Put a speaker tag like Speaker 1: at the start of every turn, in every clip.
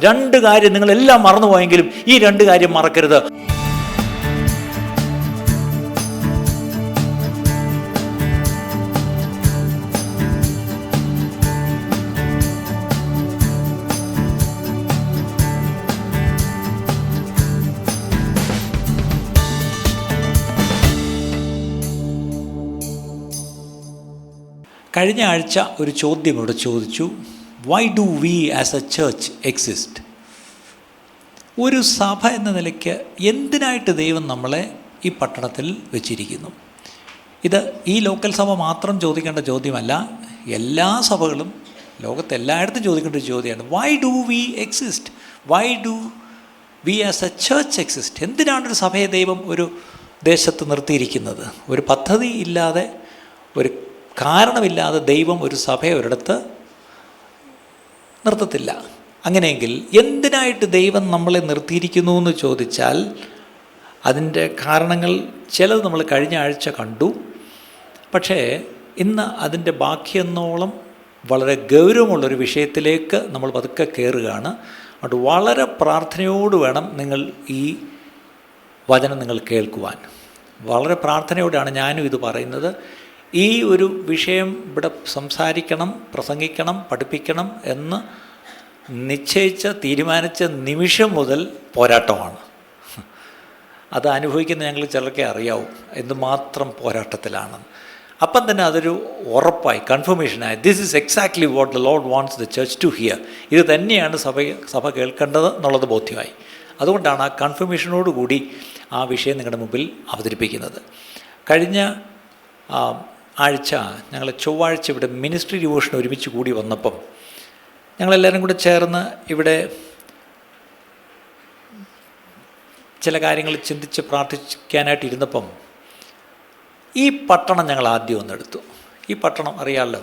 Speaker 1: 2 കാര്യം നിങ്ങളെല്ലാം മറന്നുപോയെങ്കിലും ഈ 2 കാര്യം മറക്കരുത്. കഴിഞ്ഞ ആഴ്ച ഒരു ചോദ്യം ഇവിടെ ചോദിച്ചു, Y do we as a church exist? ഒരു സഭ എന്ന നിലയ്ക്ക് എന്തിനായിട്ട് ദൈവം നമ്മളെ ഈ പട്ടണത്തിൽ വെച്ചിരിക്കുന്നു? ഇത് ഈ ലോക്കൽ സഭ മാത്രം ചോദിക്കേണ്ട ചോദ്യമല്ല, എല്ലാ സഭകളും ലോകത്തെല്ലായിടത്തും ചോദിക്കേണ്ട ഒരു ചോദ്യമാണ്. Why do we exist? Why do we as a church exist? എന്തിനാണൊരു സഭയെ ദൈവം ഒരു ദേശത്ത് നിർത്തിയിരിക്കുന്നത്? ഒരു പദ്ധതി ഇല്ലാതെ, ഒരു കാരണമില്ലാതെ ദൈവം ഒരു സഭയെ ഒരിടത്ത് നിർത്തത്തില്ല. അങ്ങനെയെങ്കിൽ എന്തിനായിട്ട് ദൈവം നമ്മളെ നിർത്തിയിരിക്കുന്നു എന്ന് ചോദിച്ചാൽ അതിൻ്റെ കാരണങ്ങൾ ചിലത് നമ്മൾ കഴിഞ്ഞ ആഴ്ച കണ്ടു. പക്ഷേ ഇന്ന് അതിൻ്റെ ബാക്കിയെന്നോളം വളരെ ഗൗരവമുള്ളൊരു വിഷയത്തിലേക്ക് നമ്മൾ പതുക്കെ കയറുകയാണ്. അതുകൊണ്ട് വളരെ പ്രാർത്ഥനയോട് വേണം നിങ്ങൾ ഈ വചനം നിങ്ങൾ കേൾക്കുവാൻ. വളരെ പ്രാർത്ഥനയോടാണ് ഞാനും ഇത് പറയുന്നത്. ഈ ഒരു വിഷയം ഇവിടെ സംസാരിക്കണം, പ്രസംഗിക്കണം, പഠിപ്പിക്കണം എന്ന് നിശ്ചയിച്ച, തീരുമാനിച്ച നിമിഷം മുതൽ പോരാട്ടമാണ്. അത് അനുഭവിക്കുന്ന ഞങ്ങൾ ചിലർക്കേ അറിയാവൂ എന്തുമാത്രം പോരാട്ടത്തിലാണ്. അപ്പം തന്നെ അതൊരു ഉറപ്പായി, കൺഫർമേഷനായി, this is exactly what the Lord wants the church to hear. ഇത് തന്നെയാണ് സഭ കേൾക്കേണ്ടത് എന്നുള്ളത് ബോധ്യമായി. അതുകൊണ്ടാണ് ആ കൺഫർമേഷനോടുകൂടി ആ വിഷയം നിങ്ങളുടെ മുമ്പിൽ അവതരിപ്പിക്കുന്നത്. കഴിഞ്ഞ ആഴ്ച ഞങ്ങൾ ചൊവ്വാഴ്ച ഇവിടെ മിനിസ്ട്രി ഡിവോഷൻ ഒരുമിച്ച് കൂടി വന്നപ്പം ഞങ്ങളെല്ലാവരും കൂടെ ചേർന്ന് ഇവിടെ ചില കാര്യങ്ങൾ ചിന്തിച്ച് പ്രാർത്ഥിക്കാനായിട്ട് ഇരുന്നപ്പം ഈ പട്ടണം ഞങ്ങൾ ആദ്യം ഒന്നെടുത്തു. ഈ പട്ടണം അറിയാമല്ലോ,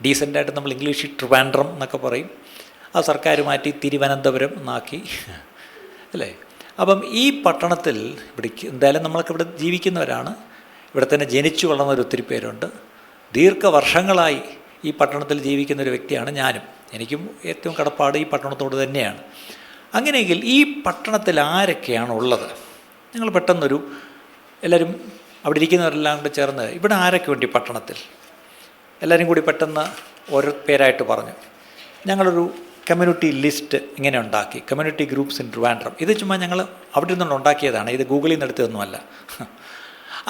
Speaker 1: ഡീസൻ്റായിട്ട് നമ്മൾ ഇംഗ്ലീഷിൽ ട്രിവാൻഡ്രം എന്നൊക്കെ പറയും. അത് സർക്കാർ മാറ്റി തിരുവനന്തപുരം എന്നാക്കി അല്ലേ. അപ്പം ഈ പട്ടണത്തിൽ ഇവിടെ എന്തായാലും നമ്മളൊക്കെ ഇവിടെ ജീവിക്കുന്നവരാണ്, ഇവിടെ തന്നെ ജനിച്ചു വളർന്നൊരു ഒത്തിരി പേരുണ്ട്. ദീർഘവർഷങ്ങളായി ഈ പട്ടണത്തിൽ ജീവിക്കുന്നൊരു വ്യക്തിയാണ് ഞാനും. എനിക്കും ഏറ്റവും കടപ്പാട് ഈ പട്ടണത്തോട് തന്നെയാണ്. അങ്ങനെയെങ്കിൽ ഈ പട്ടണത്തിൽ ആരൊക്കെയാണ് ഉള്ളത്? ഞങ്ങൾ പെട്ടെന്നൊരു എല്ലാവരും അവിടെ ഇരിക്കുന്നവരെല്ലാം കൂടെ ചേർന്ന് ഇവിടെ ആരൊക്കെ ഉണ്ട് ഈ പട്ടണത്തിൽ? എല്ലാവരും കൂടി പെട്ടെന്ന് ഓരോ പേരായിട്ട് പറഞ്ഞു. ഞങ്ങളൊരു കമ്മ്യൂണിറ്റി ലിസ്റ്റ് ഇങ്ങനെ ഉണ്ടാക്കി, കമ്മ്യൂണിറ്റി ഗ്രൂപ്പ്സ് ഇൻ ട്രിവാൻഡ്രം. ഇത് ചുമ്മാ ഞങ്ങൾ അവിടെ നിന്നുകൊണ്ട് ഉണ്ടാക്കിയതാണ്, ഇത് ഗൂഗിളിൽ നിന്ന് എടുത്തതൊന്നുമല്ല.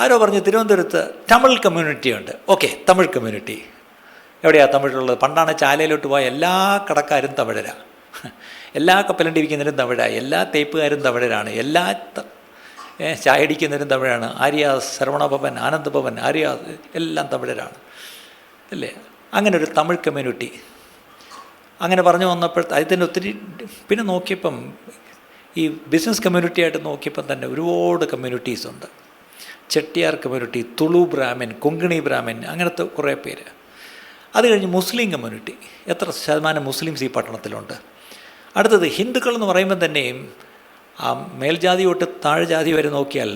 Speaker 1: ആരോ പറഞ്ഞു തിരുവനന്തപുരത്ത് തമിഴ് കമ്മ്യൂണിറ്റി ഉണ്ട്. ഓക്കെ, തമിഴ് കമ്മ്യൂണിറ്റി എവിടെയാണ് തമിഴുള്ളത്? പണ്ടാണ് ചാലയിലോട്ട് പോയ എല്ലാ കടക്കാരും തമിഴരാണ്, എല്ലാ കപ്പലണ്ടി വിൽക്കുന്നവരും തമിഴാണ്, എല്ലാ തേപ്പുകാരും തമിഴരാണ്, എല്ലാ ചായടിക്കുന്നവരും തമിഴാണ്. ആര്യാസ്, ശരവണഭവൻ, ആനന്ദഭവൻ, ആര്യാസ് എല്ലാം തമിഴരാണ് അല്ലേ. അങ്ങനെ ഒരു തമിഴ് കമ്മ്യൂണിറ്റി അങ്ങനെ പറഞ്ഞു വന്നപ്പോഴത്തെ അതിന് ഒത്തിരി. പിന്നെ നോക്കിയപ്പം ഈ ബിസിനസ് കമ്മ്യൂണിറ്റിയായിട്ട് നോക്കിയപ്പം തന്നെ ഒരുപാട് കമ്മ്യൂണിറ്റീസ് ഉണ്ട്. ചെട്ടിയാർ കമ്മ്യൂണിറ്റി, തുളു ബ്രാഹ്മിൻ, കൊങ്കിണി ബ്രാഹ്മിൻ, അങ്ങനത്തെ കുറേ പേര്. അത് കഴിഞ്ഞ് മുസ്ലിം കമ്മ്യൂണിറ്റി, എത്ര ശതമാനം മുസ്ലിംസ് ഈ പട്ടണത്തിലുണ്ട്. അടുത്തത് ഹിന്ദുക്കൾ എന്ന് പറയുമ്പോൾ തന്നെയും മേൽജാതി തൊട്ട് താഴെ ജാതി വരെ നോക്കിയാൽ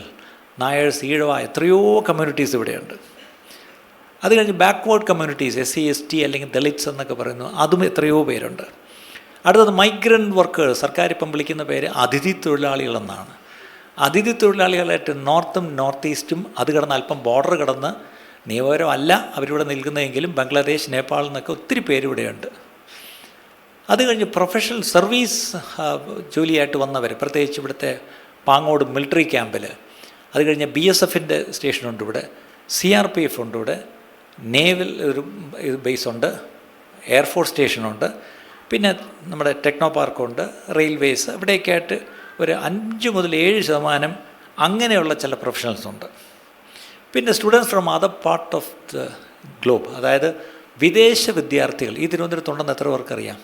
Speaker 1: നായഴ്സ്, ഈഴവ, എത്രയോ കമ്മ്യൂണിറ്റീസ് ഇവിടെയുണ്ട്. അത് കഴിഞ്ഞ് ബാക്ക്വേർഡ് കമ്മ്യൂണിറ്റീസ്, SC ST അല്ലെങ്കിൽ ദളിറ്റ്സ് എന്നൊക്കെ പറയുന്നു, അതും എത്രയോ പേരുണ്ട്. അടുത്തത് മൈഗ്രൻ്റ് വർക്കേഴ്സ്, സർക്കാർ ഇപ്പം വിളിക്കുന്ന പേര് അതിഥി തൊഴിലാളികളെന്നാണ്. അതിഥി തൊഴിലാളികളായിട്ട് നോർത്തും നോർത്ത് ഈസ്റ്റും, അത് കിടന്ന് അല്പം ബോർഡർ കിടന്ന് നിയമപരമല്ല അവരിവിടെ നിൽക്കുന്നതെങ്കിലും ബംഗ്ലാദേശ്, നേപ്പാൾ എന്നൊക്കെ ഒത്തിരി പേരിവിടെയുണ്ട്. അത് കഴിഞ്ഞ് പ്രൊഫഷണൽ സർവീസ് ജോലിയായിട്ട് വന്നവർ, പ്രത്യേകിച്ച് ഇവിടുത്തെ പാങ്ങോട് മിലിറ്ററി ക്യാമ്പിൽ. അത് കഴിഞ്ഞ് BSFൻ്റെ സ്റ്റേഷനുണ്ട് ഇവിടെ, CRPF ഉണ്ട് ഇവിടെ, നേവൽ ഒരു ബേസുണ്ട്, എയർഫോഴ്സ് സ്റ്റേഷനുണ്ട്, പിന്നെ നമ്മുടെ ടെക്നോ പാർക്കുണ്ട്, റെയിൽവേസ്, ഇവിടെയൊക്കെ ആയിട്ട് ഒരു 5 മുതൽ 7% അങ്ങനെയുള്ള ചില പ്രൊഫഷണൽസ് ഉണ്ട്. പിന്നെ students from other part of the globe, അതായത് വിദേശ വിദ്യാർത്ഥികൾ ഈ തിരുവനന്തപുരത്തുണ്ടെന്ന് എത്ര പേർക്കറിയാം?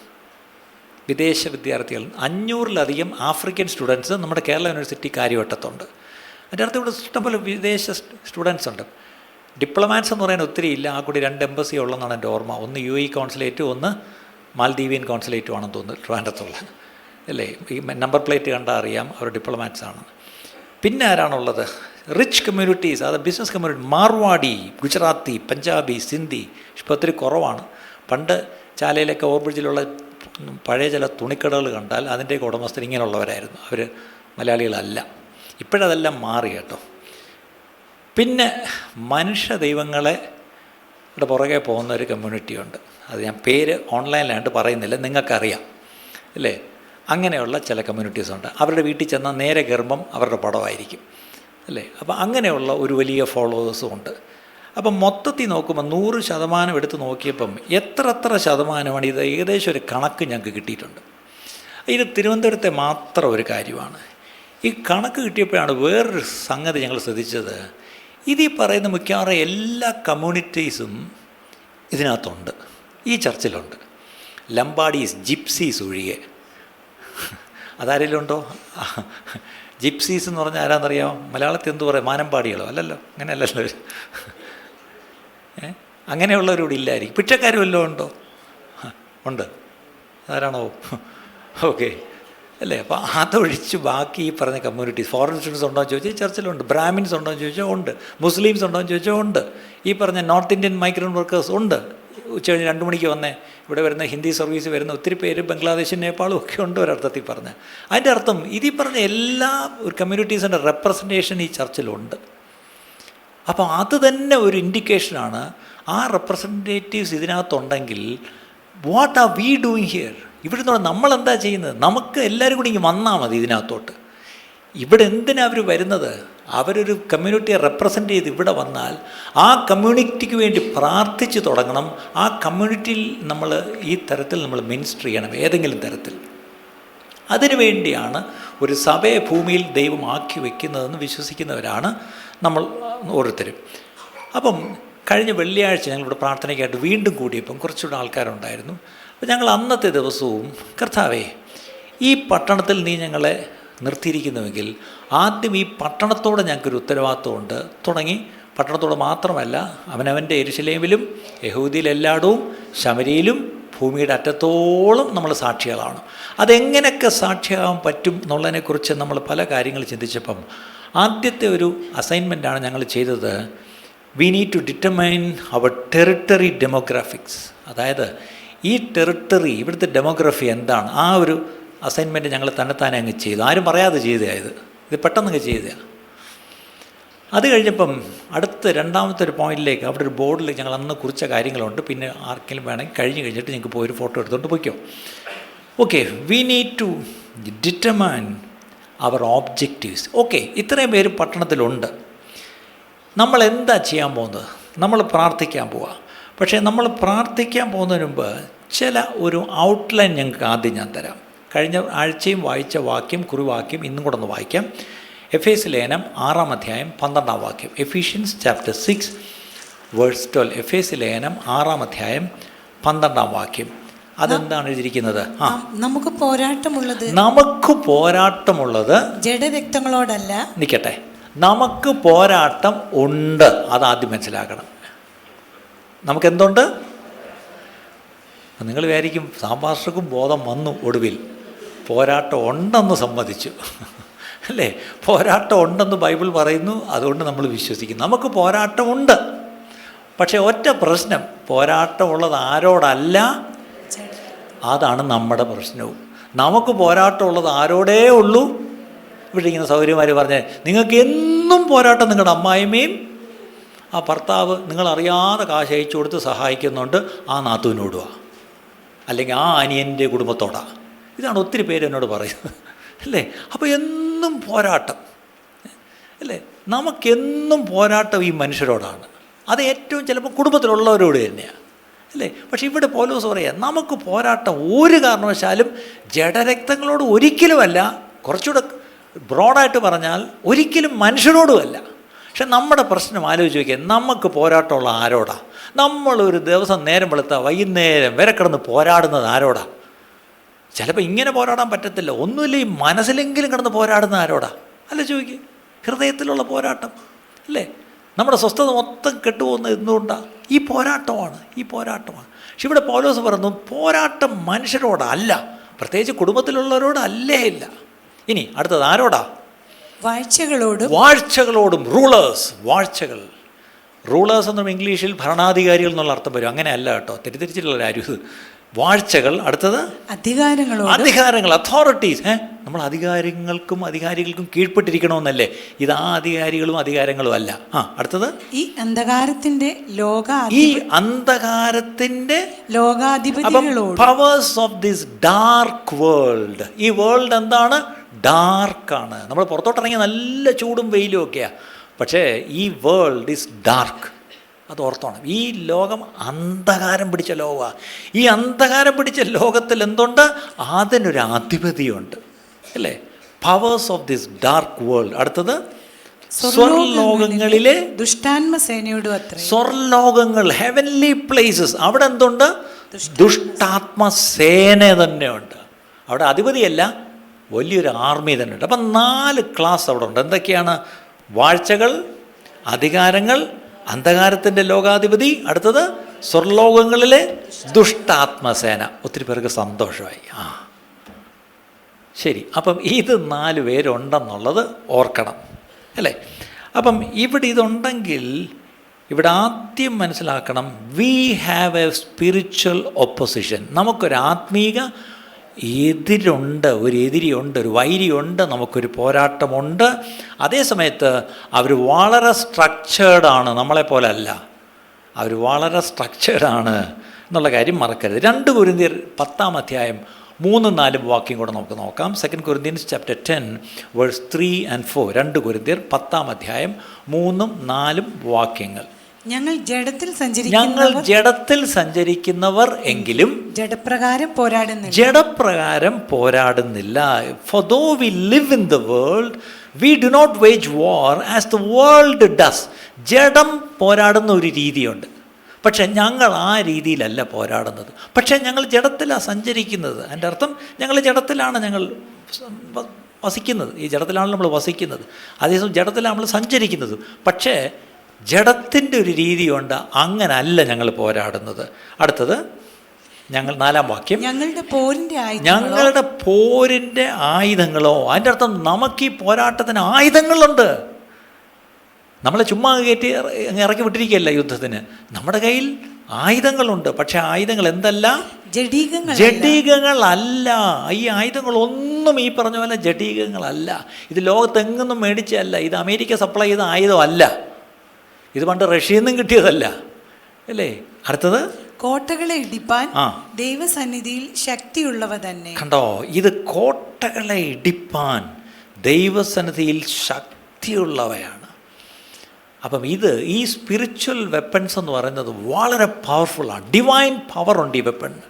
Speaker 1: വിദേശ വിദ്യാർത്ഥികൾ 500-ലധികം ആഫ്രിക്കൻ സ്റ്റുഡൻസ് നമ്മുടെ കേരള യൂണിവേഴ്സിറ്റി കാര്യവട്ടത്തുണ്ട്. അതിൻ്റെ അടുത്ത് ഇവിടെ ഇഷ്ടംപോലെ വിദേശ സ്റ്റുഡൻസ് ഉണ്ട്. ഡിപ്ലോമാറ്റ്സ് എന്ന് പറയാൻ ഒത്തിരി ഇല്ല, ആ കൂടി 2 എംബസി ഉള്ളതെന്നാണ് എൻ്റെ ഓർമ്മ. ഒന്ന് UAE കോൺസുലേറ്റും ഒന്ന് മാൽദീവിയൻ കോൺസുലേറ്റും ആണെന്ന് തോന്നുന്നു ട്രിവാൻഡ്രത്തുള്ള അല്ലേ. ഈ നമ്പർ പ്ലേറ്റ് കണ്ടാൽ അറിയാം അവർ ഡിപ്ലോമാറ്റ്സ് ആണ്. പിന്നെ ആരാണുള്ളത്? റിച്ച് കമ്മ്യൂണിറ്റീസ്, അത് ബിസിനസ് കമ്മ്യൂണിറ്റി, മാർവാടി, ഗുജറാത്തി, പഞ്ചാബി, സിന്ധി. ഇപ്പോൾ ഒത്തിരി കുറവാണ്. പണ്ട് ചാലയിലൊക്കെ ഓവർബ്രിഡ്ജിലുള്ള പഴയ ചില തുണിക്കടകൾ കണ്ടാൽ അതിൻ്റെയൊക്കെ ഉടമസ്ഥർ ഇങ്ങനെയുള്ളവരായിരുന്നു. അവർ മലയാളികളല്ല. ഇപ്പോഴതെല്ലാം മാറി കേട്ടോ. പിന്നെ മനുഷ്യ ദൈവങ്ങളെ പുറകെ പോകുന്ന ഒരു കമ്മ്യൂണിറ്റിയുണ്ട്. അത് ഞാൻ പേര് ഓൺലൈനിലായിട്ട് പറയുന്നില്ല, നിങ്ങൾക്കറിയാം അല്ലേ. അങ്ങനെയുള്ള ചില കമ്മ്യൂണിറ്റീസുണ്ട്. അവരുടെ വീട്ടിൽ ചെന്നാൽ നേരെ കയറുമ്പം അവരുടെ പടമായിരിക്കും അല്ലേ. അപ്പോൾ അങ്ങനെയുള്ള ഒരു വലിയ ഫോളോവേഴ്സും ഉണ്ട്. അപ്പം മൊത്തത്തിൽ നോക്കുമ്പോൾ 100% എടുത്ത് നോക്കിയപ്പം എത്ര ശതമാനമാണ് ഇത്, ഏകദേശം ഒരു കണക്ക് ഞങ്ങൾക്ക് കിട്ടിയിട്ടുണ്ട്. ഇത് തിരുവനന്തപുരത്തെ മാത്രം ഒരു കാര്യമാണ്. ഈ കണക്ക് കിട്ടിയപ്പോഴാണ് വേറൊരു സംഗതി ഞങ്ങൾ ശ്രദ്ധിച്ചത്. ഇത് ഈ പറയുന്ന മിക്കവാറും എല്ലാ കമ്മ്യൂണിറ്റീസും ഇതിനകത്തുണ്ട്, ഈ ചർച്ചിലുണ്ട്. ലംബാഡീസ്, ജിപ്സീസ് ഒഴികെ. അതാരെങ്കിലും ഉണ്ടോ? ജിപ്സീസ് എന്ന് പറഞ്ഞാൽ ആരാന്നറിയാമോ? മലയാളത്തിൽ എന്തു പറയാം? മാനമ്പാടികളോ? അല്ലല്ലോ, അങ്ങനെയല്ലല്ലോ. അങ്ങനെയുള്ളവരോട് ഇല്ലായിരിക്കും. പിച്ചക്കാരും വല്ലതും ഉണ്ടോ? ഉണ്ട്. ആരാണോ? ഓക്കെ അല്ലേ. അപ്പോൾ അതൊഴിച്ച് ബാക്കി ഈ പറഞ്ഞ കമ്മ്യൂണിറ്റീസ്, ഫോറിൻ സ്റ്റുഡൻസ് ഉണ്ടോ എന്ന് ചോദിച്ചാൽ ചർച്ചിലുണ്ട്. ബ്രാഹ്മിൻസ് ഉണ്ടോ എന്ന് ചോദിച്ചാൽ ഉണ്ട്. മുസ്ലിംസ് ഉണ്ടോ എന്ന് ചോദിച്ചാൽ ഉണ്ട്. ഈ പറഞ്ഞ നോർത്ത് ഇന്ത്യൻ മൈഗ്രൻ്റ് വർക്കേഴ്സ് ഉണ്ട്. ഉച്ചകഴിഞ്ഞ് 2 മണിക്ക് വന്നേ ഇവിടെ വരുന്ന ഹിന്ദി സർവീസ് വരുന്ന ഒത്തിരി പേര് ബംഗ്ലാദേശും നേപ്പാളും ഒക്കെ ഉണ്ട് ഒരർത്ഥത്തിൽ പറഞ്ഞ്. അതിൻ്റെ അർത്ഥം ഇതീ പറഞ്ഞ എല്ലാ ഒരു കമ്മ്യൂണിറ്റീസിൻ്റെ റെപ്രസെൻറ്റേഷൻ ഈ ചർച്ചിലുണ്ട്. അപ്പോൾ അത് തന്നെ ഒരു ഇൻഡിക്കേഷനാണ്. ആ റെപ്രസെൻറ്റേറ്റീവ്സ് ഇതിനകത്തുണ്ടെങ്കിൽ what are we doing here? ഇവിടെ നിന്ന് നമ്മളെന്താ ചെയ്യുന്നത്? നമുക്ക് എല്ലാവരും കൂടി ഇങ്ങനെ വന്നാൽ മതി ഇതിനകത്തോട്ട്. ഇവിടെ എന്തിനാണ് അവർ വരുന്നത്? അവരൊരു കമ്മ്യൂണിറ്റിയെ റെപ്രസെൻ്റ് ചെയ്ത് ഇവിടെ വന്നാൽ ആ കമ്മ്യൂണിറ്റിക്ക് വേണ്ടി പ്രാർത്ഥിച്ച് തുടങ്ങണം. ആ കമ്മ്യൂണിറ്റിയിൽ നമ്മൾ ഈ തരത്തിൽ നമ്മൾ മിനിസ്റ്റർ ചെയ്യണം, ഏതെങ്കിലും തരത്തിൽ. അതിനു വേണ്ടിയാണ് ഒരു സഭയെ ഭൂമിയിൽ ദൈവം ആക്കി വയ്ക്കുന്നതെന്ന് വിശ്വസിക്കുന്നവരാണ് നമ്മൾ ഓരോരുത്തരും. അപ്പം കഴിഞ്ഞ വെള്ളിയാഴ്ച ഞങ്ങളിവിടെ പ്രാർത്ഥനയ്ക്കായിട്ട് വീണ്ടും കൂടിയപ്പം കുറച്ചുകൂടെ ആൾക്കാരുണ്ടായിരുന്നു. അപ്പോൾ ഞങ്ങൾ അന്നത്തെ ദിവസവും, കർത്താവേ, ഈ പട്ടണത്തിൽ നീ ഞങ്ങളെ നിർത്തിയിരിക്കുന്നുവെങ്കിൽ ആദ്യം ഈ പട്ടണത്തോടെ ഞങ്ങൾക്കൊരു ഉത്തരവാദിത്വമുണ്ട് തുടങ്ങി. പട്ടണത്തോട് മാത്രമല്ല, അവനവൻ്റെ യെരുശലേമിലും യഹൂദിയിലെല്ലായിടവും ശമരിയിലും ഭൂമിയുടെ അറ്റത്തോളം നമ്മൾ സാക്ഷികളാണ്. അതെങ്ങനെയൊക്കെ സാക്ഷിയാകാൻ പറ്റും എന്നുള്ളതിനെക്കുറിച്ച് നമ്മൾ പല കാര്യങ്ങൾ ചിന്തിച്ചപ്പം ആദ്യത്തെ ഒരു അസൈൻമെൻറ്റാണ് ഞങ്ങൾ ചെയ്തത്. We need to determine our territory demographics. അതായത് ഈ ടെറിട്ടറി, ഇവിടുത്തെ ഡെമോഗ്രഫി എന്താണ്? ആ ഒരു അസൈൻമെൻറ്റ് ഞങ്ങൾ തന്നെത്താനെ അങ്ങ് ചെയ്തു. ആരും പറയാതെ ചെയ്തതാണ്. ഇത് പെട്ടെന്നങ്ങ് ചെയ്തതാണ്. അത് കഴിഞ്ഞപ്പം അടുത്ത രണ്ടാമത്തെ ഒരു പോയിന്റിലേക്ക്, അവിടെ ഒരു ബോർഡിൽ ഞങ്ങൾ അന്ന് കുറിച്ച കാര്യങ്ങളുണ്ട്. പിന്നെ ആർക്കെങ്കിലും വേണമെങ്കിൽ കഴിഞ്ഞിട്ട് ഞങ്ങൾക്ക് പോയി ഒരു ഫോട്ടോ എടുത്തുകൊണ്ട് പോയിക്കോ. Okay, we need to determine our objectives. Okay, ഇത്രയും പേര് പട്ടണത്തിലുണ്ട്. നമ്മൾ എന്താ ചെയ്യാൻ പോകുന്നത്? നമ്മൾ പ്രാർത്ഥിക്കാൻ പോവുക. പക്ഷേ നമ്മൾ പ്രാർത്ഥിക്കാൻ പോകുന്നതിന് മുമ്പ് ചില ഒരു ഔട്ട്ലൈൻ ഞങ്ങൾക്ക് ആദ്യം ഞാൻ തരാം. കഴിഞ്ഞ ആഴ്ചയും വായിച്ച വാക്യം, കുറിവാക്യം ഇന്നും കൂടെ ഒന്ന് വായിക്കാം. എഫേസ്യ ലേഖനം 6-ാം അധ്യായം 12-ാം വാക്യം. Ephesians chapter 6 verse 12. എഫേസ്യ ലേഖനം 6-ാം അധ്യായം 12-ാം വാക്യം. അതെന്താണ് എഴുതിയിരിക്കുന്നത്?
Speaker 2: നമുക്ക്
Speaker 1: പോരാട്ടമുള്ളത്
Speaker 2: ജഡരക്തങ്ങളോടല്ല.
Speaker 1: നിൽക്കട്ടെ, നമുക്ക് പോരാട്ടം ഉണ്ട്. അതാദ്യം മനസ്സിലാക്കണം. നമുക്കെന്തുണ്ട്? നിങ്ങൾ വിചാരിക്കും സാമ്പാർക്കും ബോധം വന്നു, ഒടുവിൽ പോരാട്ടം ഉണ്ടെന്ന് സമ്മതിച്ചു അല്ലേ. പോരാട്ടം ഉണ്ടെന്ന് ബൈബിൾ പറയുന്നു, അതുകൊണ്ട് നമ്മൾ വിശ്വസിക്കുന്നു. നമുക്ക് പോരാട്ടമുണ്ട്. പക്ഷേ ഒറ്റ പ്രശ്നം, പോരാട്ടമുള്ളത് ആരോടല്ല, അതാണ് നമ്മുടെ പ്രശ്നവും. നമുക്ക് പോരാട്ടമുള്ളത് ആരോടേ ഉള്ളൂ. ഇവിടെ ഇങ്ങനെ സൗകര്യമാർ പറഞ്ഞേ, നിങ്ങൾക്ക് എന്നും പോരാട്ടം നിങ്ങളുടെ അമ്മായിമ്മയും ആ ഭർത്താവ് നിങ്ങളറിയാതെ കാശ് അയച്ചു കൊടുത്ത് സഹായിക്കുന്നുണ്ട്, ആ നാത്തൂനോടുവാ, അല്ലെങ്കിൽ ആ അനിയൻ്റെ കുടുംബത്തോടാണ്. ഇതാണ് ഒത്തിരി പേര് എന്നോട് പറയുന്നത് അല്ലേ. അപ്പോൾ എന്നും പോരാട്ടം അല്ലേ. നമുക്കെന്നും പോരാട്ടം ഈ മനുഷ്യരോടാണ്. അത് ഏറ്റവും ചിലപ്പോൾ കുടുംബത്തിലുള്ളവരോട് തന്നെയാണ് അല്ലേ. പക്ഷെ ഇവിടെ പൗലോസ് പറയാം, നമുക്ക് പോരാട്ടം ഒരു കാരണവശാലും ജഡരക്തങ്ങളോട് ഒരിക്കലുമല്ല. കുറച്ചുകൂടെ ബ്രോഡായിട്ട് പറഞ്ഞാൽ ഒരിക്കലും മനുഷ്യരോടുമല്ല. പക്ഷെ നമ്മുടെ പ്രശ്നം ആലോചിച്ച് നോക്കിയാൽ, നമുക്ക് പോരാട്ടമുള്ള ആരോടാ? നമ്മളൊരു ദിവസം നേരം വെളുത്താൽ വൈകുന്നേരം വരെ കിടന്ന് പോരാടുന്നത് ആരോടാ? ചിലപ്പോൾ ഇങ്ങനെ പോരാടാൻ പറ്റത്തില്ല, ഒന്നുമില്ല ഈ മനസ്സിലെങ്കിലും കിടന്ന് പോരാടുന്ന ആരോടാ? അല്ല ചോദിക്കുക, ഹൃദയത്തിലുള്ള പോരാട്ടം അല്ലേ. നമ്മുടെ സ്വസ്ഥത മൊത്തം കെട്ടുപോകുന്നത് എന്തുകൊണ്ടാണ്? ഈ പോരാട്ടമാണ്. പക്ഷെ ഇവിടെ പൗലോസ് പറഞ്ഞു, പോരാട്ടം മനുഷ്യരോടല്ല, പ്രത്യേകിച്ച് കുടുംബത്തിലുള്ളവരോടല്ലേ ഇല്ല. ഇനി അടുത്തത് ആരോടാ? വാഴ്ചകളോടും. റൂളേഴ്സ് എന്നും ഇംഗ്ലീഷിൽ ഭരണാധികാരികൾ എന്നുള്ള അർത്ഥം വരും. അങ്ങനെയല്ല കേട്ടോ, തെറ്റിദ്ധരിച്ചിട്ടുള്ള ആരും ഇത് വാഴ്ചകൾ, അടുത്തത്
Speaker 2: അധികാരങ്ങൾ,
Speaker 1: അതോറിറ്റീസ്. നമ്മൾ അധികാരികൾക്കും കീഴ്പ്പെട്ടിരിക്കണമെന്നല്ലേ? ഇത് ആ അധികാരികളും അധികാരങ്ങളും അല്ല. അടുത്തത്
Speaker 2: ഈ അന്ധകാരത്തിന്റെ
Speaker 1: ലോകാധിപതികളോട്, powers of this dark world. ഈ വേൾഡ് എന്താണ്? ഡാർക്കാണ്. നമ്മൾ പുറത്തോട്ടിറങ്ങിയ നല്ല ചൂടും വെയിലും ഒക്കെയാണ്. പക്ഷേ ഈ വേൾഡ് ഈസ് ഡാർക്ക്. അത് ഓർത്തോണം. ഈ ലോകം അന്ധകാരം പിടിച്ച ലോകമാണ്. ഈ അന്ധകാരം പിടിച്ച ലോകത്തിൽ എന്തുണ്ട്? അതിനൊരു അധിപതിയുണ്ട്, അല്ലേ? Powers of this dark world. അടുത്തത് സ്വർലോകങ്ങളിലെ
Speaker 2: ദുഷ്ടാത്മസേനയോടും അത്രേ.
Speaker 1: സ്വർലോകങ്ങൾ, ഹെവൻലി പ്ലേസസ്, അവിടെ എന്തുണ്ട്? ദുഷ്ടാത്മസേന തന്നെയുണ്ട്. അവിടെ അധിപതിയല്ല, വലിയൊരു ആർമി തന്നെ ഉണ്ട്. അപ്പം 4 ക്ലാസ് അവിടെ ഉണ്ട്. എന്തൊക്കെയാണ്? വാഴ്ചകൾ, അധികാരങ്ങൾ, അന്ധകാരത്തിൻ്റെ ലോകാധിപതി, അടുത്തത് സ്വർലോകങ്ങളിലെ ദുഷ്ടാത്മസേന. ഒത്തിരി പേർക്ക് സന്തോഷമായി. ശരി. അപ്പം ഇത് 4 പേരുണ്ടെന്നുള്ളത് ഓർക്കണം, അല്ലേ? അപ്പം ഇവിടെ ഇതുണ്ടെങ്കിൽ ഇവിടെ ആദ്യം മനസ്സിലാക്കണം, we have A spiritual opposition. നമുക്കൊരു ആത്മീക എതിരുണ്ട്, ഒരു എതിരിയുണ്ട്, ഒരു വൈരിയുണ്ട്, നമുക്കൊരു പോരാട്ടമുണ്ട്. അതേ സമയത്ത് അവർ വളരെ സ്ട്രക്ചേർഡാണ്, നമ്മളെപ്പോലെ അല്ല. അവർ വളരെ സ്ട്രക്ചേർഡാണ് എന്നുള്ള കാര്യം മറക്കരുത്. 2 കൊരിന്ത്യർ 10-ാം അധ്യായം 3-4 വാക്യം കൂടെ നമുക്ക് നോക്കാം. 2 Corinthians chapter 10 verse 3 and 4. 2 കൊരിന്ത്യർ 10-ാം അധ്യായം 3-4 വാക്യങ്ങൾ.
Speaker 2: ഞങ്ങൾ
Speaker 1: ജഡത്തിൽ സഞ്ചരിക്കുന്നവർ എങ്കിലും ജഡപ്രകാരം പോരാടുന്നില്ല. For though we live in the world, we do not wage war as the world does. ജഡം പോരാടുന്ന ഒരു രീതിയുണ്ട്, പക്ഷെ ഞങ്ങൾ ആ രീതിയിലല്ല പോരാടുന്നത്. പക്ഷേ ഞങ്ങൾ ജഡത്തിലാണ് സഞ്ചരിക്കുന്നത്. അതിൻ്റെ അർത്ഥം ഞങ്ങൾ ജഡത്തിലാണ് ഞങ്ങൾ വസിക്കുന്നത്. ഈ ജഡത്തിലാണ് നമ്മൾ വസിക്കുന്നത്, അതേസമയം ജഡത്തിലാണ് നമ്മൾ സഞ്ചരിക്കുന്നത്. പക്ഷേ ജഡത്തിൻ്റെ ഒരു രീതിയുണ്ട്, അങ്ങനല്ല ഞങ്ങൾ പോരാടുന്നത്. അടുത്തത് ഞങ്ങൾ 4-ാം വാക്യം, ഞങ്ങളുടെ പോരിൻ്റെ ആയുധങ്ങളോ. അതിൻ്റെ അർത്ഥം നമുക്ക് ഈ പോരാട്ടത്തിന് ആയുധങ്ങളുണ്ട്. നമ്മളെ ചുമ്മാ കയറ്റി ഇറക്കി വിട്ടിരിക്കുകയല്ല യുദ്ധത്തിന്. നമ്മുടെ കയ്യിൽ ആയുധങ്ങളുണ്ട്. പക്ഷേ ആയുധങ്ങൾ എന്തല്ല? ജഡീകങ്ങളല്ല. ഈ ആയുധങ്ങളൊന്നും ഈ പറഞ്ഞ പോലെ ജഡീകങ്ങളല്ല. ഇത് ലോകത്തെങ്ങൊന്നും മേടിച്ചല്ല. ഇത് അമേരിക്ക സപ്ലൈ ചെയ്ത ആയുധമല്ല. ഇത് പണ്ട് റഷ്യയിൽ നിന്നും കിട്ടിയതല്ല, അല്ലേ? അടുത്തത്
Speaker 2: കോട്ടകളെ ഇടിപ്പാൻ ദൈവസന്നിധിയിൽ ശക്തിയുള്ളവ തന്നെ.
Speaker 1: കണ്ടോ? ഇത് കോട്ടകളെ ഇടിപ്പാൻ ദൈവസന്നിധിയിൽ ശക്തിയുള്ളവയാണ്. അപ്പം ഇത് ഈ സ്പിരിച്വൽ വെപ്പൺസ് എന്ന് പറയുന്നത് വളരെ പവർഫുള്ളാണ്. ഡിവൈൻ പവറുണ്ട് ഈ വെപ്പണിന്.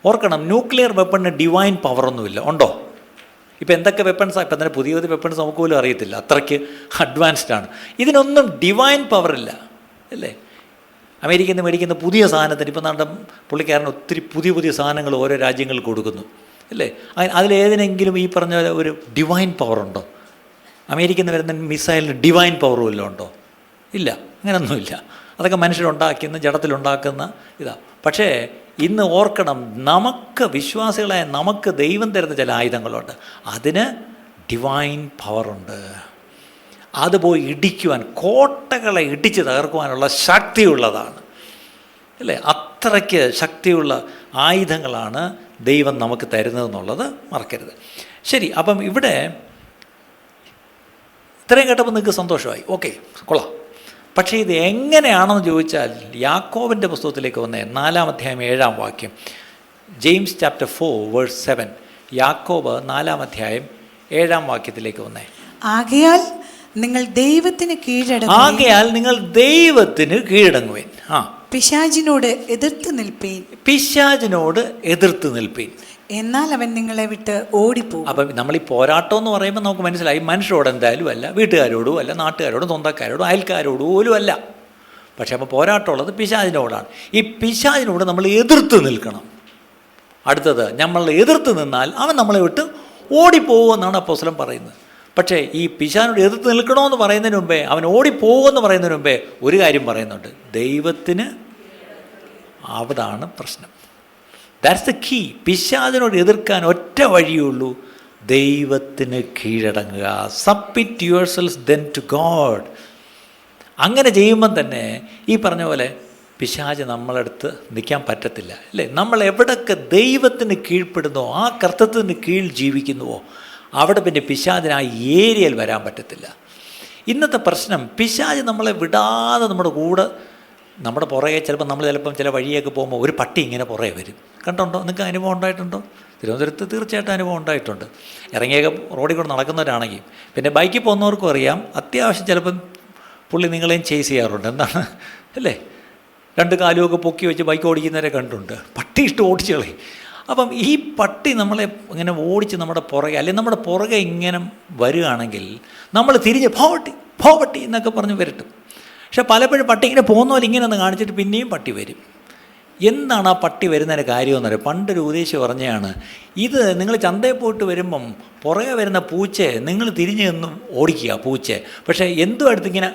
Speaker 1: ഓർക്കണം, ന്യൂക്ലിയർ വെപ്പണിന് ഡിവൈൻ പവറൊന്നുമില്ല. ഉണ്ടോ? ഇപ്പോൾ എന്തൊക്കെ വെപ്പൺസാണ്? ഇപ്പം തന്നെ പുതിയ വെപ്പൺസ് നമുക്ക് പോലും അറിയത്തില്ല, അത്രയ്ക്ക് അഡ്വാൻസ്ഡ് ആണ്. ഇതിനൊന്നും ഡിവൈൻ പവറില്ല, അല്ലേ? അമേരിക്കയിൽ നിന്ന് മേടിക്കുന്ന പുതിയ സാധനത്തിന് ഇപ്പം നമ്മുടെ പുള്ളിക്കാരൻ ഒത്തിരി പുതിയ സാധനങ്ങൾ ഓരോ രാജ്യങ്ങൾക്ക് കൊടുക്കുന്നു, അല്ലേ? അതിലേതിനെങ്കിലും ഈ പറഞ്ഞ ഒരു ഡിവൈൻ പവറുണ്ടോ? അമേരിക്കയിൽ നിന്ന് വരുന്ന മിസൈലിന് ഡിവൈൻ പവറും വല്ലതും ഉണ്ടോ? ഇല്ല, അങ്ങനെയൊന്നുമില്ല. അതൊക്കെ മനുഷ്യരുണ്ടാക്കുന്ന, ജഡത്തിലുണ്ടാക്കുന്ന ഇതാണ്. പക്ഷേ ഇന്ന് ഓർക്കണം, നമുക്ക് വിശ്വാസികളായ നമുക്ക് ദൈവം തരുന്ന ചില ആയുധങ്ങളുണ്ട്. അതിന് ഡിവൈൻ പവറുണ്ട്. അത് പോയി ഇടിക്കുവാൻ, കോട്ടകളെ ഇടിച്ച് തകർക്കുവാനുള്ള ശക്തിയുള്ളതാണ്, അല്ലേ? അത്രയ്ക്ക് ശക്തിയുള്ള ആയുധങ്ങളാണ് ദൈവം നമുക്ക് തരുന്നതെന്നുള്ളത് മറക്കരുത്. ശരി. അപ്പം ഇവിടെ ഇത്രയും കേട്ടപ്പോൾ നിങ്ങൾക്ക് സന്തോഷമായി, ഓക്കെ, കൊള്ളാം. പക്ഷേ ഇത് എങ്ങനെയാണെന്ന് ചോദിച്ചാൽ യാക്കോബിൻ്റെ പുസ്തകത്തിലേക്ക് വന്നേ, 4-ാം അധ്യായം 7-ാം വാക്യം. James chapter 4 verse 7. യാക്കോബ് 4-ാം അധ്യായം 7-ാം വാക്യത്തിലേക്ക് വന്നേ.
Speaker 2: ആകയാൽ നിങ്ങൾ ദൈവത്തിന്
Speaker 1: കീഴടങ്ങുവേൻ.
Speaker 2: പിശാചിനോട്
Speaker 1: എതിർത്ത് നിൽപ്പീൻ,
Speaker 2: എന്നാൽ അവൻ നിങ്ങളെ വിട്ട് ഓടിപ്പോകും.
Speaker 1: അപ്പം നമ്മൾ ഈ പോരാട്ടം എന്ന് പറയുമ്പോൾ നമുക്ക് മനസ്സിലായി, മനുഷ്യരോട് എന്തായാലും അല്ല, വീട്ടുകാരോടും അല്ല, നാട്ടുകാരോടും സ്വന്തക്കാരോടും അയൽക്കാരോടും പോലും അല്ല. പക്ഷേ അപ്പോൾ പോരാട്ടമുള്ളത് പിശാചിനോടാണ്. ഈ പിശാചിനോട് നമ്മൾ എതിർത്ത് നിൽക്കണം. അടുത്തത്, നമ്മൾ എതിർത്ത് നിന്നാൽ അവൻ നമ്മളെ വിട്ട് ഓടിപ്പോകുമെന്നാണ് അപ്പോസ്തലൻ പറയുന്നത്. പക്ഷേ ഈ പിശാചിനോട് എതിർത്ത് നിൽക്കണമെന്ന് പറയുന്നതിന് മുമ്പേ, അവൻ ഓടിപ്പോകുമെന്ന് പറയുന്നതിന് മുമ്പേ ഒരു കാര്യം പറയുന്നുണ്ട്, ദൈവത്തിന്. അതാണ് പ്രശ്നം. That's the key. പിശാചിനോട് എതിർക്കാൻ ഒറ്റ വഴിയുള്ളൂ, ദൈവത്തിന് കീഴടങ്ങുക. Submit yourselves then to God. അങ്ങനെ ചെയ്യുമ്പം തന്നെ ഈ പറഞ്ഞ പോലെ പിശാച് നമ്മളടുത്ത് നിൽക്കാൻ പറ്റത്തില്ല, അല്ലേ? നമ്മൾ എവിടെയൊക്കെ ദൈവത്തിന് കീഴ്പ്പെടുന്നോ, ആ കർത്തൃത്വത്തിന് കീഴിൽ ജീവിക്കുന്നുവോ, അവിടെ പിന്നെ പിശാചിന് ആ ഏരിയയിൽ വരാൻ പറ്റത്തില്ല. ഇന്നത്തെ പ്രശ്നം, പിശാച് നമ്മളെ വിടാതെ നമ്മുടെ കൂടെ, നമ്മുടെ പുറകെ ചിലപ്പം ചില വഴിയൊക്കെ പോകുമ്പോൾ ഒരു പട്ടി ഇങ്ങനെ പുറകെ വരും. കണ്ടുണ്ടോ? നിങ്ങൾക്ക് അനുഭവം ഉണ്ടായിട്ടുണ്ടോ? തിരുവനന്തപുരത്ത് തീർച്ചയായിട്ടും അനുഭവം ഉണ്ടായിട്ടുണ്ട്. ഇറങ്ങിയൊക്കെ റോഡിൽ കൂടെ നടക്കുന്നവരാണെങ്കിൽ. പിന്നെ ബൈക്കിൽ പോകുന്നവർക്കും അറിയാം, അത്യാവശ്യം ചിലപ്പം പുള്ളി നിങ്ങളെയും ചേസ് ചെയ്യാറുണ്ട്. എന്താണ്, അല്ലേ? 2 കാലുമൊക്കെ പൊക്കി വെച്ച് ബൈക്ക് ഓടിക്കുന്നവരെ കണ്ടിട്ടുണ്ട്. പട്ടി ഇഷ്ടം ഓടിച്ചു കളയും. അപ്പം ഈ പട്ടി നമ്മളെ ഇങ്ങനെ ഓടിച്ച് നമ്മുടെ പുറകെ, അല്ലെങ്കിൽ നമ്മുടെ പുറകെ ഇങ്ങനെ വരികയാണെങ്കിൽ നമ്മൾ തിരിഞ്ഞ് പട്ടി എന്നൊക്കെ പറഞ്ഞ് വരട്ടും. പക്ഷെ പലപ്പോഴും പട്ടി ഇങ്ങനെ പോകുന്ന പോലെ ഇങ്ങനെ ഒന്ന് കാണിച്ചിട്ട് പിന്നെയും പട്ടി വരും. എന്താണ് ആ പട്ടി വരുന്നതിൻ്റെ കാര്യമെന്ന് അറിയാം? പണ്ടൊരു ഉപദേശി പറഞ്ഞതാണ്, ഇത് നിങ്ങൾ ചന്തയിൽ പോയിട്ട് വരുമ്പം പുറകെ വരുന്ന പൂച്ചയെ നിങ്ങൾ തിരിഞ്ഞ് നിന്നും ഓടിക്കുക, പൂച്ചയെ. പക്ഷേ എന്തും അടുത്തിങ്ങനെ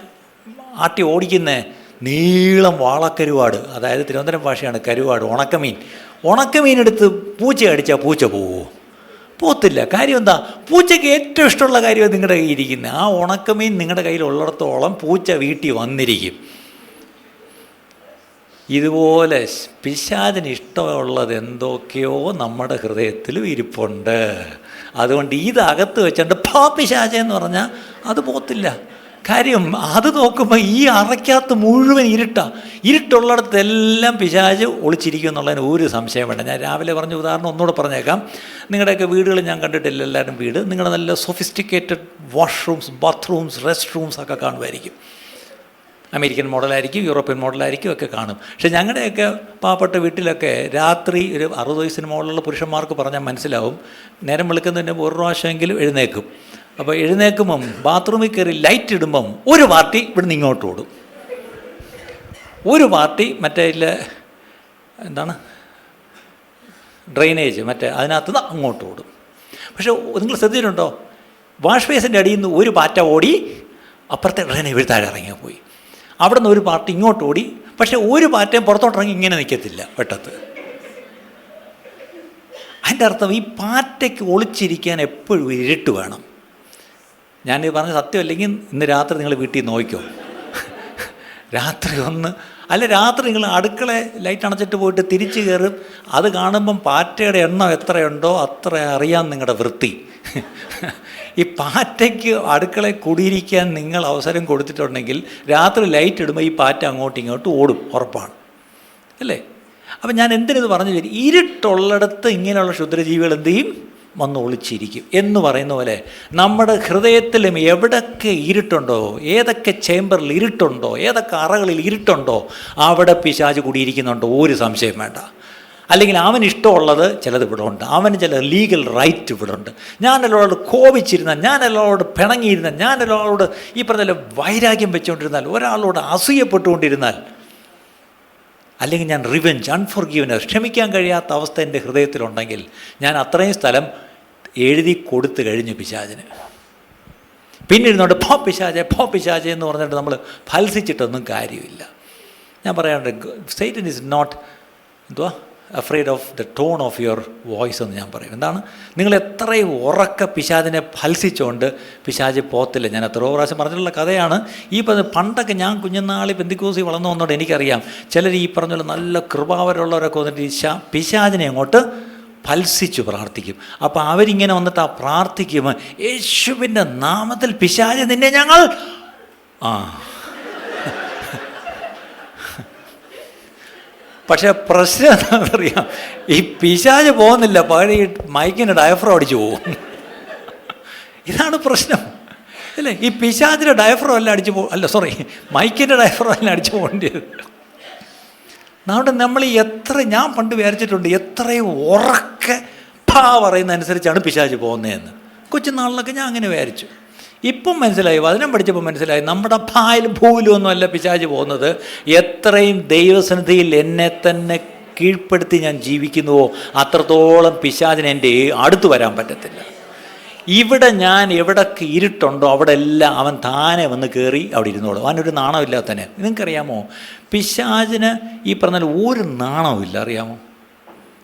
Speaker 1: ആട്ടി ഓടിക്കുന്നത് നീളം വാളക്കരുവാട്, അതായത് തിരുവനന്തപുരം ഭാഷയാണ് കരുവാട്, ഉണക്കമീൻ എടുത്ത് പൂച്ച അടിച്ചാൽ പൂച്ച പോവുമോ? പോത്തില്ല. കാര്യം എന്താ? പൂച്ചയ്ക്ക് ഏറ്റവും ഇഷ്ടമുള്ള കാര്യമാണ് നിങ്ങളുടെ കയ്യിൽ ഇരിക്കുന്നത്. ആ ഉണക്കമീൻ നിങ്ങളുടെ കയ്യിൽ ഉള്ളിടത്തോളം പൂച്ച വീട്ടിൽ വന്നിരിക്കും. ഇതുപോലെ പിശാചിന് ഇഷ്ടമുള്ളത് എന്തൊക്കെയോ നമ്മുടെ ഹൃദയത്തിലും ഇരിപ്പുണ്ട്. അതുകൊണ്ട് ഇതകത്ത് വെച്ചുകൊണ്ട് പിശാചെന്ന് പറഞ്ഞാൽ അത് പോത്തില്ല. കാര്യം അത് നോക്കുമ്പോൾ ഈ അറയ്ക്കകത്ത് മുഴുവൻ ഇരുട്ടുള്ളിടത്തെല്ലാം പിശാച് ഒളിച്ചിരിക്കും എന്നുള്ളതിന് ഒരു സംശയം വേണ്ട. ഞാൻ രാവിലെ പറഞ്ഞ ഉദാഹരണം ഒന്നുകൂടെ പറഞ്ഞേക്കാം. നിങ്ങളുടെയൊക്കെ വീടുകൾ ഞാൻ കണ്ടിട്ടില്ല, എല്ലാവരും വീട് നിങ്ങളുടെ നല്ല sophisticated washrooms, bathrooms, rest rooms ഒക്കെ കാണുമായിരിക്കും. അമേരിക്കൻ മോഡലായിരിക്കും, യൂറോപ്യൻ മോഡലായിരിക്കും ഒക്കെ കാണും. പക്ഷേ ഞങ്ങളുടെയൊക്കെ പാവപ്പെട്ട വീട്ടിലൊക്കെ രാത്രി ഒരു 60 വയസ്സിന് മുകളിലുള്ള പുരുഷന്മാർക്ക് പറഞ്ഞാൽ മനസ്സിലാവും, നേരം വെളുക്കുന്നതിന് ഒരു പ്രാവശ്യമെങ്കിലും എഴുന്നേക്കും. അപ്പോൾ എഴുന്നേക്കുമ്പം ബാത്റൂമിൽ കയറി ലൈറ്റ് ഇടുമ്പം ഒരു പാർട്ടി ഇവിടുന്ന് ഇങ്ങോട്ട് ഓടും, ഒരു പാർട്ടി മറ്റേ എന്താണ് ഡ്രെയിനേജ് അതിനകത്ത് അങ്ങോട്ട് ഓടും. പക്ഷേ നിങ്ങൾ ശ്രദ്ധിച്ചിട്ടുണ്ടോ, വാഷ് ബേസിൻ്റെ അടിയിൽ നിന്ന് ഒരു പാറ്റ ഓടി അപ്പുറത്തെ ഡ്രെയിനേജ് താഴെ ഇറങ്ങിയാൽ പോയി. അവിടെ നിന്ന് ഒരു പാർട്ടി ഇങ്ങോട്ട് ഓടി. പക്ഷേ ഒരു പാറ്റയും പുറത്തോട്ടിറങ്ങി ഇങ്ങനെ നിൽക്കത്തില്ല വെട്ടത്ത്. അതിൻ്റെ അർത്ഥം ഈ പാറ്റയ്ക്ക് ഒളിച്ചിരിക്കാൻ എപ്പോഴും ഇരുട്ട് വേണം. ഞാനീ പറഞ്ഞ സത്യമല്ലെങ്കിൽ ഇന്ന് രാത്രി നിങ്ങൾ വീട്ടിൽ നോക്കിക്കോ. രാത്രി രാത്രി നിങ്ങൾ അടുക്കള ലൈറ്റ് അണച്ചിട്ട് പോയിട്ട് തിരിച്ചു കയറും. അത് കാണുമ്പം പാറ്റയുടെ എണ്ണം എത്രയുണ്ടോ അത്ര അറിയാൻ നിങ്ങളുടെ വൃത്തി. ഈ പാറ്റയ്ക്ക് അടുക്കളയിൽ കുടിയിരിക്കാൻ നിങ്ങൾ അവസരം കൊടുത്തിട്ടുണ്ടെങ്കിൽ രാത്രി ലൈറ്റ് ഇടുമ്പോൾ ഈ പാറ്റ അങ്ങോട്ടും ഇങ്ങോട്ടും ഓടും, ഉറപ്പാണ്, അല്ലേ? അപ്പം ഞാൻ എന്തിനത് പറഞ്ഞു തരും, ഇരുട്ടുള്ളിടത്ത് ഇങ്ങനെയുള്ള ക്ഷുദ്രജീവികൾ എന്ത് ചെയ്യും? വന്ന് ഒളിച്ചിരിക്കും എന്ന് പറയുന്ന പോലെ നമ്മുടെ ഹൃദയത്തിലും എവിടൊക്കെ ഇരുട്ടുണ്ടോ, ഏതൊക്കെ ചേംബറിൽ ഇരുട്ടുണ്ടോ, ഏതൊക്കെ അറകളിൽ ഇരുട്ടുണ്ടോ അവിടെ പിശാച് കൂടിയിരിക്കുന്നുണ്ടോ, ഒരു സംശയം വേണ്ട. അല്ലെങ്കിൽ അവന് ഇഷ്ടമുള്ളത് ചിലത് ഇവിടെ ഉണ്ട്, അവന് ചില ലീഗൽ റൈറ്റ് ഇവിടെ ഉണ്ട്. ഞാനെല്ലാവരോട് കോപിച്ചിരുന്നാൽ, ഞാനെല്ലാവരോട് പിണങ്ങിയിരുന്നാൽ, ഞാനെല്ലാവരോട് ഈ പറഞ്ഞ വൈരാഗ്യം വെച്ചുകൊണ്ടിരുന്നാൽ, ഒരാളോട് അസൂയപ്പെട്ടുകൊണ്ടിരുന്നാൽ, അല്ലെങ്കിൽ ഞാൻ റിവെഞ്ച്, അൺഫോർഗീവ്നെസ്, ക്ഷമിക്കാൻ കഴിയാത്ത അവസ്ഥ എൻ്റെ ഹൃദയത്തിലുണ്ടെങ്കിൽ ഞാൻ അത്രയും സ്ഥലം എഴുതി കൊടുത്തു കഴിഞ്ഞു പിശാചിന്. പിന്നെ ഇരുന്നോണ്ട് പിശാചെ എന്ന് പറഞ്ഞിട്ട് നമ്മൾ ഫൽസിച്ചിട്ടൊന്നും കാര്യമില്ല. ഞാൻ പറയാറുണ്ട്, Satan is not afraid of the tone of your voice എന്ന് ഞാൻ പറയും. എന്താണ്, നിങ്ങൾ എത്രയും ഉറക്ക പിശാചിനെ ഫൽസിച്ചുകൊണ്ട് പിശാച് പോത്തില്ല. ഞാൻ എത്രയോ പ്രാവശ്യം പറഞ്ഞിട്ടുള്ള കഥയാണ്. ഈ പണ്ടൊക്കെ ഞാൻ കുഞ്ഞുനാളിൽ പെന്തിക്കോസി വളർന്നു വന്നോണ്ട് എനിക്കറിയാം, ചിലർ ഈ പറഞ്ഞ നല്ല കൃപാവരുള്ളവരൊക്കെ വന്നിട്ട് പിശാചിനെ അങ്ങോട്ട് ഫൽസിച്ചു പ്രാർത്ഥിക്കും. അപ്പോൾ അവരിങ്ങനെ വന്നിട്ട് ആ പ്രാർത്ഥിക്കുമ്പോൾ, യേശുവിൻ്റെ നാമത്തിൽ പിശാച് നിന്നെ ഞങ്ങൾ പക്ഷേ പ്രശ്നം എന്താണെന്നറിയാം, ഈ പിശാച് പോകുന്നില്ല, പഴയ മൈക്കിൻ്റെ ഡയഫ്രം അടിച്ചു പോകും. ഇതാണ് പ്രശ്നം, അല്ലേ? ഈ പിശാചിൻ്റെ ഡയഫ്രം എല്ലാം മൈക്കിൻ്റെ ഡയഫ്രം എല്ലാം അടിച്ചു പോകേണ്ടത്. അതുകൊണ്ട് നമ്മൾ ഞാൻ പണ്ട് വിചാരിച്ചിട്ടുണ്ട്, എത്രയും ഉറക്കെ പറയുന്ന അനുസരിച്ചാണ് പിശാച് പോകുന്നതെന്ന്. കൊച്ചുനാളിലൊക്കെ ഞാൻ അങ്ങനെ വിചാരിച്ചു. ഇപ്പം മനസ്സിലായി, വചനം പഠിച്ചപ്പോൾ മനസ്സിലായി, നമ്മുടെ ഭൂലും ഒന്നുമല്ല പിശാച് പോകുന്നത്. എത്രയും ദൈവസന്നിധിയിൽ എന്നെ തന്നെ കീഴ്പ്പെടുത്തി ഞാൻ ജീവിക്കുന്നുവോ അത്രത്തോളം പിശാചിന് എൻ്റെ അടുത്ത് വരാൻ പറ്റത്തില്ല. ഇവിടെ ഞാൻ എവിടൊക്കെ ഇരുട്ടുണ്ടോ അവിടെ എല്ലാം അവൻ താനെ വന്ന് കയറി അവിടെ ഇരുന്നോളും. അവനൊരു നാണമില്ലാത്തന്നെ. നിങ്ങൾക്കറിയാമോ, പിശാചിന് ഈ പറഞ്ഞാൽ ഒരു നാണമില്ല, അറിയാമോ?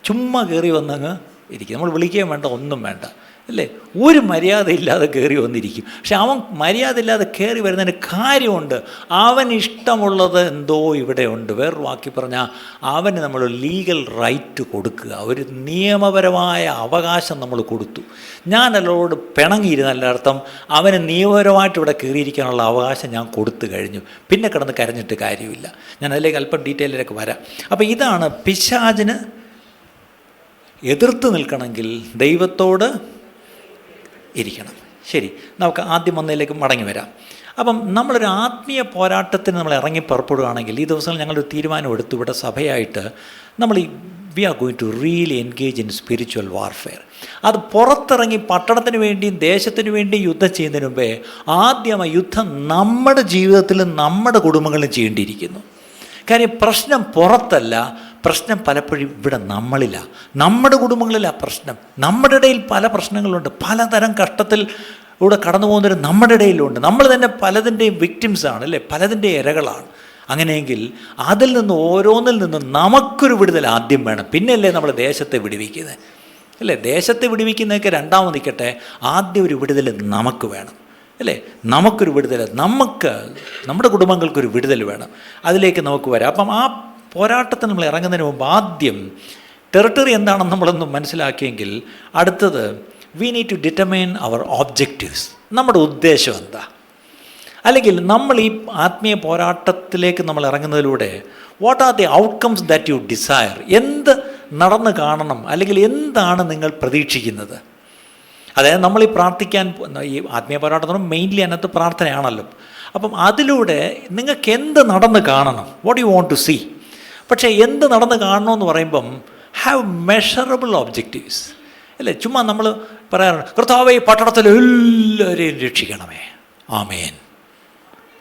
Speaker 1: ചുമ്മാ കയറി വന്നങ്ങ് ഇരിക്കും. നമ്മൾ വിളിക്കുകയും വേണ്ട, ഒന്നും വേണ്ട. അല്ലേ? ഒരു മര്യാദയില്ലാതെ കയറി വന്നിരിക്കും. പക്ഷെ അവൻ മര്യാദയില്ലാതെ കയറി വരുന്നതിന് കാര്യമുണ്ട്. അവന് ഇഷ്ടമുള്ളത് എന്തോ ഇവിടെ ഉണ്ട്. വേറൊരു വാക്കി പറഞ്ഞാൽ അവന് നമ്മൾ ലീഗൽ റൈറ്റ് കൊടുക്കുക, ഒരു നിയമപരമായ അവകാശം നമ്മൾ കൊടുത്തു. ഞാനല്ലോട് പിണങ്ങിയിരുന്നല്ല അർത്ഥം, അവന് നിയമപരമായിട്ട് ഇവിടെ കയറിയിരിക്കാനുള്ള അവകാശം ഞാൻ കൊടുത്തു കഴിഞ്ഞു. പിന്നെ കിടന്ന് കരഞ്ഞിട്ട് കാര്യമില്ല. ഞാൻ അതിലേക്ക് അല്പം ഡീറ്റെയിലേക്ക് വരാം. അപ്പോൾ ഇതാണ് പിശാചിന് എതിർത്ത് നിൽക്കണമെങ്കിൽ ദൈവത്തോട് ഇരിക്കണം. ശരി, നമുക്ക് ആദ്യം ഒന്നിലേക്ക് മടങ്ങി വരാം. അപ്പം നമ്മളൊരു ആത്മീയ പോരാട്ടത്തിന് നമ്മൾ ഇറങ്ങി പുറപ്പെടുകയാണെങ്കിൽ ഈ ദിവസങ്ങളിൽ ഞങ്ങളൊരു തീരുമാനം എടുത്തു, ഇവിടെ സഭയായിട്ട് നമ്മൾ we are going to really engage in spiritual warfare. അത് പുറത്തിറങ്ങി പട്ടണത്തിന് വേണ്ടിയും ദേശത്തിന് വേണ്ടിയും യുദ്ധം ചെയ്യുന്നതിന് മുമ്പേ ആദ്യം ആ യുദ്ധം നമ്മുടെ ജീവിതത്തിലും നമ്മുടെ കുടുംബങ്ങളിലും ചെയ്യേണ്ടിയിരിക്കുന്നു. കാര്യം പ്രശ്നം പുറത്തല്ല, പ്രശ്നം പലപ്പോഴും ഇവിടെ നമ്മളിലാണ്, നമ്മുടെ കുടുംബങ്ങളിലാണ് പ്രശ്നം. നമ്മുടെ ഇടയിൽ പല പ്രശ്നങ്ങളുണ്ട്, പലതരം കഷ്ടത്തിൽ ഇവിടെ കടന്നു പോകുന്നവർ നമ്മുടെ ഇടയിലുണ്ട്. നമ്മൾ തന്നെ പലതിൻ്റെയും വിക്ടിംസാണ്, അല്ലേ? പലതിൻ്റെയും ഇരകളാണ്. അങ്ങനെയെങ്കിൽ അതിൽ നിന്ന് ഓരോന്നിൽ നിന്നും നമുക്കൊരു വിടുതൽ ആദ്യം വേണം, പിന്നെയല്ലേ നമ്മൾ ദേശത്തെ വിടുവിക്കുന്നത്, അല്ലേ? ദേശത്തെ വിടുവിക്കുന്നതൊക്കെ രണ്ടാമത് നിൽക്കട്ടെ, ആദ്യം ഒരു വിടുതൽ നമുക്ക് വേണം, അല്ലേ? നമുക്കൊരു വിടുതൽ, നമ്മുടെ കുടുംബങ്ങൾക്കൊരു വിടുതൽ വേണം. അതിലേക്ക് നമുക്ക് വരാം. അപ്പം ആ പോരാട്ടത്തിന് നമ്മൾ ഇറങ്ങുന്നതിന് മുമ്പ് ആദ്യം ടെറിട്ടറി എന്താണെന്ന് നമ്മളൊന്ന് മനസ്സിലാക്കിയെങ്കിൽ അടുത്തത് we need to determine our objectives. നമ്മുടെ ഉദ്ദേശം എന്താ? അല്ലെങ്കിൽ നമ്മൾ ഈ ആത്മീയ പോരാട്ടത്തിലേക്ക് നമ്മൾ ഇറങ്ങുന്നതിലൂടെ what are the outcomes that you desire? എന്ത് നടന്ന് കാണണം, അല്ലെങ്കിൽ എന്താണ് നിങ്ങൾ പ്രതീക്ഷിക്കുന്നത്? അതായത് നമ്മൾ ഈ പ്രാർത്ഥിക്കാൻ, ഈ ആത്മീയ പോരാട്ടത്തിന് മെയിൻലി അതിനകത്ത് പ്രാർത്ഥനയാണല്ലോ. അപ്പം അതിലൂടെ നിങ്ങൾക്ക് എന്ത് നടന്ന് കാണണം, what you want to see. പക്ഷേ എന്ത് നടന്ന് കാണണമെന്ന് പറയുമ്പം ഹാവ് മെഷറബിൾ ഒബ്ജക്റ്റീവ്സ്, അല്ലേ? ചുമ്മാ നമ്മൾ പറയാറുണ്ട്, കർത്താവേ പട്ടണത്തിൽ എല്ലാവരെയും രക്ഷിക്കണമേ, ആമേൻ,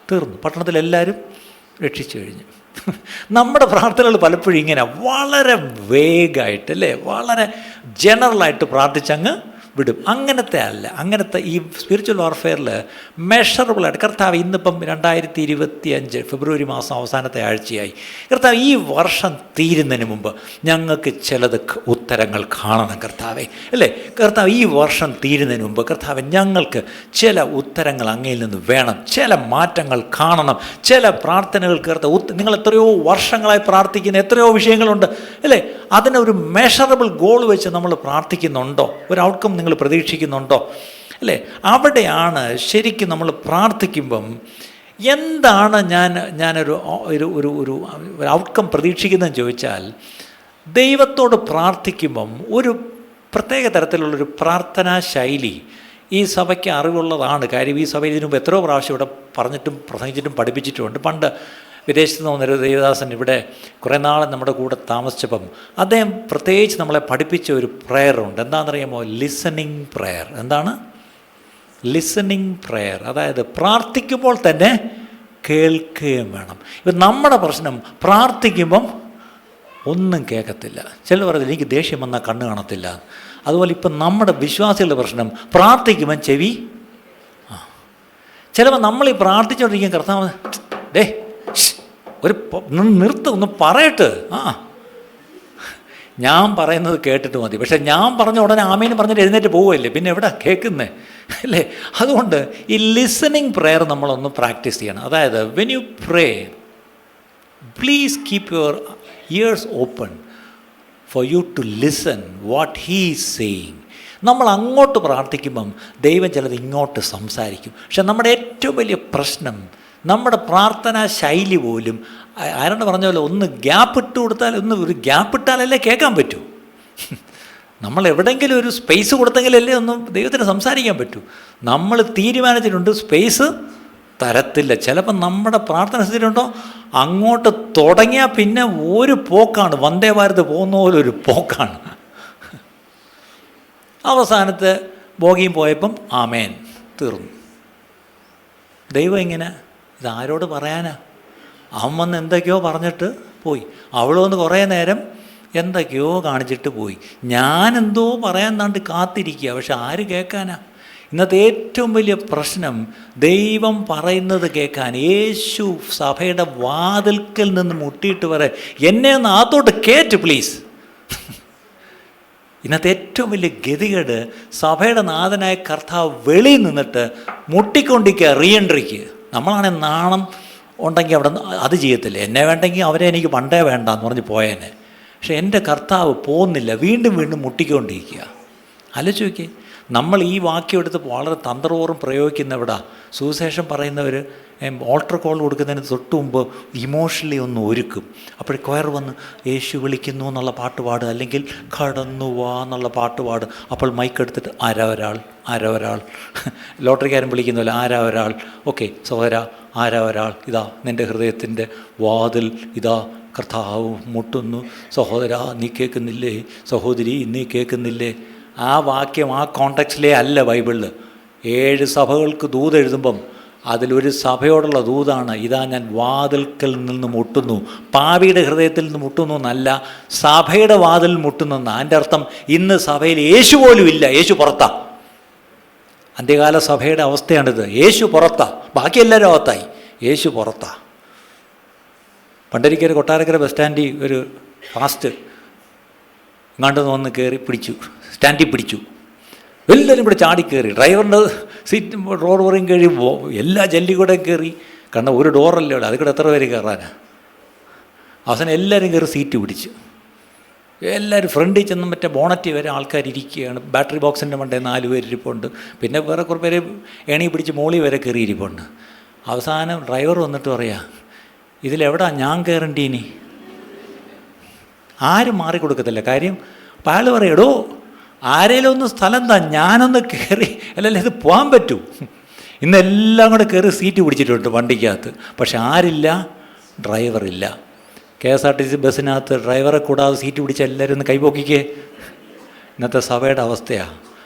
Speaker 1: തീർന്നു, പട്ടണത്തിലെല്ലാവരും രക്ഷിച്ചു കഴിഞ്ഞു. നമ്മുടെ പ്രാർത്ഥനകൾ പലപ്പോഴും ഇങ്ങനെ വളരെ വേഗമായിട്ട്, അല്ലേ, വളരെ ജനറലായിട്ട് പ്രാർത്ഥിച്ചങ്ങ് വിടും. അങ്ങനത്തെ ഈ സ്പിരിച്വൽ വാർഫെയറിൽ മെഷറബിളായിട്ട് കർത്താവ് ഇന്നിപ്പം 2025 ഫെബ്രുവരി മാസം അവസാനത്തെ ആഴ്ചയായി. കർത്താവ് ഈ വർഷം തീരുന്നതിന് മുമ്പ് ഞങ്ങൾക്ക് ചിലത് ഉത്തരങ്ങൾ കാണണം കർത്താവേ, അല്ലേ? കർത്താവ് ഈ വർഷം തീരുന്നതിന് മുമ്പ് കർത്താവ് ഞങ്ങൾക്ക് ചില ഉത്തരങ്ങൾ അങ്ങയിൽ നിന്ന് വേണം, ചില മാറ്റങ്ങൾ കാണണം, ചില പ്രാർത്ഥനകൾ നിങ്ങൾ എത്രയോ വർഷങ്ങളായി പ്രാർത്ഥിക്കുന്ന എത്രയോ വിഷയങ്ങളുണ്ട്, അല്ലേ? അതിനൊരു മെഷറബിൾ ഗോൾ വെച്ച് നമ്മൾ പ്രാർത്ഥിക്കുന്നുണ്ടോ? ഒരു ഔട്ട്കം നിങ്ങൾ പ്രതീക്ഷിക്കുന്നുണ്ടോ, അല്ലേ? അവിടെയാണ് ശരിക്കും നമ്മൾ പ്രാർത്ഥിക്കുമ്പം എന്താണ് ഞാനൊരു ഒരു ഔട്ട്കം പ്രതീക്ഷിക്കുന്നതെന്ന് ചോദിച്ചാൽ, ദൈവത്തോട് പ്രാർത്ഥിക്കുമ്പം ഒരു പ്രത്യേക തരത്തിലുള്ളൊരു പ്രാർത്ഥനാ ശൈലി ഈ സഭയ്ക്ക് അറിവുള്ളതാണ്. കാര്യം ഈ സഭ ഇതിനു മുമ്പ് എത്രയോ പ്രാവശ്യം ഇവിടെ പറഞ്ഞിട്ടും പ്രസംഗിച്ചിട്ടും പഠിപ്പിച്ചിട്ടുമുണ്ട്. പണ്ട് വിദേശത്ത് നിന്ന് വന്നൊരു ദേവദാസൻ ഇവിടെ കുറേ നാൾ നമ്മുടെ കൂടെ താമസിച്ചപ്പം അദ്ദേഹം പ്രത്യേകിച്ച് നമ്മളെ പഠിപ്പിച്ച ഒരു പ്രെയറുണ്ട്. എന്താണെന്നറിയാമോ? Listening prayer. എന്താണ് ലിസണിങ് പ്രെയർ? അതായത് പ്രാർത്ഥിക്കുമ്പോൾ തന്നെ കേൾക്കുകയും വേണം. ഇപ്പം നമ്മുടെ പ്രശ്നം പ്രാർത്ഥിക്കുമ്പം ഒന്നും കേൾക്കത്തില്ല. ചിലർ പറയുന്നത് എനിക്ക് ദേഷ്യം വന്നാൽ കണ്ണ് കാണത്തില്ല. അതുപോലെ ഇപ്പം നമ്മുടെ വിശ്വാസികളുടെ പ്രശ്നം പ്രാർത്ഥിക്കുമ്പം ചെവി ചിലപ്പോൾ നമ്മളീ പ്രാർത്ഥിച്ചുകൊണ്ടിരിക്കും, കർത്താവ് ഡേ ഒരു ഒന്ന് പറയട്ട്, ഞാൻ പറയുന്നത് കേട്ടിട്ട് മതി. പക്ഷേ ഞാൻ പറഞ്ഞ ഉടനെ ആമേന് പറഞ്ഞിട്ട് എഴുന്നേറ്റ് പോവുമല്ലേ, പിന്നെ എവിടെ കേൾക്കുന്നേ, അല്ലേ? അതുകൊണ്ട് ഈ ലിസണിങ് പ്രെയർ നമ്മളൊന്ന് പ്രാക്ടീസ് ചെയ്യണം. അതായത് when you pray, please keep your ears open for you to listen what he is saying. നമ്മൾ അങ്ങോട്ട് പ്രാർത്ഥിക്കുമ്പം ദൈവം ചിലത് ഇങ്ങോട്ട് സംസാരിക്കും. പക്ഷെ നമ്മുടെ ഏറ്റവും വലിയ പ്രശ്നം നമ്മുടെ പ്രാർത്ഥനാ ശൈലി പോലും ആരാണ്ട് പറഞ്ഞ പോലെ ഒന്ന് ഗ്യാപ്പ് ഇട്ട് കൊടുത്താൽ, ഒരു ഗ്യാപ്പ് ഇട്ടാലല്ലേ കേൾക്കാൻ പറ്റൂ. നമ്മൾ എവിടെയെങ്കിലും ഒരു സ്പേസ് കൊടുത്തെങ്കിലല്ലേ ഒന്നും ദൈവത്തിന് സംസാരിക്കാൻ പറ്റൂ. നമ്മൾ തീരുമാനിച്ചിട്ടുണ്ട് സ്പേസ് തരത്തില്ല. ചിലപ്പോൾ നമ്മുടെ പ്രാർത്ഥന സ്ഥിതിയുണ്ടോ അങ്ങോട്ട് തുടങ്ങിയാൽ പിന്നെ ഒരു പോക്കാണ്, വന്ദേ ഭാരത് പോകുന്ന പോലെ ഒരു പോക്കാണ്. അവസാനത്തെ ബോഗിയും പോയപ്പം ആമേൻ, തീർന്നു. ദൈവം ഇങ്ങനെ ഇതാരോട് പറയാനാ? അവൻ വന്ന് എന്തൊക്കെയോ പറഞ്ഞിട്ട് പോയി, അവളൊന്ന് കുറേ നേരം എന്തൊക്കെയോ കാണിച്ചിട്ട് പോയി. ഞാനെന്തോ പറയാൻ താണ്ട് കാത്തിരിക്കുക, പക്ഷെ ആര് കേൾക്കാനാ? ഇന്നത്തെ ഏറ്റവും വലിയ പ്രശ്നം ദൈവം പറയുന്നത് കേൾക്കാൻ. യേശു സഭയുടെ വാതിൽക്കൽ നിന്ന് മുട്ടിയിട്ട് പറയാം, എന്നെ ഒന്ന് അകത്തോട്ട് കേറ്റ് പ്ലീസ്. ഇന്നത്തെ ഏറ്റവും വലിയ ഗതികേട്, സഭയുടെ നാഥനായ കർത്താവ് വെളിയിൽ നിന്നിട്ട് മുട്ടിക്കൊണ്ടിരിക്കുക റീഎൻട്രിക്ക്. നമ്മളാണെങ്കിൽ നാണം ഉണ്ടെങ്കിൽ അവിടെ അത് ചെയ്യത്തില്ല. എന്നെ വേണ്ടെങ്കിൽ അവരെ എനിക്ക് പണ്ടേ വേണ്ടെന്ന് പറഞ്ഞ് പോയേനെ. പക്ഷെ എൻ്റെ കർത്താവ് പോകുന്നില്ല, വീണ്ടും വീണ്ടും മുട്ടിക്കൊണ്ടിരിക്കുക. ആലോചിച്ച് നോക്കിയേ. നമ്മൾ ഈ വാക്യം എടുത്ത് വളരെ തന്ത്രപൂർവ്വം പ്രയോഗിക്കുന്ന എവിടാ? സുവിശേഷം പറയുന്നവർ ഓൾട്ടർ കോൾ കൊടുക്കുന്നതിന് തൊട്ട് മുമ്പ് ഇമോഷണലി ഒന്ന് ഒരുക്കും. അപ്പോൾ കൊയർ വന്ന് യേശു വിളിക്കുന്നു എന്നുള്ള പാട്ട് പാടുക, അല്ലെങ്കിൽ കടന്നു വാ എന്നുള്ള പാട്ട് പാടുക. അപ്പോൾ മൈക്ക് എടുത്തിട്ട് ആരാ ഒരാൾ ലോട്ടറിക്കാരൻ വിളിക്കുന്നല്ലോ, ആരാ ഒരാൾ, ഓക്കെ സഹോദര ആരാ ഒരാൾ, ഇതാ നിൻ്റെ ഹൃദയത്തിൻ്റെ വാതിൽ ഇതാ കർത്താവ് മുട്ടുന്നു, സഹോദര നീ കേൾക്കുന്നില്ലേ, സഹോദരി നീ കേൾക്കുന്നില്ലേ. ആ വാക്യം ആ കോണ്ടെക്സ്റ്റിലേ അല്ല ബൈബിളിൽ. 7 സഭകൾക്ക് ദൂത് എഴുതുമ്പം അതിലൊരു സഭയോടുള്ള ദൂതാണ്, ഇതാ ഞാൻ വാതിൽക്കൽ നിന്ന് മുട്ടുന്നു. പാപിയുടെ ഹൃദയത്തിൽ നിന്ന് മുട്ടുന്നു എന്നല്ല, സഭയുടെ വാതിൽ മുട്ടുന്നെന്ന്. അതിൻ്റെ അർത്ഥം ഇന്ന് സഭയിൽ യേശു പോലും ഇല്ല, യേശു പുറത്താ. അന്ത്യകാല സഭയുടെ അവസ്ഥയാണിത്. യേശു പുറത്താ, ബാക്കി എല്ലാവരും അകത്തായി, യേശു പുറത്താ. പണ്ടൊരിക്കൽ കൊട്ടാരക്കര ബസ് സ്റ്റാൻഡിൽ ഒരു ഫാസ്റ്റ് ഇങ്ങാണ്ട് വന്ന് കയറി പിടിച്ചു, സ്റ്റാൻഡിൽ പിടിച്ചു. എല്ലാവരും ഇവിടെ ചാടിക്കയറി, ഡ്രൈവറിൻ്റെ സീറ്റ് ഡോർ പറയും കഴിയുമ്പോൾ എല്ലാ ജല്ലി കൂടെ കയറി. കാരണം ഒരു ഡോറല്ലേ ഉള്ളൂ, അതിൽ കൂടെ എത്ര പേര് കയറാനാ. അവസാനം എല്ലാവരും കയറി സീറ്റ് പിടിച്ചു. എല്ലാവരും ഫ്രണ്ടിൽ ചെന്ന് മറ്റേ ബോണറ്റ് വരെ ആൾക്കാർ ഇരിക്കുകയാണ്. ബാറ്ററി ബോക്സിൻ്റെ മണ്ടേ 4 പേര് ഇരിപ്പുണ്ട്. പിന്നെ വേറെ കുറേ പേര് ഏണി പിടിച്ച് മോളി വരെ കയറി ഇരിപ്പുണ്ട്. അവസാനം ഡ്രൈവർ വന്നിട്ട് പറയാ, ഇതിലെവിടാ ഞാൻ കയറേണ്ടി ഇനി? ആരും മാറിക്കൊടുക്കത്തില്ല. കാര്യം അപ്പം അയാൾ പറയും, എടോ ആരേലും ഒന്ന് സ്ഥലം താ, ഞാനൊന്ന് കയറി, അല്ലല്ലേ ഇത് പോകാൻ പറ്റൂ. ഇന്നെല്ലാം കൂടെ കയറി സീറ്റ് പിടിച്ചിട്ടുണ്ട് വണ്ടിക്കകത്ത്. പക്ഷെ ആരില്ല? ഡ്രൈവറില്ല. KSRTC ബസ്സിനകത്ത് ഡ്രൈവറെ കൂടാതെ സീറ്റ് പിടിച്ച എല്ലാവരും ഒന്ന് കൈപോക്കിക്കേ. ഇന്നത്തെ സഭയുടെ അവസ്ഥയാണ്.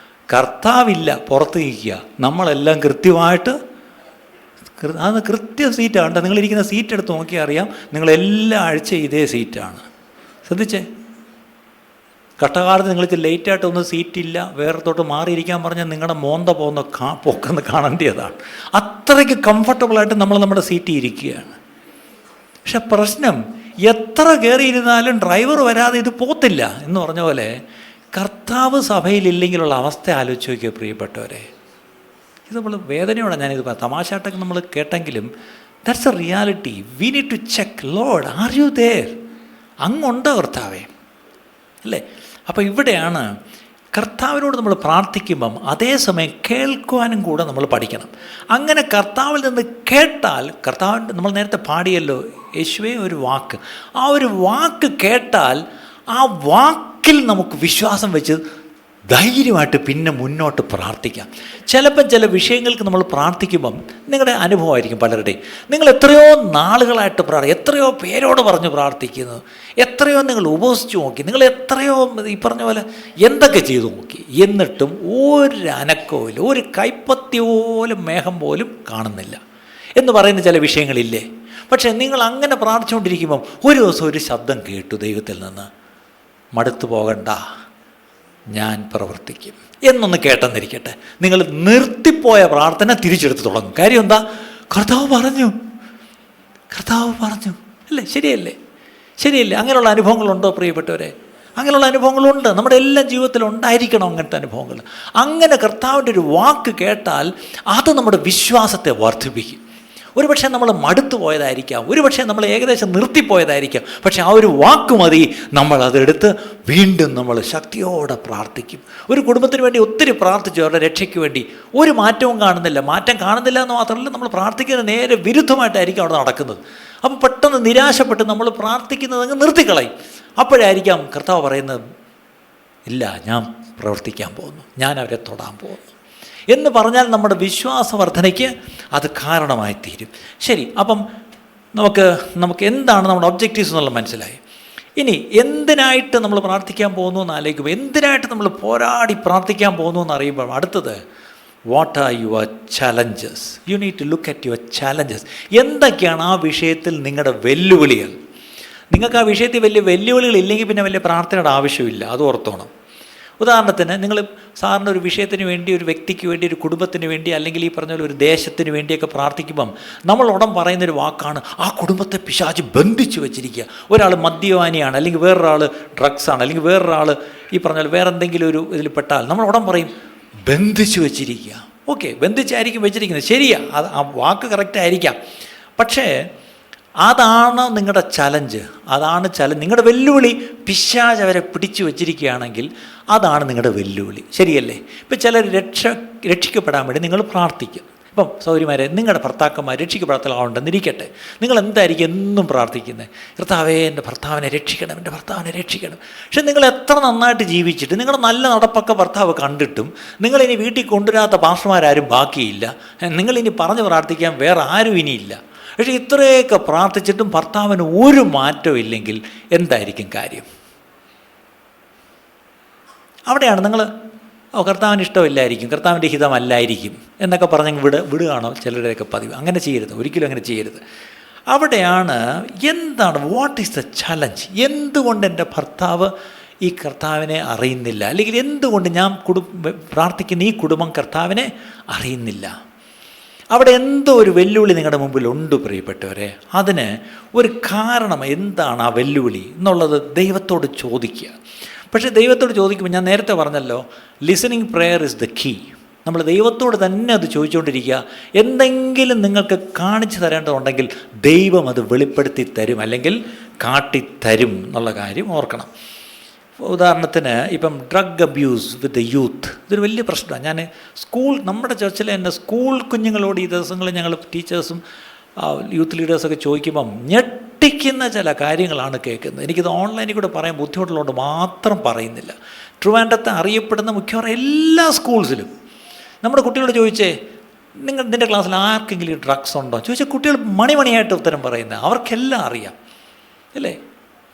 Speaker 1: കർത്താവില്ല, പുറത്ത് നിൽക്കുക. നമ്മളെല്ലാം കൃത്യമായിട്ട് അത് കൃത്യം സീറ്റാണ്. നിങ്ങളിരിക്കുന്ന സീറ്റ് എടുത്ത് നോക്കിയാൽ അറിയാം, നിങ്ങളെല്ലാ ആഴ്ച ഇതേ സീറ്റാണ്. ശ്രദ്ധിച്ചേ. കഷ്ടകാലത്ത് നിങ്ങൾക്ക് ലേറ്റായിട്ടൊന്നും സീറ്റില്ല, വേറെ തൊട്ട് മാറിയിരിക്കാൻ പറഞ്ഞാൽ നിങ്ങളുടെ മോന്ത പോക്കെന്ന് കാണേണ്ടതാണ്. അത്രയ്ക്ക് കംഫർട്ടബിളായിട്ട് നമ്മൾ നമ്മുടെ സീറ്റിൽ ഇരിക്കുകയാണ്. പക്ഷെ പ്രശ്നം, എത്ര കയറിയിരുന്നാലും ഡ്രൈവർ വരാതെ ഇത് പോത്തില്ല എന്ന് പറഞ്ഞ പോലെ കർത്താവ് സഭയിലില്ലെങ്കിലുള്ള അവസ്ഥ ആലോചിച്ച് നോക്കിയ പ്രിയപ്പെട്ടവരെ. ഇത് നമ്മൾ വേദനയോടെ ഞാനിത് തമാശാട്ടൊക്കെ നമ്മൾ കേട്ടെങ്കിലും that's a reality. We need to check, Lord are you there? അങ്ങുണ്ടോ കർത്താവേ? അല്ലേ? അപ്പോൾ ഇവിടെയാണ് കർത്താവിനോട് നമ്മൾ പ്രാർത്ഥിക്കുമ്പം അതേസമയം കേൾക്കുവാനും കൂടെ നമ്മൾ പഠിക്കണം. അങ്ങനെ കർത്താവിൽ നിന്ന് കേട്ടാൽ, കർത്താവിൻ്റെ നമ്മൾ നേരത്തെ പാടിയല്ലോ, യേശുവേ ഒരു വാക്ക്, ആ ഒരു വാക്ക് കേട്ടാൽ ആ വാക്കിൽ നമുക്ക് വിശ്വാസം വെച്ച് ധൈര്യമായിട്ട് പിന്നെ മുന്നോട്ട് പ്രാർത്ഥിക്കാം. ചിലപ്പം ചില വിഷയങ്ങൾക്ക് നമ്മൾ പ്രാർത്ഥിക്കുമ്പം നിങ്ങളുടെ അനുഭവമായിരിക്കും പലരുടെയും. നിങ്ങൾ എത്രയോ നാളുകളായിട്ട് എത്രയോ പേരോട് പറഞ്ഞ് പ്രാർത്ഥിക്കുന്നു, എത്രയോ നിങ്ങൾ ഉപവസിച്ച് നോക്കി, നിങ്ങൾ എത്രയോ ഈ പറഞ്ഞ പോലെ എന്തൊക്കെ ചെയ്തു നോക്കി, എന്നിട്ടും ഒരു അനക്കവുമില്ല, ഒരു കൈപ്പത്തി പോലും മേഘം പോലും കാണുന്നില്ല എന്ന് പറയുന്ന ചില വിഷയങ്ങളില്ലേ. പക്ഷേ നിങ്ങൾ അങ്ങനെ പ്രാർത്ഥിച്ചുകൊണ്ടിരിക്കുമ്പം ഒരു ദിവസം ഒരു ശബ്ദം കേട്ടു ദൈവത്തിൽ നിന്ന്, മടുത്തു പോകണ്ട, ഞാൻ പ്രവർത്തിക്കും എന്നൊന്ന് കേട്ടെന്നിരിക്കട്ടെ. നിങ്ങൾ നിർത്തിപ്പോയ പ്രാർത്ഥന തിരിച്ചെടുത്ത് തുടങ്ങും. കാര്യം എന്താ? കർത്താവ് പറഞ്ഞു അല്ലേ? ശരിയല്ലേ? അങ്ങനെയുള്ള അനുഭവങ്ങളുണ്ടോ പ്രിയപ്പെട്ടവരെ? അങ്ങനെയുള്ള അനുഭവങ്ങളുണ്ട്. നമ്മുടെ എല്ലാ ജീവിതത്തിലും ഉണ്ടായിരിക്കണം അങ്ങനത്തെ അനുഭവങ്ങൾ. അങ്ങനെ കർത്താവിൻ്റെ ഒരു വാക്ക് കേട്ടാൽ അത് നമ്മുടെ വിശ്വാസത്തെ വർദ്ധിപ്പിക്കും. ഒരുപക്ഷെ നമ്മൾ മടുത്തു പോയതായിരിക്കാം, ഒരുപക്ഷെ നമ്മൾ ഏകദേശം നിർത്തിപ്പോയതായിരിക്കാം. പക്ഷെ ആ ഒരു വാക്ക് മതി, നമ്മൾ അതെടുത്ത് വീണ്ടും നമ്മൾ ശക്തിയോടെ പ്രാർത്ഥിക്കും. ഒരു കുടുംബത്തിന് വേണ്ടി ഒത്തിരി പ്രാർത്ഥിച്ചു, അവരുടെ രക്ഷയ്ക്ക് വേണ്ടി. ഒരു മാറ്റവും കാണുന്നില്ല. മാറ്റം കാണുന്നില്ല എന്ന് മാത്രമല്ല, നമ്മൾ പ്രാർത്ഥിക്കുന്നത് നേരെ വിരുദ്ധമായിട്ടായിരിക്കും അവിടെ നടക്കുന്നത്. അപ്പം പെട്ടെന്ന് നിരാശപ്പെട്ട് നമ്മൾ പ്രാർത്ഥിക്കുന്നത് അങ്ങ് നിർത്തിക്കളയും. അപ്പോഴായിരിക്കാം കർത്താവ് പറയുന്നത്, ഇല്ല, ഞാൻ പ്രവർത്തിക്കാൻ പോകുന്നു, ഞാൻ അവരെ തൊടാൻ പോകുന്നു എന്ന് പറഞ്ഞാൽ നമ്മുടെ വിശ്വാസവർദ്ധനയ്ക്ക് അത് കാരണമായി തീരും. ശരി, അപ്പം നമുക്ക് എന്താണ് നമ്മുടെ ഒബ്ജക്റ്റീവ്സ് എന്നുള്ളത് മനസ്സിലായി. ഇനി എന്തിനായിട്ട് നമ്മൾ പ്രാർത്ഥിക്കാൻ പോകുന്നു എന്ന് ആലോചിക്കുമ്പോൾ, എന്തിനായിട്ട് നമ്മൾ പോരാടി പ്രാർത്ഥിക്കാൻ പോകുന്നു എന്ന് അറിയുമ്പോൾ, അടുത്തത് what are your challenges? You need to look at your challenges. എന്തൊക്കെയാണ് ആ വിഷയത്തിൽ നിങ്ങളുടെ വെല്ലുവിളികൾ? നിങ്ങൾക്ക് ആ വിഷയത്തിൽ വലിയ വെല്ലുവിളികൾ ഇല്ലെങ്കിൽ പിന്നെ വലിയ പ്രാർത്ഥനയുടെ ആവശ്യമില്ല, അത് ഓർത്തോണം. ഉദാഹരണത്തിന് നിങ്ങൾ സാറിന് ഒരു വിഷയത്തിന് വേണ്ടി, ഒരു വ്യക്തിക്ക് വേണ്ടി, ഒരു കുടുംബത്തിന് വേണ്ടി, അല്ലെങ്കിൽ ഈ പറഞ്ഞ പോലെ ഒരു ദേശത്തിന് വേണ്ടിയൊക്കെ പ്രാർത്ഥിക്കുമ്പം നമ്മൾ ഉടൻ പറയുന്നൊരു വാക്കാണ് ആ കുടുംബത്തെ പിശാച് ബന്ധിച്ചു വെച്ചിരിക്കുക. ഒരാൾ മദ്യപാനിയാണ്, അല്ലെങ്കിൽ വേറൊരാൾ ഡ്രഗ്സാണ്, അല്ലെങ്കിൽ വേറൊരാൾ ഈ പറഞ്ഞാൽ വേറെ എന്തെങ്കിലും ഒരു ഇതിൽ പെട്ടാൽ നമ്മൾ ഉടൻ പറയും ബന്ധിച്ചു വെച്ചിരിക്കുക. ഓക്കെ, ബന്ധിച്ചായിരിക്കും വെച്ചിരിക്കുന്നത്, ശരിയാ, അത് ആ വാക്ക് കറക്റ്റ് ആയിരിക്കാം. പക്ഷേ അതാണ് നിങ്ങളുടെ ചലഞ്ച്, അതാണ് നിങ്ങളുടെ വെല്ലുവിളി. പിശാച് അവരെ പിടിച്ചു വച്ചിരിക്കുകയാണെങ്കിൽ അതാണ് നിങ്ങളുടെ വെല്ലുവിളി, ശരിയല്ലേ? ഇപ്പം ചിലർ രക്ഷിക്കപ്പെടാൻ വേണ്ടി നിങ്ങൾ പ്രാർത്ഥിക്കും. ഇപ്പം സൗകര്യമാരെ നിങ്ങളുടെ ഭർത്താക്കന്മാർ രക്ഷിക്കപ്പെടാത്തവരുണ്ടെന്നിരിക്കട്ടെ, നിങ്ങൾ എന്തായിരിക്കും എന്നും പ്രാർത്ഥിക്കുന്നത്? കർത്താവേ, എൻ്റെ ഭർത്താവിനെ രക്ഷിക്കണം, എൻ്റെ ഭർത്താവിനെ രക്ഷിക്കണം. പക്ഷെ നിങ്ങൾ എത്ര നന്നായിട്ട് ജീവിച്ചിട്ട് നിങ്ങളുടെ നല്ല നടപ്പൊക്കെ ഭർത്താവ് കണ്ടിട്ടും നിങ്ങളിനി വീട്ടിൽ കൊണ്ടുവരാത്ത പാസ്റ്റർമാരാരും ബാക്കിയില്ല. നിങ്ങളിനി പറഞ്ഞ് പ്രാർത്ഥിക്കാൻ വേറെ ആരും ഇനിയില്ല. പക്ഷേ ഇത്രയൊക്കെ പ്രാർത്ഥിച്ചിട്ടും ഭർത്താവിന് ഒരു മാറ്റവും ഇല്ലെങ്കിൽ എന്തായിരിക്കും കാര്യം? അവിടെയാണ് നിങ്ങൾ കർത്താവിന് ഇഷ്ടമില്ലായിരിക്കും, കർത്താവിൻ്റെ ഹിതമല്ലായിരിക്കും എന്നൊക്കെ പറഞ്ഞ് വിടുകയാണോ ചിലരുടെയൊക്കെ പതിവ്. അങ്ങനെ ചെയ്യരുത്, ഒരിക്കലും അങ്ങനെ ചെയ്യരുത്. അവിടെയാണ് എന്താണ്, വാട്ട് ഈസ് ദ ചലഞ്ച്? എന്തുകൊണ്ട് എൻ്റെ ഭർത്താവ് ഈ കർത്താവിനെ അറിയുന്നില്ല, അല്ലെങ്കിൽ എന്തുകൊണ്ട് ഞാൻ പ്രാർത്ഥിക്കുന്ന ഈ കുടുംബം കർത്താവിനെ അറിയുന്നില്ല? അവിടെ എന്തോ ഒരു വെല്ലുവിളി നിങ്ങളുടെ മുമ്പിലുണ്ട് പ്രിയപ്പെട്ടവരെ. അതിന് ഒരു കാരണം എന്താണ് ആ വെല്ലുവിളി എന്നുള്ളത് ദൈവത്തോട് ചോദിക്കുക. പക്ഷേ ദൈവത്തോട് ചോദിക്കുമ്പോൾ ഞാൻ നേരത്തെ പറഞ്ഞല്ലോ, listening prayer is the key. നമ്മൾ ദൈവത്തോട് തന്നെ അത് ചോദിച്ചുകൊണ്ടിരിക്കുക. എന്തെങ്കിലും നിങ്ങൾക്ക് കാണിച്ചു തരേണ്ടതുണ്ടെങ്കിൽ ദൈവം അത് വെളിപ്പെടുത്തി തരും, അല്ലെങ്കിൽ കാട്ടിത്തരും എന്നുള്ള കാര്യം ഓർക്കണം. ഉദാഹരണത്തിന് ഇപ്പം ഡ്രഗ് അബ്യൂസ് വിത്ത് യൂത്ത്, ഇതൊരു വലിയ പ്രശ്നമാണ്. ഞാൻ നമ്മുടെ ചർച്ചിലെ തന്നെ സ്കൂൾ കുഞ്ഞുങ്ങളോട് ഈ ദിവസങ്ങളിൽ ഞങ്ങൾ ടീച്ചേഴ്സും യൂത്ത് ലീഡേഴ്സൊക്കെ ചോദിക്കുമ്പം ഞെട്ടിക്കുന്ന ചില കാര്യങ്ങളാണ് കേൾക്കുന്നത്. എനിക്കിത് ഓൺലൈനിൽ കൂടെ പറയാൻ ബുദ്ധിമുട്ടുള്ളതുകൊണ്ട് മാത്രം പറയുന്നില്ല. ട്രിവാൻഡ്രത്തെ അറിയപ്പെടുന്ന മിക്കവാറും എല്ലാ സ്കൂൾസിലും നമ്മുടെ കുട്ടികളോട് ചോദിച്ചേ, നിന്റെ ക്ലാസ്സിൽ ആർക്കെങ്കിലും ഡ്രഗ്സ് ഉണ്ടോ ചോദിച്ചാൽ കുട്ടികൾ മണിമണിയായിട്ട് ഉത്തരം പറയുന്നത്, അവർക്കെല്ലാം അറിയാം, അല്ലേ?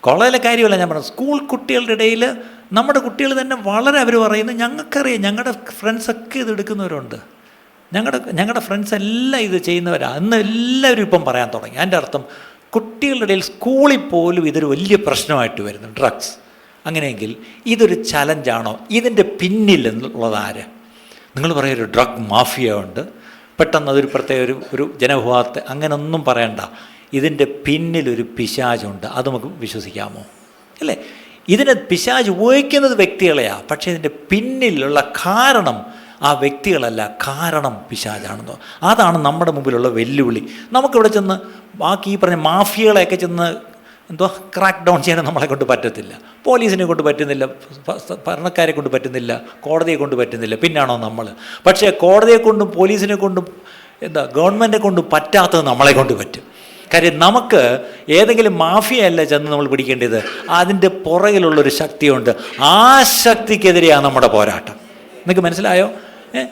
Speaker 1: കോളേജിലെ കാര്യമല്ല ഞാൻ പറഞ്ഞത്, സ്കൂൾ കുട്ടികളുടെ ഇടയിൽ നമ്മുടെ കുട്ടികൾ തന്നെ വളരെ അവർ പറയുന്നത് ഞങ്ങൾക്കറിയാം, ഞങ്ങളുടെ ഫ്രണ്ട്സൊക്കെ ഇത് എടുക്കുന്നവരുണ്ട്, ഞങ്ങളുടെ ഫ്രണ്ട്സ് എല്ലാം ഇത് ചെയ്യുന്നവരാണ് എന്ന് എല്ലാവരും ഇപ്പം പറയാൻ തുടങ്ങി. അതിൻ്റെ അർത്ഥം കുട്ടികളുടെ ഇടയിൽ സ്കൂളിൽ പോലും ഇതൊരു വലിയ പ്രശ്നമായിട്ട് വരുന്നു, ഡ്രഗ്സ്. അങ്ങനെയെങ്കിൽ ഇതൊരു ചലഞ്ചാണോ? ഇതിൻ്റെ പിന്നിൽ എന്നുള്ളതാര്? നിങ്ങൾ പറയും ഒരു ഡ്രഗ് മാഫിയ ഉണ്ട്, പെട്ടെന്ന് അതൊരു പ്രത്യേക ഒരു ജനവിഭാഗത്തെ, അങ്ങനെയൊന്നും പറയണ്ട. ഇതിൻ്റെ പിന്നിലൊരു പിശാചുണ്ട്, അത് നമുക്ക് വിശ്വസിക്കാമോ? അല്ലേ? ഇതിനെ പിശാച് ഉപയോഗിക്കുന്നത് വ്യക്തികളെയാണ്, പക്ഷേ ഇതിൻ്റെ പിന്നിലുള്ള കാരണം ആ വ്യക്തികളല്ല, കാരണം പിശാചാണെന്നോ. അതാണ് നമ്മുടെ മുമ്പിലുള്ള വെല്ലുവിളി. നമുക്കിവിടെ ചെന്ന് ബാക്കി ഈ പറഞ്ഞ മാഫിയകളെയൊക്കെ ചെന്ന് ക്രാക്ക് ഡൗൺ ചെയ്യാൻ നമ്മളെ കൊണ്ട് പറ്റത്തില്ല, പോലീസിനെ കൊണ്ട് പറ്റുന്നില്ല, ഭരണക്കാരെ കൊണ്ട് പറ്റുന്നില്ല, കോടതിയെ കൊണ്ട് പറ്റുന്നില്ല, പിന്നാണോ നമ്മൾ? പക്ഷേ കോടതിയെ കൊണ്ടും പോലീസിനെ കൊണ്ടും ഗവൺമെൻറ്റിനെ കൊണ്ടും പറ്റാത്തത് നമ്മളെ കൊണ്ട് പറ്റും. കാര്യം നമുക്ക് ഏതെങ്കിലും മാഫിയയല്ല ചെന്ന് നമ്മൾ പിടിക്കേണ്ടത്, അതിൻ്റെ പുറകിലുള്ളൊരു ശക്തിയുണ്ട്. ആ ശക്തിക്കെതിരെയാണ് നമ്മുടെ പോരാട്ടം. നിങ്ങൾക്ക് മനസ്സിലായോ?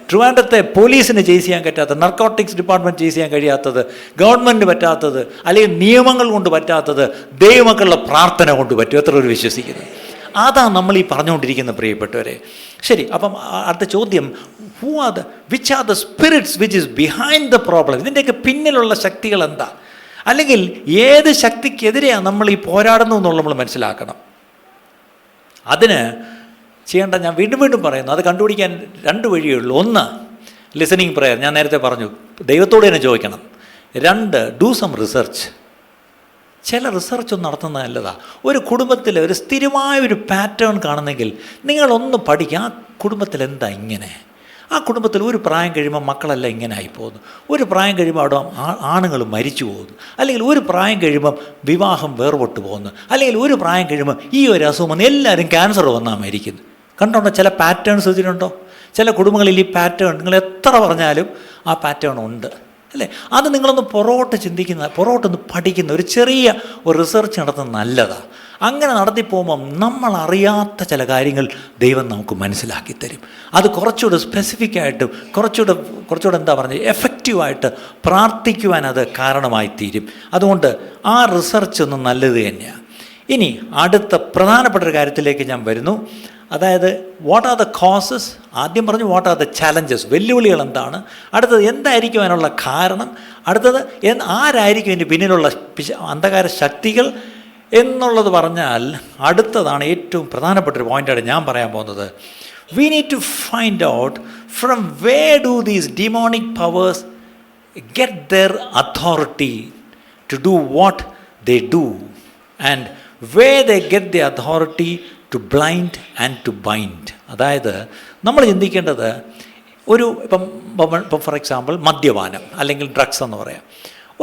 Speaker 1: ട്രിവാൻഡ്രത്തെ പോലീസിന് ചേസ് ചെയ്യാൻ പറ്റാത്തത്, നർക്കോട്ടിക്സ് ഡിപ്പാർട്ട്മെൻറ്റ് ചേസ് ചെയ്യാൻ കഴിയാത്തത്, ഗവൺമെൻറ് പറ്റാത്തത്, അല്ലെങ്കിൽ നിയമങ്ങൾ കൊണ്ട് പറ്റാത്തത്, ദൈവമക്കളുടെ പ്രാർത്ഥന കൊണ്ട് പറ്റും. എത്ര പേർ വിശ്വസിക്കുന്നത്? അതാണ് നമ്മൾ ഈ പറഞ്ഞുകൊണ്ടിരിക്കുന്ന പ്രിയപ്പെട്ടവരെ. ശരി, അപ്പം അടുത്ത ചോദ്യം, which are the spirits which is behind the problem? ഇതിൻ്റെയൊക്കെ പിന്നിലുള്ള ശക്തികൾ എന്താ? അല്ലെങ്കിൽ ഏത് ശക്തിക്കെതിരെയാണ് നമ്മൾ ഈ പോരാടുന്നു എന്നുള്ളത് നമ്മൾ മനസ്സിലാക്കണം. അതിന് ചെയ്യേണ്ട, ഞാൻ വീണ്ടും വീണ്ടും പറയുന്നു, അത് കണ്ടുപിടിക്കാൻ രണ്ട് വഴിയേ ഉള്ളൂ. ഒന്ന്, ലിസണിങ് പ്രെയർ, ഞാൻ നേരത്തെ പറഞ്ഞു, ദൈവത്തോട് തന്നെ ചോദിക്കണം. രണ്ട്, ഡൂ സം റിസർച്ച്. ചില റിസർച്ച് ഒന്ന് നടത്തുന്നത് നല്ലതാണ്. ഒരു കുടുംബത്തിൽ ഒരു സ്ഥിരമായ ഒരു പാറ്റേൺ കാണുന്നെങ്കിൽ നിങ്ങളൊന്ന് പഠിക്കുക, ആ കുടുംബത്തിൽ എന്താ ഇങ്ങനെ, ആ കുടുംബത്തിൽ ഒരു പ്രായം കഴിയുമ്പോൾ മക്കളെല്ലാം ഇങ്ങനെ ആയിപ്പോകുന്നു, ഒരു പ്രായം കഴിയുമ്പോൾ അവിടെ ആണുങ്ങൾ മരിച്ചു പോകുന്നു, അല്ലെങ്കിൽ ഒരു പ്രായം കഴിയുമ്പം വിവാഹം വേർപെട്ട് പോകുന്നു, അല്ലെങ്കിൽ ഒരു പ്രായം കഴിയുമ്പോൾ ഈ ഒരു അസുഖം വന്ന് എല്ലാവരും ക്യാൻസർ വന്നാൽ മരിക്കുന്നു. കണ്ടോണ്ടോ ചില പാറ്റേൺസ് ഇതിനുണ്ടോ? ചില കുടുംബങ്ങളിൽ ഈ പാറ്റേൺ നിങ്ങൾ എത്ര പറഞ്ഞാലും ആ പാറ്റേൺ ഉണ്ട്, അല്ലേ? അത് നിങ്ങളൊന്ന് പുറകോട്ടൊന്ന് പഠിക്കുന്ന ഒരു ചെറിയ ഒരു റിസർച്ച് നടത്തുന്നത് നല്ലതാണ്. അങ്ങനെ നടത്തി പോകുമ്പം നമ്മൾ അറിയാത്ത ചില കാര്യങ്ങൾ ദൈവം നമുക്ക് മനസ്സിലാക്കി തരും. അത് കുറച്ചുകൂടെ സ്പെസിഫിക് ആയിട്ടും കുറച്ചുകൂടെ എന്താ പറഞ്ഞത്, എഫക്റ്റീവായിട്ട് പ്രാർത്ഥിക്കുവാൻ അത് കാരണമായി തീരും. അതുകൊണ്ട് ആ റിസർച്ച് ഒന്ന് നല്ലത് തന്നെയാണ്. ഇനി അടുത്ത പ്രധാനപ്പെട്ട ഒരു കാര്യത്തിലേക്ക് ഞാൻ വരുന്നു. അതായത് വാട്ട് ആർ ദ കോസസ്? ആദ്യം പറഞ്ഞു വാട്ട് ആർ ദ ചാലഞ്ചസ്, വെല്ലുവിളികൾ എന്താണ്. അടുത്തത് എന്തായിരിക്കും അതിനുള്ള കാരണം. അടുത്തത് ആരായിരിക്കും ഇതിൻ്റെ പിന്നിലുള്ള അന്ധകാര ശക്തികൾ. എന്നുള്ളത് പറഞ്ഞാൽ അടുത്തതാണ് ഏറ്റവും പ്രധാനപ്പെട്ടൊരു പോയിൻ്റാണ് ഞാൻ പറയാൻ പോകുന്നത്. We need to find out from where do these demonic powers get their authority to do what they do and where they get the authority to blind and to bind. അതായത് നമ്മൾ ചിന്തിക്കേണ്ടത് ഇപ്പം ഫോർ എക്സാമ്പിൾ മദ്യപാനം അല്ലെങ്കിൽ drugs എന്ന് പറയാം.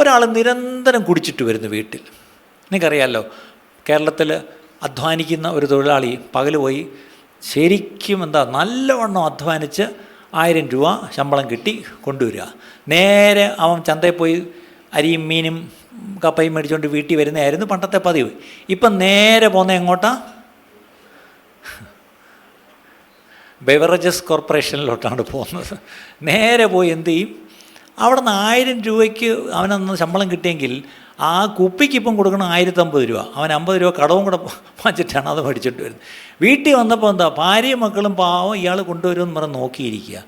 Speaker 1: ഒരാൾ നിരന്തരം കുടിച്ചിട്ട് വരുന്നു വീട്ടിൽ. നിങ്ങൾക്കറിയാമല്ലോ, കേരളത്തിൽ അധ്വാനിക്കുന്ന ഒരു തൊഴിലാളി പകൽ പോയി ശരിക്കും നല്ലവണ്ണം അധ്വാനിച്ച് 1000 രൂപ ശമ്പളം കിട്ടി കൊണ്ടുവരിക. നേരെ അവൻ ചന്തയിൽ പോയി അരിയും മീനും കപ്പയും മേടിച്ചുകൊണ്ട് വീട്ടിൽ വരുന്നതായിരുന്നു പണ്ടത്തെ പതിവ്. ഇപ്പം നേരെ പോകുന്നത് എങ്ങോട്ടാ? ബെവറേജസ് കോർപ്പറേഷനിലോട്ടാണ് പോകുന്നത്. നേരെ പോയി എന്ത് ചെയ്യും? അവിടെ നിന്ന് 1000 രൂപയ്ക്ക് അവനന്ന് ശമ്പളം കിട്ടിയെങ്കിൽ ആ കുപ്പിക്ക് ഇപ്പം കൊടുക്കണം 1050 രൂപ. അവൻ 50 രൂപ കടവും കൂടെ വച്ചിട്ടാണ് അത് മേടിച്ചിട്ട് വരുന്നത്. വീട്ടിൽ വന്നപ്പോൾ ഭാര്യയും മക്കളും പാവം ഇയാൾ കൊണ്ടുവരുമെന്ന് പറഞ്ഞ് നോക്കിയിരിക്കുക.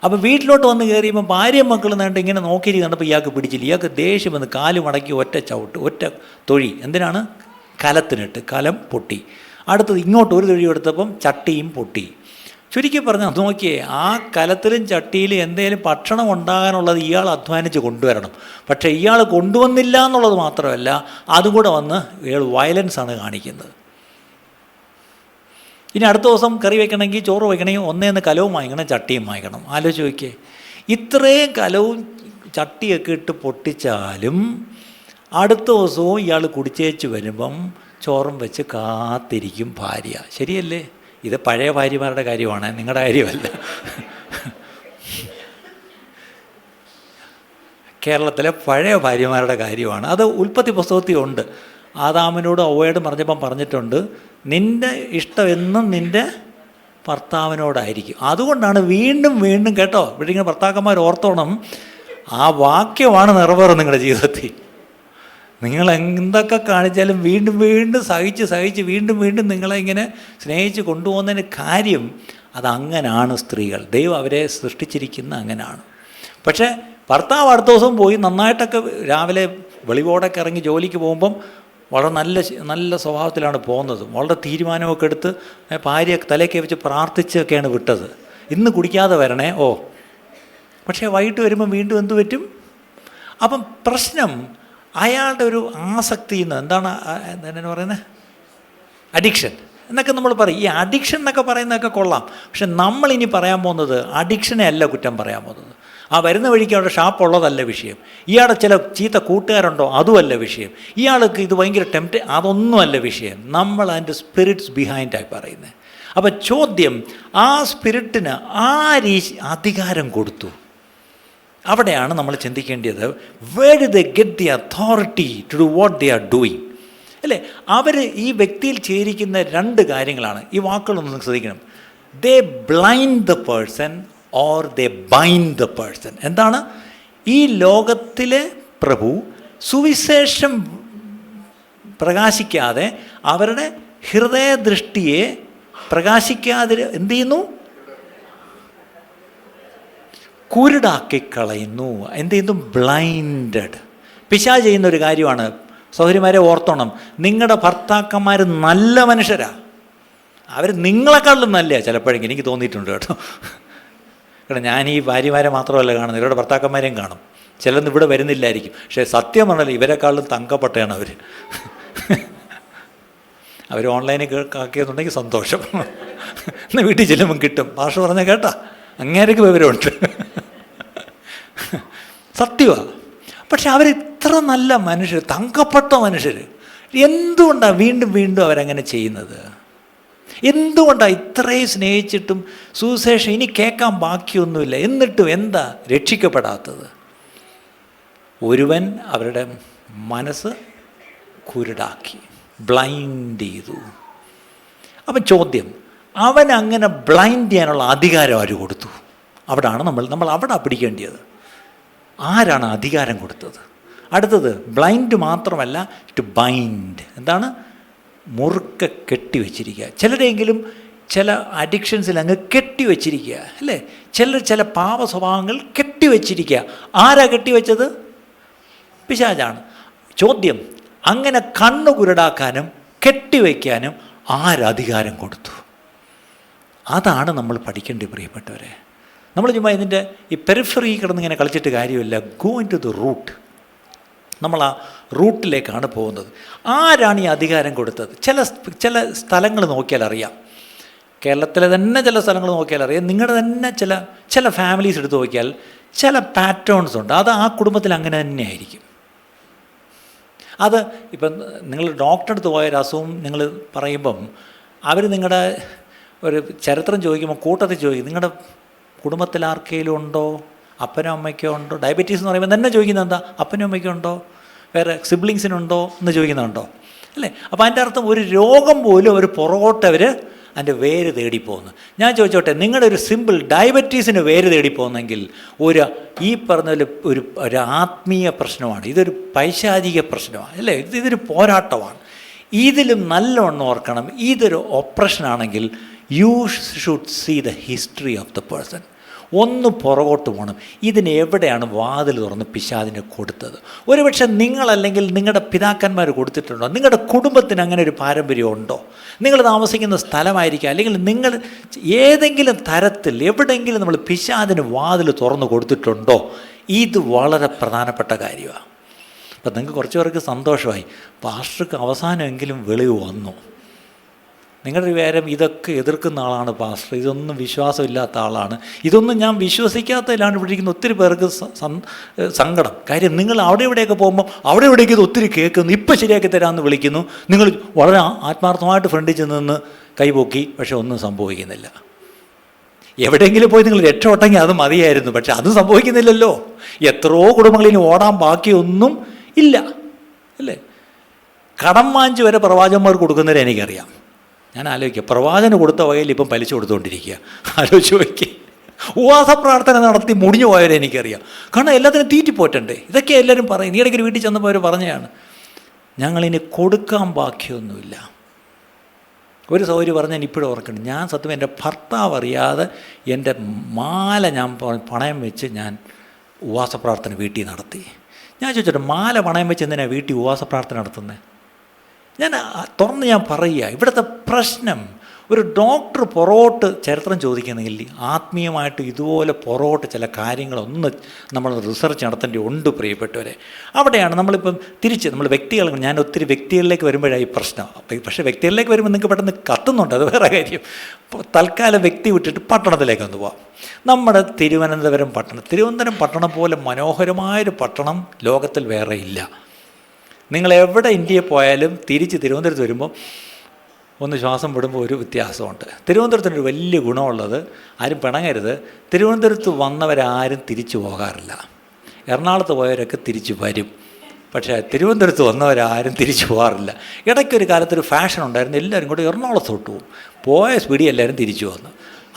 Speaker 1: അപ്പോൾ വീട്ടിലോട്ട് വന്ന് കയറിയപ്പോൾ ഭാര്യയും മക്കളും നേണ്ട ഇങ്ങനെ നോക്കിയിരിക്കുക കണ്ടപ്പോൾ ഇയാൾക്ക് പിടിച്ചില്ല. ഇയാൾക്ക് ദേഷ്യം വന്ന് കാല് മടക്കി ഒറ്റ ചവിട്ട്, ഒറ്റ തൊഴി. എന്തിനാണ്? കലത്തിനിട്ട്. കലം പൊട്ടി. അടുത്തത് ഇങ്ങോട്ട് ഒരു തൊഴി എടുത്തപ്പം ചട്ടിയും പൊട്ടി. ചുരുക്കി പറഞ്ഞാൽ നോക്കിയേ, ആ കലത്തിലും ചട്ടിയിലും എന്തെങ്കിലും ഭക്ഷണം ഉണ്ടാകാനുള്ളത് ഇയാൾ അധ്വാനിച്ച് കൊണ്ടുവരണം. പക്ഷേ ഇയാൾ കൊണ്ടുവന്നില്ല എന്നുള്ളത് മാത്രമല്ല, അതും കൂടെ വന്ന് ഇയാൾ വയലൻസാണ് കാണിക്കുന്നത്. ഇനി അടുത്ത ദിവസം കറി വയ്ക്കണമെങ്കിൽ, ചോറ് വയ്ക്കണമെങ്കിൽ ഒന്നേന്ന് കലവും വാങ്ങിക്കണം, ചട്ടിയും വാങ്ങിക്കണം. ആലോചിച്ച് നോക്കിയേ, ഇത്രയും കലവും ചട്ടിയൊക്കെ ഇട്ട് പൊട്ടിച്ചാലും അടുത്ത ദിവസവും ഇയാൾ കുടിച്ചേച്ച് വരുമ്പം ചോറും വെച്ച് കാത്തിരിക്കും ഭാര്യ. ശരിയല്ലേ? ഇത് പഴയ ഭാര്യമാരുടെ കാര്യമാണ്, നിങ്ങളുടെ കാര്യമല്ല. കേരളത്തിലെ പഴയ ഭാര്യമാരുടെ കാര്യമാണ്. അത് ഉൽപ്പത്തി പുസ്തകത്തിൽ ഉണ്ട്. ആദാമിനോട് ഹവ്വയോടും പറഞ്ഞപ്പം പറഞ്ഞിട്ടുണ്ട്, നിൻ്റെ ഇഷ്ടം എന്നും നിൻ്റെ ഭർത്താവിനോടായിരിക്കും. അതുകൊണ്ടാണ് വീണ്ടും വീണ്ടും, കേട്ടോ, ഇവിടെ ഇങ്ങനെ ഭർത്താക്കന്മാർ ഓർത്തോണം, ആ വാക്യമാണ് നിറവേറും നിങ്ങളുടെ ജീവിതത്തിൽ. നിങ്ങൾ എന്തൊക്കെ കാണിച്ചാലും വീണ്ടും വീണ്ടും സഹിച്ച് വീണ്ടും വീണ്ടും നിങ്ങളെ ഇങ്ങനെ സ്നേഹിച്ച് കൊണ്ടുപോകുന്നതിന് കാര്യം അതങ്ങനാണ്. സ്ത്രീകൾ, ദൈവം അവരെ സൃഷ്ടിച്ചിരിക്കുന്ന അങ്ങനെയാണ്. പക്ഷേ ഭർത്താവ് അടുത്ത ദിവസം പോയി നന്നായിട്ടൊക്കെ രാവിലെ വെളിവോടൊക്കെ ഇറങ്ങി ജോലിക്ക് പോകുമ്പം വളരെ നല്ല സ്വഭാവത്തിലാണ് പോകുന്നത്. വളരെ തീരുമാനമൊക്കെ എടുത്ത് ഭാര്യ തലയൊക്കെ വെച്ച് പ്രാർത്ഥിച്ചൊക്കെയാണ് വിട്ടത്. ഇന്ന് കുടിക്കാതെ വരണേ, ഓ. പക്ഷേ വൈകിട്ട് വരുമ്പം വീണ്ടും എന്ത് പറ്റും? അപ്പം പ്രശ്നം അയാളുടെ ഒരു ആസക്തി എന്താണ് പറയുന്നത്? അഡിക്ഷൻ എന്നൊക്കെ നമ്മൾ പറയും. ഈ അഡിക്ഷൻ എന്നൊക്കെ പറയുന്നതൊക്കെ കൊള്ളാം. പക്ഷെ നമ്മളിനി പറയാൻ പോകുന്നത് അഡിക്ഷനെ അല്ല കുറ്റം പറയാൻ പോകുന്നത്. ആ വരുന്ന വഴിക്ക് അവിടെ ഷാപ്പുള്ളതല്ല വിഷയം. ഇയാളുടെ ചില ചീത്ത കൂട്ടുകാരുണ്ടോ, അതുമല്ല വിഷയം. ഇയാൾക്ക് ഇത് ഭയങ്കര അതൊന്നുമല്ല വിഷയം. നമ്മൾ അതിൻ്റെ സ്പിരിറ്റ്സ് ബിഹൈൻഡായി പറയുന്നത്. അപ്പം ചോദ്യം, ആ സ്പിരിറ്റിന് ആര് അധികാരം കൊടുത്തു? അവിടെയാണ് നമ്മൾ ചിന്തിക്കേണ്ടത്. Where do they get the authority to do what they are doing? അല്ലേ, അവർ ഈ വ്യക്തിയിൽ ചേരിക്കുന്ന 2 കാര്യങ്ങളാണ്. ഈ വാക്കുകളൊന്നും ശ്രദ്ധിക്കണം. They blind the person or they bind the person. എന്താണ്? ഈ ലോകത്തിലെ പ്രഭു സുവിശേഷം പ്രകാശിക്കാതെ, അവരുടെ ഹൃദയദൃഷ്ടിയെ പ്രകാശിക്കാതെ എന്ത് ചെയ്യുന്നു? കുരുടാക്കിക്കളയുന്നു. എന്ത് ചെയ്യുന്നു? ബ്ലൈൻഡഡ്. പിശാച് ചെയ്യുന്നൊരു കാര്യമാണ്. സഹോദരിമാരെ ഓർത്തോണം, നിങ്ങളുടെ ഭർത്താക്കന്മാർ നല്ല മനുഷ്യരാണ്. അവർ നിങ്ങളെക്കാളും നല്ല ചിലപ്പോഴെങ്കിലും എനിക്ക് തോന്നിയിട്ടുണ്ട് കേട്ടോ. കാരണം ഞാൻ ഈ ഭാര്യമാരെ മാത്രമല്ല കാണുന്നത്, ഇവരുടെ ഭർത്താക്കന്മാരെയും കാണും. ചിലന്ന് ഇവിടെ വരുന്നില്ലായിരിക്കും. പക്ഷേ സത്യം പറഞ്ഞാൽ ഇവരെക്കാളും തങ്കപ്പെട്ടയാണ് അവർ. അവർ ഓൺലൈനിൽ കാക്കിയെന്നുണ്ടെങ്കിൽ സന്തോഷം. എന്നാൽ വീട്ടിൽ ചെല്ലുമ്പം കിട്ടും. ഭാഷ പറഞ്ഞാൽ കേട്ടാ, അങ്ങേരക്ക് വിവരമുണ്ട്. സത്യമാണ്. പക്ഷെ അവരിത്ര നല്ല മനുഷ്യർ, തങ്കപ്പെട്ട മനുഷ്യർ. എന്തുകൊണ്ടാണ് വീണ്ടും വീണ്ടും അവരങ്ങനെ ചെയ്യുന്നത്? എന്തുകൊണ്ടാണ് ഇത്രയും സ്നേഹിച്ചിട്ടും സുവിശേഷം ഇനി കേൾക്കാൻ ബാക്കിയൊന്നുമില്ല, എന്നിട്ടും എന്താ രക്ഷിക്കപ്പെടാത്തത്? ഒരുവൻ അവരുടെ മനസ്സ് കുരുടാക്കി, ബ്ലൈൻഡ് ചെയ്തു. അപ്പം ചോദ്യം, അവൻ അങ്ങനെ ബ്ലൈൻഡ് ചെയ്യാനുള്ള അധികാരം ആര് കൊടുത്തു? അവിടാണ് നമ്മൾ അവിടെ പിടിക്കേണ്ടത്. ആരാണ് അധികാരം കൊടുത്തത്? അടുത്തത്, ബ്ലൈൻഡ് മാത്രമല്ല, ടു ബൈൻഡ്. എന്താണ്? മുറുക്കെ കെട്ടിവെച്ചിരിക്കുക. ചിലരെങ്കിലും ചില അഡിക്ഷൻസിൽ അങ്ങ് കെട്ടിവെച്ചിരിക്കുക, അല്ലേ? ചില പാപ സ്വഭാവങ്ങൾ കെട്ടിവെച്ചിരിക്കുക. ആരാ കെട്ടിവെച്ചത്? പിശാചാണ്. ചോദ്യം, അങ്ങനെ കണ്ണു കുരുടാക്കാനും കെട്ടിവയ്ക്കാനും ആരധികാരം കൊടുത്തു? അതാണ് നമ്മൾ പഠിക്കേണ്ടത് പ്രിയപ്പെട്ടവരെ. നമ്മൾ ചുമ്മാ ഇതിൻ്റെ ഈ പെരിഫറി കിടന്നിങ്ങനെ കളിച്ചിട്ട് കാര്യമില്ല. Go into the root. നമ്മൾ ആ റൂട്ടിലേക്കാണ് പോകുന്നത്. ആരാണ് ഈ അധികാരം കൊടുത്തത്? ചില സ്ഥലങ്ങൾ നോക്കിയാൽ അറിയാം. കേരളത്തിലെ തന്നെ ചില സ്ഥലങ്ങൾ നോക്കിയാൽ അറിയാം. നിങ്ങളുടെ തന്നെ ചില ഫാമിലീസ് എടുത്ത് നോക്കിയാൽ ചില പാറ്റേൺസ് ഉണ്ട്. അത് ആ കുടുംബത്തിൽ അങ്ങനെ തന്നെ ആയിരിക്കും. അത് ഇപ്പം നിങ്ങൾ ഡോക്ടറെ അടുത്ത് പോയൊരു അസുഖം നിങ്ങൾ പറയുമ്പം അവർ നിങ്ങളുടെ ഒരു ചരിത്രം ചോദിക്കുമ്പോൾ കൂട്ടത്തിൽ ചോദിക്കും, നിങ്ങളുടെ കുടുംബത്തിൽ ആർക്കെങ്കിലും ഉണ്ടോ, അപ്പനോ അമ്മയ്ക്കോ ഉണ്ടോ? ഡയബറ്റീസ് എന്ന് പറയുമ്പോൾ തന്നെ ചോദിക്കുന്നത് എന്താ? അപ്പനും അമ്മയ്ക്കോ ഉണ്ടോ, വേറെ സിബ്ലിങ്സിനുണ്ടോ എന്ന് ചോദിക്കുന്നുണ്ടോ അല്ലേ? അപ്പോൾ അതിൻ്റെ അർത്ഥം ഒരു രോഗം പോലും അവർ പുറകോട്ടവർ അതിൻ്റെ വേര് തേടിപ്പോകുന്നു. ഞാൻ ചോദിച്ചോട്ടെ, നിങ്ങളുടെ ഒരു സിമ്പിൾ ഡയബറ്റീസിന് വേര് തേടിപ്പോകുന്നെങ്കിൽ ഈ പറഞ്ഞ ഒരു ആത്മീയ പ്രശ്നമാണ്, ഇതൊരു പൈശാചിക പ്രശ്നമാണ് അല്ലേ? ഇതൊരു പോരാട്ടമാണ്. ഇതിലും നല്ലവണ്ണം ഓർക്കണം, ഇതൊരു ഓപ്പറേഷനാണെങ്കിൽ you should see the history of the person. ഒന്ന് പുറകോട്ട് പോകണം. ഇതിന് എവിടെയാണ് വാതിൽ തുറന്ന് പിശാചിനെ കൊടുത്തത്? ഒരുപക്ഷെ നിങ്ങളല്ലെങ്കിൽ നിങ്ങളുടെ പിതാക്കന്മാർ കൊടുത്തിട്ടുണ്ടോ? നിങ്ങളുടെ കുടുംബത്തിന് അങ്ങനെ ഒരു പാരമ്പര്യം ഉണ്ടോ? നിങ്ങൾ താമസിക്കുന്ന സ്ഥലമായിരിക്കാം, അല്ലെങ്കിൽ നിങ്ങൾ ഏതെങ്കിലും തരത്തിൽ എവിടെയെങ്കിലും നമ്മൾ പിശാചിന് വാതിൽ തുറന്ന് കൊടുത്തിട്ടുണ്ടോ? ഇത് വളരെ പ്രധാനപ്പെട്ട കാര്യമാണ്. അപ്പം നിങ്ങൾക്ക് കുറച്ച് പേർക്ക് സന്തോഷമായി, പാസ്റ്റർക്ക് അവസാനമെങ്കിലും വെളിവ് വന്നു. നിങ്ങളുടെ വിചാരം ഇതൊക്കെ എതിർക്കുന്ന ആളാണ് പാസ്റ്റർ, ഇതൊന്നും വിശ്വാസമില്ലാത്ത ആളാണ്, ഇതൊന്നും ഞാൻ വിശ്വസിക്കാത്തതിലാണ് ഇവിടെ ഇരിക്കുന്ന ഒത്തിരി പേർക്ക് സങ്കടം. കാര്യം നിങ്ങൾ അവിടെ ഇവിടെയൊക്കെ പോകുമ്പോൾ അവിടെ ഇവിടേക്ക് ഇത് ഒത്തിരി കേൾക്കുന്നു, ഇപ്പം ശരിയാക്കി തരാമെന്ന് വിളിക്കുന്നു. നിങ്ങൾ വളരെ ആത്മാർത്ഥമായിട്ട് ഫ്രണ്ടിൽ ചെന്ന് കൈപൊക്കി, പക്ഷെ ഒന്നും സംഭവിക്കുന്നില്ല. എവിടെയെങ്കിലും പോയി നിങ്ങൾ രക്ഷപ്പെട്ടെങ്കിൽ അത് മതിയായിരുന്നു, പക്ഷെ അത് സംഭവിക്കുന്നില്ലല്ലോ. എത്രയോ കുടുംബങ്ങളിൽ ഓടാൻ ബാക്കിയൊന്നും ഇല്ല അല്ലേ? കടം വാങ്ങിച്ച് വരെ പ്രവാചകന്മാർ കൊടുക്കുന്നവരെ എനിക്കറിയാം. ഞാൻ ആലോചിക്കുക, പ്രവാചകന് കൊടുത്ത വകയിൽ ഇപ്പം പലിശ കൊടുത്തുകൊണ്ടിരിക്കുക. ആലോചിച്ച് നോക്കി. ഉപവാസ പ്രാർത്ഥന നടത്തി മുടിഞ്ഞു പോയവരെ എനിക്കറിയാം. കാരണം എല്ലാത്തിനും തീറ്റിപ്പോറ്റണ്ടേ. ഇതൊക്കെ എല്ലാവരും പറയും. നീ ഇടയ്ക്ക് വീട്ടിൽ ചെന്നപ്പോൾ അവർ പറഞ്ഞതാണ്, ഞങ്ങളിനി കൊടുക്കാൻ ബാക്കിയൊന്നുമില്ല. ഒരു സൗകര്യം പറഞ്ഞാൽ ഇപ്പോഴും ഓർക്കണം. ഞാൻ സത്യം എൻ്റെ ഭർത്താവ് അറിയാതെ എൻ്റെ മാല ഞാൻ പണയം വെച്ച് ഞാൻ ഉപവാസ പ്രാർത്ഥന വീട്ടിൽ നടത്തി. ഞാൻ ചോദിച്ചോട്ടെ, മാല പണയം വെച്ച് എന്തിനാണ് വീട്ടിൽ ഉപവാസ പ്രാർത്ഥന നടത്തുന്നത്? ഞാൻ പറയുക, ഇവിടുത്തെ പ്രശ്നം ഒരു ഡോക്ടർ പുറകോട്ട് ചരിത്രം ചോദിക്കുന്നെങ്കിൽ ആത്മീയമായിട്ട് ഇതുപോലെ പുറകോട്ട് ചില കാര്യങ്ങളൊന്ന് നമ്മൾ റിസർച്ച് നടത്തേണ്ടി ഉണ്ട് പ്രിയപ്പെട്ടവരെ. അവിടെയാണ് നമ്മളിപ്പം നമ്മൾ വ്യക്തികൾ, ഞാൻ ഒത്തിരി വ്യക്തികളിലേക്ക് വരുമ്പോഴായി പ്രശ്നം. പക്ഷേ വ്യക്തികളിലേക്ക് വരുമ്പോൾ നിങ്ങൾക്ക് പെട്ടെന്ന് കത്തുന്നുണ്ട്, അത് വേറെ കാര്യം. തൽക്കാലം വ്യക്തി വിട്ടിട്ട് പട്ടണത്തിലേക്ക് ഒന്ന് പോവാം. നമ്മുടെ തിരുവനന്തപുരം പട്ടണം പോലെ മനോഹരമായൊരു പട്ടണം ലോകത്തിൽ വേറെ ഇല്ല. നിങ്ങൾ എവിടെ ഇന്ത്യയിൽ പോയാലും തിരിച്ച് തിരുവനന്തപുരത്ത് വരുമ്പോൾ ഒന്ന് ശ്വാസം വിടുമ്പോൾ ഒരു വ്യത്യാസമുണ്ട്. തിരുവനന്തപുരത്തിനൊരു വലിയ ഗുണമുള്ളത്, ആരും പിണങ്ങരുത്, തിരുവനന്തപുരത്ത് വന്നവരാരും തിരിച്ചു പോകാറില്ല. എറണാകുളത്ത് പോയവരൊക്കെ തിരിച്ചു വരും, പക്ഷേ തിരുവനന്തപുരത്ത് വന്നവരാരും തിരിച്ചു പോകാറില്ല. ഇടയ്ക്കൊരു കാലത്തൊരു ഫാഷൻ ഉണ്ടായിരുന്നു, എല്ലാവരും കൂടെ എറണാകുളത്തോട്ട് പോകും. പോയ സ്പീഡിൽ എല്ലാവരും തിരിച്ചു വന്നു.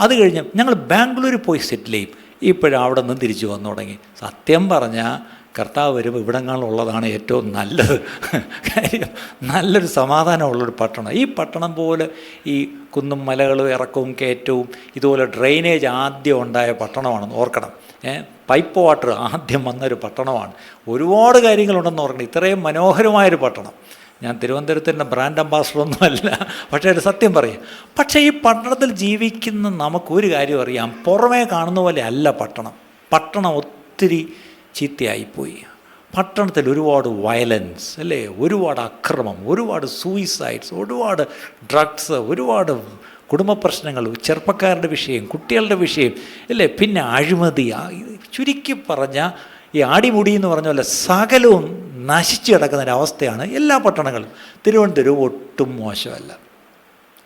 Speaker 1: അത് കഴിഞ്ഞ് ഞങ്ങൾ ബാംഗ്ലൂരിൽ പോയി സെറ്റിൽ ചെയ്യും. ഇപ്പോഴും അവിടെ നിന്ന് തിരിച്ചു വന്നു തുടങ്ങി. സത്യം പറഞ്ഞാൽ കർത്താവ് വരുമ്പോൾ ഇവിടങ്ങളിലുള്ളതാണ് ഏറ്റവും നല്ലത്. കാര്യം നല്ലൊരു സമാധാനമുള്ളൊരു പട്ടണം. ഈ പട്ടണം പോലെ ഈ കുന്നും മലകളും ഇറക്കവും കയറ്റവും ഇതുപോലെ ഡ്രെയിനേജ് ആദ്യം ഉണ്ടായ പട്ടണമാണെന്ന് ഓർക്കണം. പൈപ്പ് വാട്ടർ ആദ്യം വന്നൊരു പട്ടണമാണ്. ഒരുപാട് കാര്യങ്ങളുണ്ടെന്ന് ഓർക്കണം. ഇത്രയും മനോഹരമായൊരു പട്ടണം. ഞാൻ തിരുവനന്തപുരത്തിൻ്റെ ബ്രാൻഡ് അംബാസഡറൊന്നും അല്ല, പക്ഷേ ഒരു സത്യം പറയും. പക്ഷേ ഈ പട്ടണത്തിൽ ജീവിക്കുന്ന നമുക്കൊരു കാര്യം അറിയാം, പുറമേ കാണുന്ന പോലെ അല്ല പട്ടണം ഒത്തിരി ചീത്തയായിപ്പോയി. പട്ടണത്തിൽ ഒരുപാട് വയലൻസ് അല്ലേ, ഒരുപാട് അക്രമം, ഒരുപാട് സൂയിസൈഡ്സ്, ഒരുപാട് ഡ്രഗ്സ്, ഒരുപാട് കുടുംബ പ്രശ്നങ്ങൾ, ചെറുപ്പക്കാരുടെ വിഷയം, കുട്ടികളുടെ വിഷയം അല്ലേ, പിന്നെ അഴിമതി. ചുരുക്കി പറഞ്ഞാൽ ഈ ആടിമുടി എന്ന് പറഞ്ഞ പോലെ സകലവും നശിച്ചു കിടക്കുന്നൊരവസ്ഥയാണ് എല്ലാ പട്ടണങ്ങളും. തിരുവനന്തപുരം ഒട്ടും മോശമല്ല.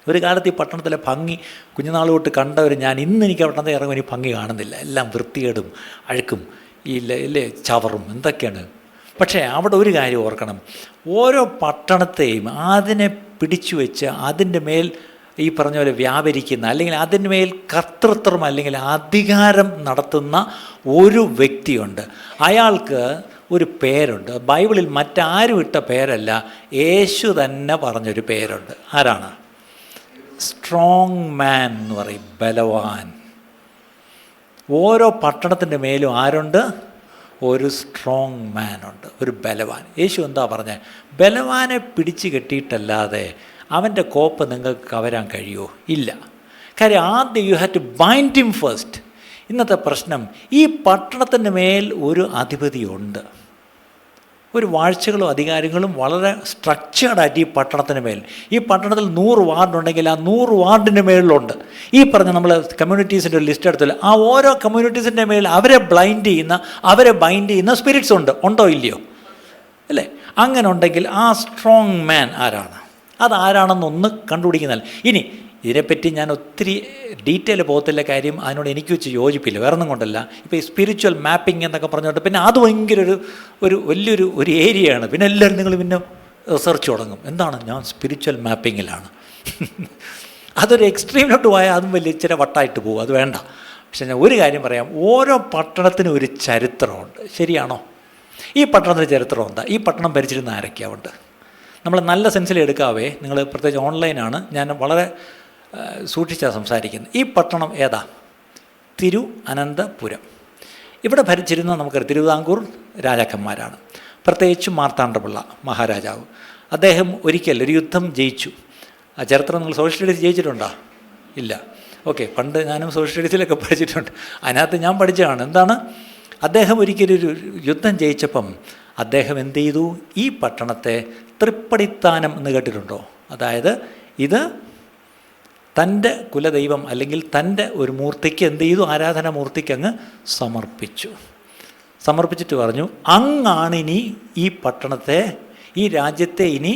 Speaker 1: ഒരു കാലത്ത് ഈ പട്ടണത്തിലെ ഭംഗി കുഞ്ഞുനാൾ തൊട്ട് കണ്ടവർ ഞാൻ ഇന്ന് എനിക്ക് പട്ടണത്തിൽ ഇറങ്ങുമ്പോൾ എനിക്ക് ഭംഗി കാണുന്നില്ല. എല്ലാം വൃത്തികേടും അഴുക്കും ഇല്ലേ ചവറും എന്തൊക്കെയാണ്. പക്ഷേ അവിടെ ഒരു കാര്യം ഓർക്കണം, ഓരോ പട്ടണത്തെയും അതിനെ പിടിച്ചു വെച്ച് അതിൻ്റെ മേൽ ഈ പറഞ്ഞ പോലെ വ്യാപരിക്കുന്ന, അല്ലെങ്കിൽ അതിൻ്റെ മേൽ കർത്തൃത്വം അല്ലെങ്കിൽ അധികാരം നടത്തുന്ന ഒരു വ്യക്തിയുണ്ട്. അയാൾക്ക് ഒരു പേരുണ്ട്. ബൈബിളിൽ മറ്റാരും ഇട്ട പേരല്ല, യേശു തന്നെ പറഞ്ഞൊരു പേരുണ്ട്. ആരാണ്? സ്ട്രോങ് മാൻ എന്ന് പറയും, ബലവാൻ. ഓരോ പട്ടണത്തിൻ്റെ മേലും ആരുണ്ട്? ഒരു സ്ട്രോങ് മാൻ ഉണ്ട്, ഒരു ബലവാൻ. യേശു എന്താ പറഞ്ഞത്? ബലവാനെ പിടിച്ച് കെട്ടിയിട്ടല്ലാതെ അവൻ്റെ കോപ്പ് നിങ്ങൾക്ക് കവരാൻ കഴിയുമോ? ഇല്ല. കാര്യം ആദ്യം you have to bind him first. ഇന്നത്തെ പ്രശ്നം, ഈ പട്ടണത്തിൻ്റെ മേൽ ഒരു അധിപതിയുണ്ട്. ഒരു വാഴ്ചകളും അധികാരങ്ങളും വളരെ സ്ട്രക്ചേർഡായിട്ട് ഈ പട്ടണത്തിന് മേൽ. ഈ പട്ടണത്തിൽ 100 വാർഡുണ്ടെങ്കിൽ ആ 100 വാർഡിൻ്റെ മേളിലുണ്ട് ഈ പറഞ്ഞ നമ്മൾ കമ്മ്യൂണിറ്റീസിൻ്റെ ഒരു ലിസ്റ്റ് എടുത്തില്ല, ആ ഓരോ കമ്മ്യൂണിറ്റീസിൻ്റെ മേൽ അവരെ ബൈൻഡ് ചെയ്യുന്ന സ്പിരിറ്റ്സ് ഉണ്ടോ ഇല്ലയോ? അല്ലേ? അങ്ങനെ ഉണ്ടെങ്കിൽ ആ സ്ട്രോങ് മാൻ ആരാണ്? അതാരാണെന്നൊന്ന് കണ്ടുപിടിക്കുന്നതല്ല. ഇനി ഇതിനെപ്പറ്റി ഞാൻ ഒത്തിരി ഡീറ്റെയിൽ പോകത്തില്ല, കാര്യം അതിനോട് എനിക്ക് വെച്ച് യോജിപ്പില്ല, വേറെ ഒന്നും കൊണ്ടല്ല. ഇപ്പോൾ ഈ സ്പിരിച്വൽ മാപ്പിംഗ് എന്നൊക്കെ പറഞ്ഞുകൊണ്ട് പിന്നെ അത് ഭയങ്കര വലിയൊരു ഏരിയയാണ്. പിന്നെ എല്ലാവരും നിങ്ങൾ പിന്നെ റിസർച്ച് തുടങ്ങും, എന്താണ് ഞാൻ സ്പിരിച്വൽ മാപ്പിങ്ങിലാണ്. അതൊരു എക്സ്ട്രീമിലോട്ട് പോയാൽ അതും വലിയ ഇച്ചിരി വട്ടായിട്ട് പോകും, അത് വേണ്ട. പക്ഷെ ഞാൻ ഒരു കാര്യം പറയാം, ഓരോ പട്ടണത്തിനും ഒരു ചരിത്രമുണ്ട്, ശരിയാണോ? ഈ പട്ടണത്തിന് ചരിത്രം എന്താ? ഈ പട്ടണം ഭരിച്ചിരുന്ന ആരൊക്കെയാവുണ്ട്? നമ്മൾ നല്ല സെൻസിൽ എടുക്കാവേ, നിങ്ങൾ പ്രത്യേകിച്ച് ഓൺലൈനാണ്, ഞാൻ വളരെ സൂക്ഷിച്ചാണ് സംസാരിക്കുന്നത്. ഈ പട്ടണം ഏതാ? തിരുവനന്തപുരം. ഇവിടെ ഭരിച്ചിരുന്ന നമുക്കറിയാം തിരുവിതാംകൂർ രാജാക്കന്മാരാണ്, പ്രത്യേകിച്ച് മാർത്താണ്ഡപിള്ള മഹാരാജാവ്. അദ്ദേഹം ഒരിക്കൽ ഒരു യുദ്ധം ജയിച്ചു. ആ ചരിത്രം നിങ്ങൾ സോഷ്യൽ സ്റ്റഡീസ് ജയിച്ചിട്ടുണ്ടോ? ഇല്ല. ഓക്കെ, പണ്ട് ഞാനും സോഷ്യൽ സ്റ്റഡീസിലൊക്കെ പഠിച്ചിട്ടുണ്ട്. അതിനകത്ത് ഞാൻ പഠിച്ചതാണ്. എന്താണ്? അദ്ദേഹം ഒരിക്കലൊരു യുദ്ധം ജയിച്ചപ്പം അദ്ദേഹം എന്ത് ചെയ്തു? ഈ പട്ടണത്തെ തൃപ്പടിത്താനം എന്ന് കേട്ടിട്ടുണ്ടോ? അതായത് ഇത് തൻ്റെ കുലദൈവം അല്ലെങ്കിൽ തൻ്റെ ഒരു മൂർത്തിക്ക് എന്ത് ചെയ്തു? ആരാധനാമൂർത്തിക്ക് അങ്ങ് സമർപ്പിച്ചിട്ട് പറഞ്ഞു, അങ്ങാണിനി ഈ പട്ടണത്തെ, ഈ രാജ്യത്തെ ഇനി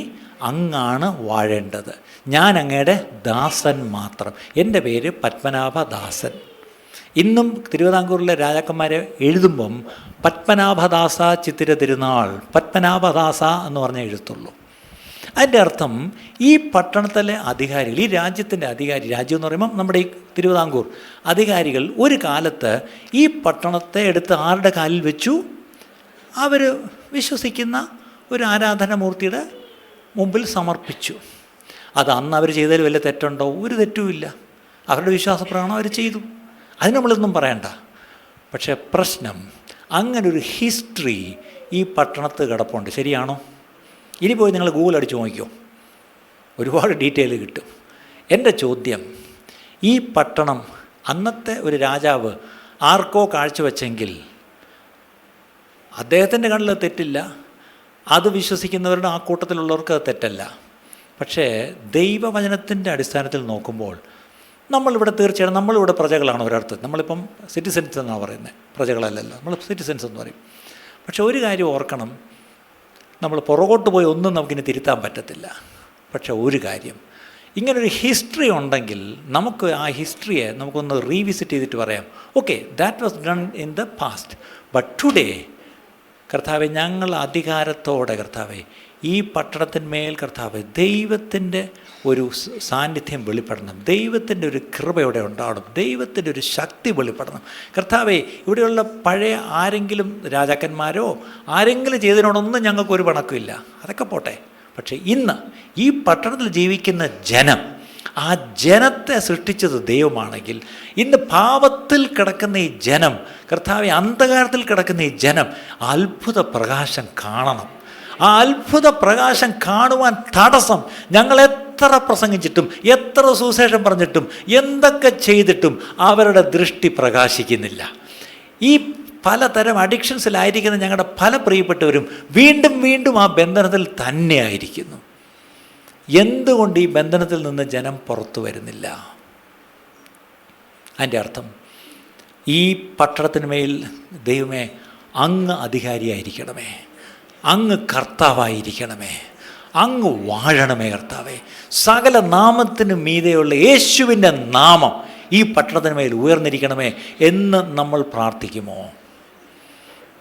Speaker 1: അങ്ങാണ് വാഴേണ്ടത്. ഞാൻ അങ്ങയുടെ ദാസൻ മാത്രം. എൻ്റെ പേര് പത്മനാഭദാസൻ. ഇന്നും തിരുവിതാംകൂറിലെ രാജാക്കന്മാരെ എഴുതുമ്പം പത്മനാഭദാസ ചിത്തിര തിരുനാൾ, പത്മനാഭദാസ എന്ന് പറഞ്ഞേ എഴുത്തുള്ളൂ. അതിൻ്റെ അർത്ഥം ഈ പട്ടണത്തിലെ അധികാരികൾ, ഈ രാജ്യത്തിൻ്റെ അധികാരി, രാജ്യം എന്ന് പറയുമ്പം നമ്മുടെ ഈ തിരുവിതാംകൂർ അധികാരികൾ ഒരു കാലത്ത് ഈ പട്ടണത്തെ എടുത്ത് ആരുടെ കാലിൽ വെച്ചു? അവർ വിശ്വസിക്കുന്ന ഒരു ആരാധനാമൂർത്തിയുടെ മുമ്പിൽ സമർപ്പിച്ചു. അത് അന്ന് അവർ ചെയ്തതിൽ വല്ല തെറ്റുണ്ടോ? ഒരു തെറ്റുമില്ല. അവരുടെ വിശ്വാസപ്രകാരം അവർ ചെയ്തു, അത് നമ്മളൊന്നും പറയണ്ട. പക്ഷേ പ്രശ്നം, അങ്ങനൊരു ഹിസ്റ്ററി ഈ പട്ടണത്ത് കിടപ്പുണ്ട്, ശരിയാണോ? ഇനി പോയി നിങ്ങൾ ഗൂഗിൾ അടിച്ച് നോക്കിക്കോ, ഒരുപാട് ഡീറ്റെയിൽ കിട്ടും. എൻ്റെ ചോദ്യം, ഈ പട്ടണം അന്നത്തെ ഒരു രാജാവ് ആർക്കോ കാഴ്ചവെച്ചെങ്കിൽ അദ്ദേഹത്തിൻ്റെ കണ്ണിൽ തെറ്റില്ല, അത് വിശ്വസിക്കുന്നവരുടെ ആ കൂട്ടത്തിലുള്ളവർക്ക് അത് തെറ്റല്ല. പക്ഷേ ദൈവവചനത്തിൻ്റെ അടിസ്ഥാനത്തിൽ നോക്കുമ്പോൾ നമ്മളിവിടെ തീർച്ചയായും നമ്മളിവിടെ പ്രജകളാണ് ഒരർത്ഥം. നമ്മളിപ്പം സിറ്റിസൻസ് എന്നാണ് പറയുന്നത്, പ്രജകളല്ലല്ലോ, നമ്മൾ സിറ്റിസൻസ് എന്ന് പറയും. പക്ഷെ ഒരു കാര്യം ഓർക്കണം, നമ്മൾ പുറകോട്ട് പോയി ഒന്നും നമുക്കിനി തിരുത്താൻ പറ്റത്തില്ല. പക്ഷെ ഒരു കാര്യം, ഇങ്ങനൊരു ഹിസ്റ്ററി ഉണ്ടെങ്കിൽ നമുക്ക് ആ ഹിസ്റ്ററിയെ നമുക്കൊന്ന് റീവിസിറ്റ് ചെയ്തിട്ട് പറയാം, okay, that was done in the past, but today കർത്താവെ ഞങ്ങൾ അധികാരത്തോടെ, കർത്താവെ ഈ പട്ടണത്തിന്മേൽ കർത്താവെ ദൈവത്തിൻ്റെ ഒരു സാന്നിധ്യം വെളിപ്പെടണം, ദൈവത്തിൻ്റെ ഒരു കൃപയോടെ ഉണ്ടാവണം, ദൈവത്തിൻ്റെ ഒരു ശക്തി വെളിപ്പെടണം. കർത്താവെ ഇവിടെയുള്ള പഴയ ആരെങ്കിലും രാജാക്കന്മാരോ ആരെങ്കിലും ചെയ്തതിനോടൊന്നും ഞങ്ങൾക്കൊരു പണക്കുമില്ല, അതൊക്കെ പോട്ടെ. പക്ഷേ ഇന്ന് ഈ പട്ടണത്തിൽ ജീവിക്കുന്ന ജനം, ആ ജനത്തെ സൃഷ്ടിച്ചത് ദൈവമാണെങ്കിൽ ഇന്ന് പാപത്തിൽ കിടക്കുന്ന ഈ ജനം, കർത്താവെ അന്ധകാരത്തിൽ കിടക്കുന്ന ഈ ജനം അത്ഭുത പ്രകാശം കാണണം. ആ അത്ഭുത പ്രകാശം കാണുവാൻ തടസ്സം ഞങ്ങൾ എത്ര പ്രസംഗിച്ചിട്ടും എത്ര സുവിശേഷം പറഞ്ഞിട്ടും എന്തൊക്കെ ചെയ്തിട്ടും അവരുടെ ദൃഷ്ടി പ്രകാശിക്കുന്നില്ല. ഈ പലതരം അഡിക്ഷൻസിലായിരിക്കുന്ന ഞങ്ങളുടെ പല പ്രിയപ്പെട്ടവരും വീണ്ടും വീണ്ടും ആ ബന്ധനത്തിൽ തന്നെ ആയിരിക്കുന്നു. എന്തുകൊണ്ട് ഈ ബന്ധനത്തിൽ നിന്ന് ജനം പുറത്തു വരുന്നില്ല? അതിൻ്റെ അർത്ഥം ഈ പട്ടണത്തിന് മേൽ ദൈവമേ അങ്ങ് അധികാരിയായിരിക്കണമേ, അങ്ങ് കർത്താവായിരിക്കണമേ, അങ്ങ് വാഴണമേ കർത്താവേ. സകല നാമത്തിന് മീതെയുള്ള യേശുവിൻ്റെ നാമം ഈ പട്ടണത്തിന് മേൽ ഉയർന്നിരിക്കണമേ എന്ന് നമ്മൾ പ്രാർത്ഥിക്കുമോ?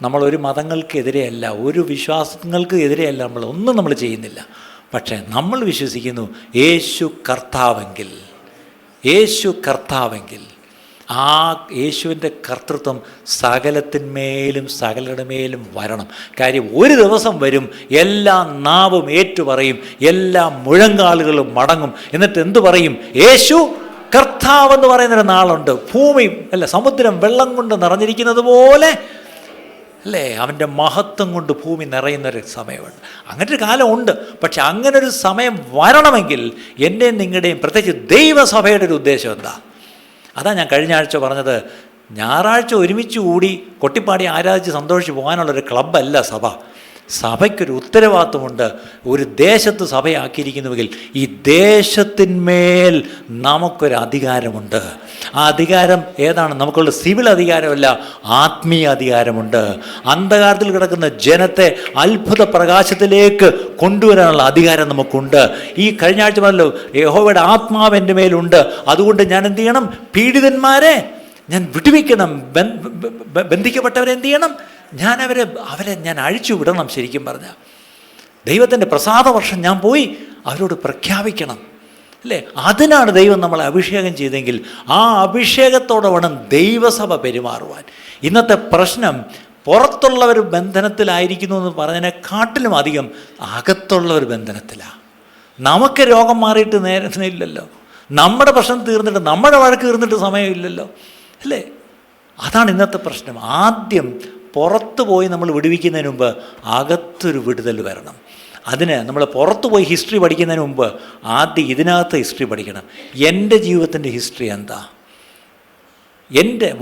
Speaker 1: നമ്മളൊരു മതങ്ങൾക്കെതിരെയല്ല, ഒരു വിശ്വാസങ്ങൾക്ക് എതിരെയല്ല, ഒന്നും നമ്മൾ ചെയ്യുന്നില്ല. പക്ഷേ നമ്മൾ വിശ്വസിക്കുന്നു യേശു കർത്താവെങ്കിൽ, യേശു കർത്താവെങ്കിൽ ആ യേശുവിൻ്റെ കർത്തൃത്വം സകലത്തിന്മേലും സകലരുടെ മേലും വരണം. കാര്യം ഒരു ദിവസം വരും, എല്ലാ നാവും ഏറ്റുപറയും, എല്ലാ മുഴങ്കാലുകളും മടങ്ങും. എന്നിട്ട് എന്തു പറയും? യേശു കർത്താവെന്ന് പറയുന്നൊരു നാളുണ്ട്. ഭൂമി അല്ല, സമുദ്രം വെള്ളം കൊണ്ട് നിറഞ്ഞിരിക്കുന്നത് പോലെ അല്ലേ? അവൻ്റെ മഹത്വം കൊണ്ട് ഭൂമി നിറയുന്നൊരു സമയമുണ്ട്. അങ്ങനൊരു കാലമുണ്ട്. പക്ഷെ അങ്ങനൊരു സമയം വരണമെങ്കിൽ എൻ്റെയും നിങ്ങളുടെയും പ്രത്യേകിച്ച് ദൈവസഭയുടെ ഒരു ഉദ്ദേശം എന്താ? അതാ ഞാൻ കഴിഞ്ഞ ആഴ്ച പറഞ്ഞത്. ഞായറാഴ്ച ഒരുമിച്ച് കൂടി കൊട്ടിപ്പാടി ആരാധിച്ച് സന്തോഷിച്ച് പോകാനുള്ളൊരു ക്ലബ്ബല്ല സഭ. സഭയ്ക്കൊരു ഉത്തരവാദിത്വമുണ്ട്. ഒരു ദേശത്ത് സഭയാക്കിയിരിക്കുന്നുവെങ്കിൽ ഈ ദേശത്തിന്മേൽ നമുക്കൊരു അധികാരമുണ്ട്. ആ അധികാരം ഏതാണ്? നമുക്കുള്ള സിവിൽ അധികാരമല്ല, ആത്മീയ അധികാരമുണ്ട്. അന്ധകാരത്തിൽ കിടക്കുന്ന ജനത്തെ അത്ഭുത പ്രകാശത്തിലേക്ക് കൊണ്ടുവരാനുള്ള അധികാരം നമുക്കുണ്ട്. ഈ കഴിഞ്ഞ ആഴ്ച പറഞ്ഞല്ലോ, യഹോവയുടെ ആത്മാവ് എൻ്റെ മേലുണ്ട്, അതുകൊണ്ട് ഞാൻ എന്ത് ചെയ്യണം? പീഡിതന്മാരെ ഞാൻ വിടുവിക്കണം. ബന്ധിക്കപ്പെട്ടവരെ എന്ത് ചെയ്യണം? ഞാൻ അവരെ ഞാൻ അഴിച്ചു വിടണം. ശരിക്കും പറഞ്ഞാൽ ദൈവത്തിൻ്റെ പ്രസാദ വർഷം ഞാൻ പോയി അവരോട് പ്രഖ്യാപിക്കണം, അല്ലേ? അതിനാണ് ദൈവം നമ്മളെ അഭിഷേകം ചെയ്തെങ്കിൽ ആ അഭിഷേകത്തോടെ വേണം ദൈവസഭ പെരുമാറുവാൻ. ഇന്നത്തെ പ്രശ്നം പുറത്തുള്ളവർ ബന്ധനത്തിലായിരിക്കുന്നു എന്ന് പറഞ്ഞതിനെക്കാട്ടിലും അധികം അകത്തുള്ളവർ ബന്ധനത്തിലാണ്. നമുക്ക് രോഗം മാറിയിട്ട് നേരമില്ലല്ലോ, നമ്മുടെ പ്രശ്നം തീർന്നിട്ട് നമ്മുടെ വഴക്ക് തീർന്നിട്ട് സമയമില്ലല്ലോ, അല്ലേ? അതാണ് ഇന്നത്തെ പ്രശ്നം. ആദ്യം പുറത്ത് പോയി നമ്മൾ വിടുവിക്കുന്നതിന് മുമ്പ് അകത്തൊരു വിടുതൽ വരണം. അതിന് നമ്മൾ പുറത്ത് പോയി ഹിസ്റ്ററി പഠിക്കുന്നതിന് മുമ്പ് ആദ്യം ഇതിനകത്ത് ഹിസ്റ്ററി പഠിക്കണം. എൻ്റെ ജീവിതത്തിൻ്റെ ഹിസ്റ്ററി എന്താ?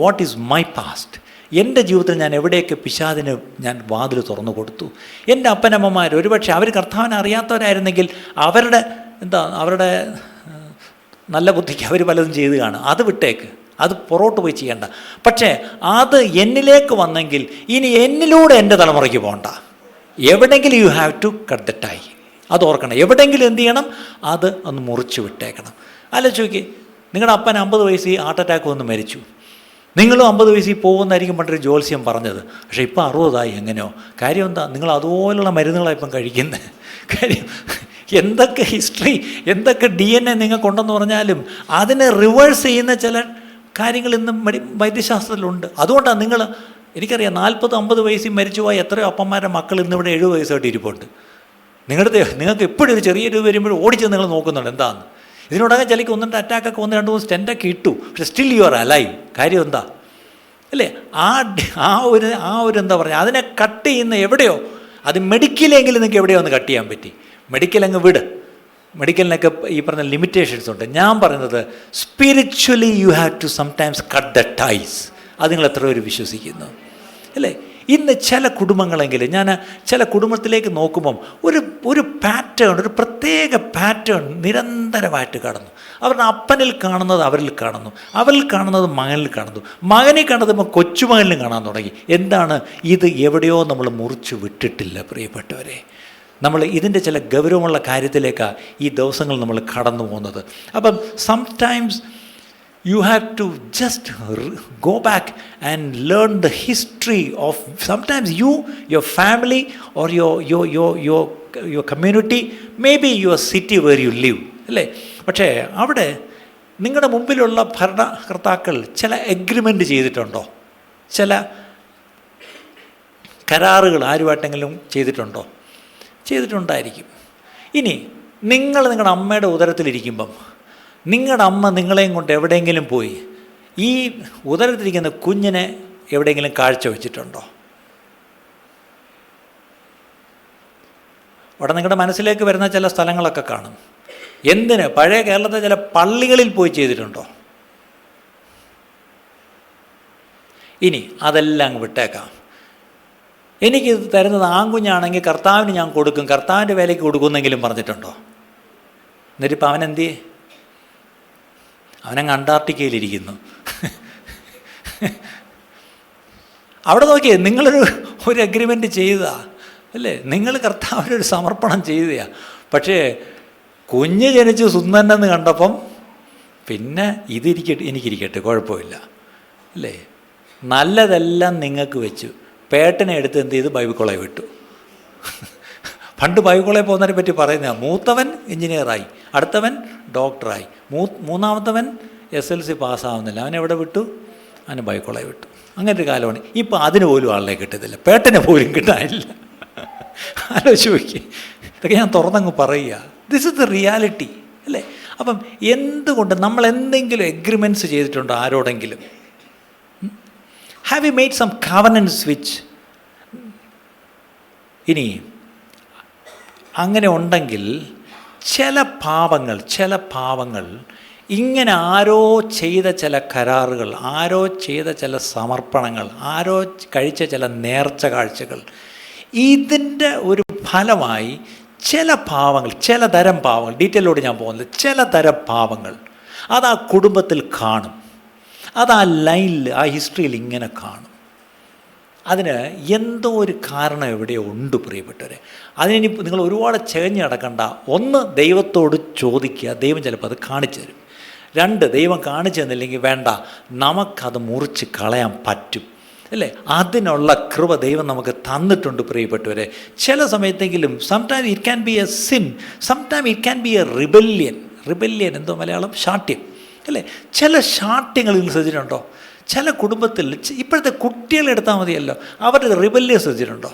Speaker 1: What is my past? എൻ്റെ ജീവിതത്തിൽ ഞാൻ എവിടെയൊക്കെ പിശാചിന് ഞാൻ വാതിൽ തുറന്നു കൊടുത്തു? എൻ്റെ അപ്പനമ്മമാർ ഒരുപക്ഷെ അവർ കർത്താവിനെ അറിയാത്തവരായിരുന്നെങ്കിൽ അവരുടെ നല്ല ബുദ്ധിക്ക് അവർ പലതും ചെയ്ത് കാണും. അത് വിട്ടേക്ക്, അത് പുറോട്ട് പോയി ചെയ്യണ്ട. പക്ഷേ അത് എന്നിലേക്ക് വന്നെങ്കിൽ ഇനി എന്നിലൂടെ എൻ്റെ തലമുറയ്ക്ക് പോകണ്ട. എവിടെയെങ്കിലും you have to cut the tie. അത് ഓർക്കണം. എവിടെയെങ്കിലും എന്ത് ചെയ്യണം? അത് ഒന്ന് മുറിച്ച് വിട്ടേക്കണം. ആലോചിച്ച് നോക്കി, നിങ്ങളുടെ അപ്പൻ 50 വയസ്സിൽ ഹാർട്ട് അറ്റാക്ക് വന്ന് മരിച്ചു. നിങ്ങളും 50 വയസ്സിൽ പോകുന്നതായിരിക്കും പണ്ടൊരു ജ്യോത്സ്യം പറഞ്ഞത്. പക്ഷേ ഇപ്പോൾ 60 എങ്ങനെയോ? കാര്യം എന്താ? നിങ്ങൾ അതുപോലുള്ള മരുന്നുകളാണ് ഇപ്പം കഴിക്കുന്നത്. കാര്യം എന്തൊക്കെ ഹിസ്റ്ററി, എന്തൊക്കെ DNA നിങ്ങൾക്കുണ്ടെന്ന് പറഞ്ഞാലും അതിനെ റിവേഴ്സ് ചെയ്യുന്ന ചില കാര്യങ്ങൾ ഇന്ന് വൈദ്യശാസ്ത്രത്തിലുണ്ട്. അതുകൊണ്ടാണ് എനിക്കറിയാം 40-50 വയസ്സിൽ മരിച്ചുപോയ എത്രയോ അപ്പന്മാരുടെ മക്കൾ ഇന്നിവിടെ 70 വയസ്സായിട്ട് ഇരിപ്പുണ്ട്. നിങ്ങൾക്ക് എപ്പോഴും ഒരു ചെറിയൊരു വരുമ്പോൾ ഓടിച്ച് നിങ്ങൾ നോക്കുന്നുണ്ട് എന്താണെന്ന്. ഇതിനോടകം ചിലക്ക് 1-2 അറ്റാക്കൊക്കെ 1-2 സ്റ്റെൻറ്റൊക്കെ ഇട്ടു. പക്ഷേ സ്റ്റിൽ യു ആർ അലൈവ്. കാര്യം എന്താ? അല്ലേ? ആ ഒരു എന്താ പറയുക, അതിനെ കട്ട് ചെയ്യുന്ന എവിടെയോ, അത് മെഡിക്കലെങ്കിലും നിങ്ങൾക്ക് എവിടെയോ ഒന്ന് കട്ട് ചെയ്യാൻ പറ്റി. മെഡിക്കൽ അങ്ങ് വിട്. മെഡിക്കലിനൊക്കെ ഈ പറഞ്ഞ ലിമിറ്റേഷൻസ് ഉണ്ട്. ഞാൻ പറയുന്നത് spiritually you have to sometimes cut the ties. അത് നിങ്ങൾ എത്ര പേര് വിശ്വസിക്കുന്നു, അല്ലേ? ഇന്ന് ചില കുടുംബങ്ങളെങ്കിലും ഞാൻ ചില കുടുംബത്തിലേക്ക് നോക്കുമ്പം ഒരു പാറ്റേൺ, ഒരു പ്രത്യേക പാറ്റേൺ നിരന്തരമായിട്ട് കാണുന്നു. അവരുടെ അപ്പനിൽ കാണുന്നത് അവരിൽ കാണുന്നു, അവരിൽ കാണുന്നത് മകനിൽ കാണുന്നു, മകനിൽ കാണുന്നത് ഇപ്പോൾ കൊച്ചുമകനിലും കാണാൻ തുടങ്ങി. എന്താണ് ഇത്? എവിടെയോ നമ്മൾ മുറിച്ചു വിട്ടിട്ടില്ല പ്രിയപ്പെട്ടവരെ. നമ്മൾ ഇതിൻ്റെ ചില ഗൗരവമുള്ള കാര്യത്തിലേക്കാണ് ഈ ദിവസങ്ങൾ നമ്മൾ കടന്നു പോകുന്നത്. അപ്പം sometimes you have to just go back and learn the history of sometimes your family or your community, maybe your city where you live, അല്ലേ? പക്ഷേ അവിടെ നിങ്ങളുടെ മുമ്പിലുള്ള ഭരണകർത്താക്കൾ ചില എഗ്രിമെൻ്റ് ചെയ്തിട്ടുണ്ടോ? ചില കരാറുകൾ ആരുമായിട്ടെങ്കിലും ചെയ്തിട്ടുണ്ടോ? ചെയ്തിട്ടുണ്ടായിരിക്കും. ഇനി നിങ്ങളുടെ അമ്മയുടെ ഉദരത്തിലിരിക്കുമ്പം നിങ്ങളുടെ അമ്മ നിങ്ങളെയും കൊണ്ട് എവിടെയെങ്കിലും പോയി ഈ ഉദരത്തിരിക്കുന്ന കുഞ്ഞിനെ എവിടെയെങ്കിലും കാഴ്ച വെച്ചിട്ടുണ്ടോ? അവിടെ നിങ്ങളുടെ മനസ്സിലേക്ക് വരുന്ന ചില സ്ഥലങ്ങളൊക്കെ കാണും. എന്തിന്? പഴയ കേരളത്തിലെ ചില പള്ളികളിൽ പോയി ചെയ്തിട്ടുണ്ടോ? ഇനി അതെല്ലാം അങ്ങ് വിട്ടേക്കാം. എനിക്കിത് തരുന്നത് ആൺകുഞ്ഞാണെങ്കിൽ കർത്താവിന് ഞാൻ കൊടുക്കും, കർത്താവിൻ്റെ വേലയ്ക്ക് കൊടുക്കുമെന്നെങ്കിലും പറഞ്ഞിട്ടുണ്ടോ? എന്നിട്ടിപ്പോൾ അവനെന്ത് ചെയ്യേ? അവനങ്ങ് അന്റാർട്ടിക്കയിലിരിക്കുന്നു. അവിടെ നോക്കിയേ, നിങ്ങളൊരു അഗ്രിമെൻ്റ് ചെയ്തതാ, അല്ലേ? നിങ്ങൾ കർത്താവിനൊരു സമർപ്പണം ചെയ്തതാ. പക്ഷേ കുഞ്ഞ് ജനിച്ച് സുന്ദരനെന്ന് കണ്ടപ്പം പിന്നെ എനിക്കിരിക്കട്ടെ, കുഴപ്പമില്ല, അല്ലേ? നല്ലതെല്ലാം നിങ്ങൾക്ക് വെച്ചു. പേട്ടനെ എടുത്ത് എന്ത് ചെയ്ത് ബൈബിൾ കോളേജ് വിട്ടു. പണ്ട് ബൈബിൾ കോളേജ് പോകുന്നതിനെ പറ്റി പറയുന്നതാണ്. മൂത്തവൻ എഞ്ചിനീയറായി, അടുത്തവൻ ഡോക്ടറായി, മൂന്നാമത്തവൻ SLC പാസ്സാവുന്നില്ല, അവനെവിടെ വിട്ടു? അവന് ബൈബിൾ കോളേജ് വിട്ടു. അങ്ങനെ ഒരു കാലമാണ്. ഇപ്പോൾ അതിന് പോലും ആളിനെ കിട്ടത്തില്ല, പേട്ടനെ പോലും കിട്ടാനില്ല. ആലോചിച്ച് നോക്കി. ഇതൊക്കെ ഞാൻ തുറന്നങ്ങ് പറയുക. ദിസ് ഇസ് ദ റിയാലിറ്റി, അല്ലേ? അപ്പം എന്തുകൊണ്ട് നമ്മൾ എന്തെങ്കിലും എഗ്രിമെൻറ്റ്സ് ചെയ്തിട്ടുണ്ടോ ആരോടെങ്കിലും? Have you made some covenants which ഇനി അങ്ങനെ ഉണ്ടെങ്കിൽ ചില പാവങ്ങൾ ഇങ്ങനെ ആരോ ചെയ്ത ചില കരാറുകൾ, ആരോ ചെയ്ത ചില സമർപ്പണങ്ങൾ, ആരോ കഴിച്ച ചില നേർച്ച കാഴ്ചകൾ, ഇതിൻ്റെ ഒരു ഫലമായി ചില തരം പാവങ്ങൾ, ഡീറ്റെയിലോട് ഞാൻ പോകുന്നത്, ചില തരം പാവങ്ങൾ അത് ആ കുടുംബത്തിൽ കാണും, അത് ആ ലൈനിൽ, ആ ഹിസ്റ്ററിയിൽ ഇങ്ങനെ കാണും. അതിന് എന്തോ ഒരു കാരണം എവിടെയോ ഉണ്ട് പ്രിയപ്പെട്ടവരെ. അതിനി നിങ്ങൾ ഒരുപാട് ചേഞ്ഞ് നടക്കണ്ട. ഒന്ന്, ദൈവത്തോട് ചോദിക്കുക, ദൈവം ചിലപ്പോൾ അത് കാണിച്ചു തരും. രണ്ട്, ദൈവം കാണിച്ചു തന്നില്ലെങ്കിൽ വേണ്ട, നമുക്കത് മുറിച്ച് കളയാൻ പറ്റും, അല്ലേ? അതിനുള്ള കൃപ ദൈവം നമുക്ക് തന്നിട്ടുണ്ട് പ്രിയപ്പെട്ടവരെ. ചില സമയത്തെങ്കിലും sometime it can be a sin, sometime it can be a rebellion എന്തോ മലയാളം, ശാഠ്യം, അല്ലേ? ചില ശാഠ്യങ്ങൾ നിങ്ങൾ ശ്രദ്ധിച്ചിട്ടുണ്ടോ? ചില കുടുംബത്തിൽ ഇപ്പോഴത്തെ കുട്ടികളെടുത്താൽ മതിയല്ലോ, അവരുടെ റിബല്യം ശ്രദ്ധിച്ചിട്ടുണ്ടോ?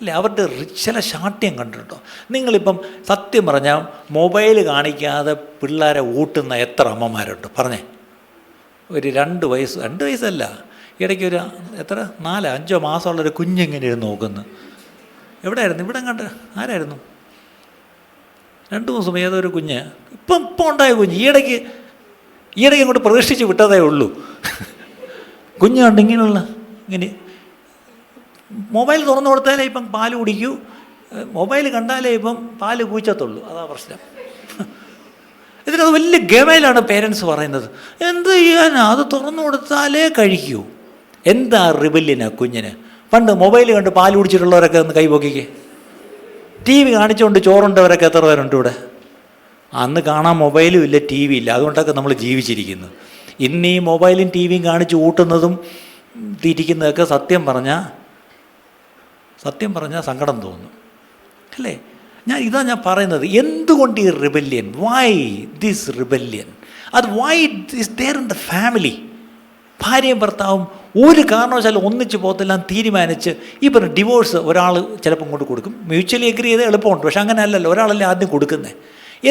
Speaker 1: അല്ലേ? അവരുടെ ചില ശാഠ്യം കണ്ടിട്ടുണ്ടോ? നിങ്ങളിപ്പം സത്യം പറഞ്ഞാൽ മൊബൈൽ കാണിക്കാതെ പിള്ളേരെ ഊട്ടുന്ന എത്ര അമ്മമാരുണ്ട് പറഞ്ഞേ? ഒരു 2 വയസ്സല്ല, ഇടയ്ക്ക് ഒരു 4-5 മാസമുള്ളൊരു കുഞ്ഞെങ്ങനെ ഇരുന്ന് നോക്കുന്നു. എവിടെയായിരുന്നു? ഇവിടെ കണ്ട് ആരായിരുന്നു? 2 ദിവസം ഏതൊരു കുഞ്ഞ്, ഇപ്പം ഉണ്ടായ കുഞ്ഞ്, ഈയിടയ്ക്ക് അങ്ങോട്ട് പ്രതീക്ഷിച്ച് വിട്ടതേ ഉള്ളൂ. കുഞ്ഞ് കണ്ട് ഇങ്ങനെ മൊബൈൽ തുറന്നു കൊടുത്താലേ ഇപ്പം പാല് കുടിക്കൂ, മൊബൈൽ കണ്ടാലേ ഇപ്പം പാല് പൂച്ചത്തുള്ളൂ. അതാ പ്രശ്നം. ഇതിനത് വലിയ ഗമയിലാണ് പേരൻസ് പറയുന്നത്. എന്ത് ചെയ്യാനാ, അത് തുറന്നു കൊടുത്താലേ കഴിക്കൂ. എന്താ റിബല്യനാ കുഞ്ഞിന്? പണ്ട് മൊബൈൽ കണ്ട് പാല് കുടിച്ചിട്ടുള്ളവരൊക്കെ ഒന്ന് കൈപൊക്കിക്കേ. TV കാണിച്ചുകൊണ്ട് ചോറുണ്ടവരൊക്കെ എത്ര പേരുണ്ട് ഇവിടെ? അന്ന് കാണാൻ മൊബൈലും ഇല്ല, TV ഇല്ല, അതുകൊണ്ടൊക്കെ നമ്മൾ ജീവിച്ചിരിക്കുന്നു. ഇന്ന് ഈ മൊബൈലും TVയും കാണിച്ച് ഊട്ടുന്നതും തിരിക്കുന്നതൊക്കെ സത്യം പറഞ്ഞാൽ സങ്കടം തോന്നും, അല്ലേ? ഞാൻ പറയുന്നത്, എന്തുകൊണ്ട് ഈ റിബല്യൻ? Why this rebellion? അത് why is there in the family? ഭാര്യയും ഭർത്താവും ഒരു കാരണവശാലും ഒന്നിച്ച് പോകത്തില്ല തീരുമാനിച്ച് ഇപ്പം ഡിവോഴ്സ് ഒരാൾ ചിലപ്പം കൊണ്ട് കൊടുക്കും, മ്യൂച്വലി എഗ്രി ചെയ്ത് എളുപ്പമുണ്ട്. പക്ഷെ അങ്ങനെ അല്ലല്ലോ, ഒരാളല്ലേ ആദ്യം കൊടുക്കുന്നത്.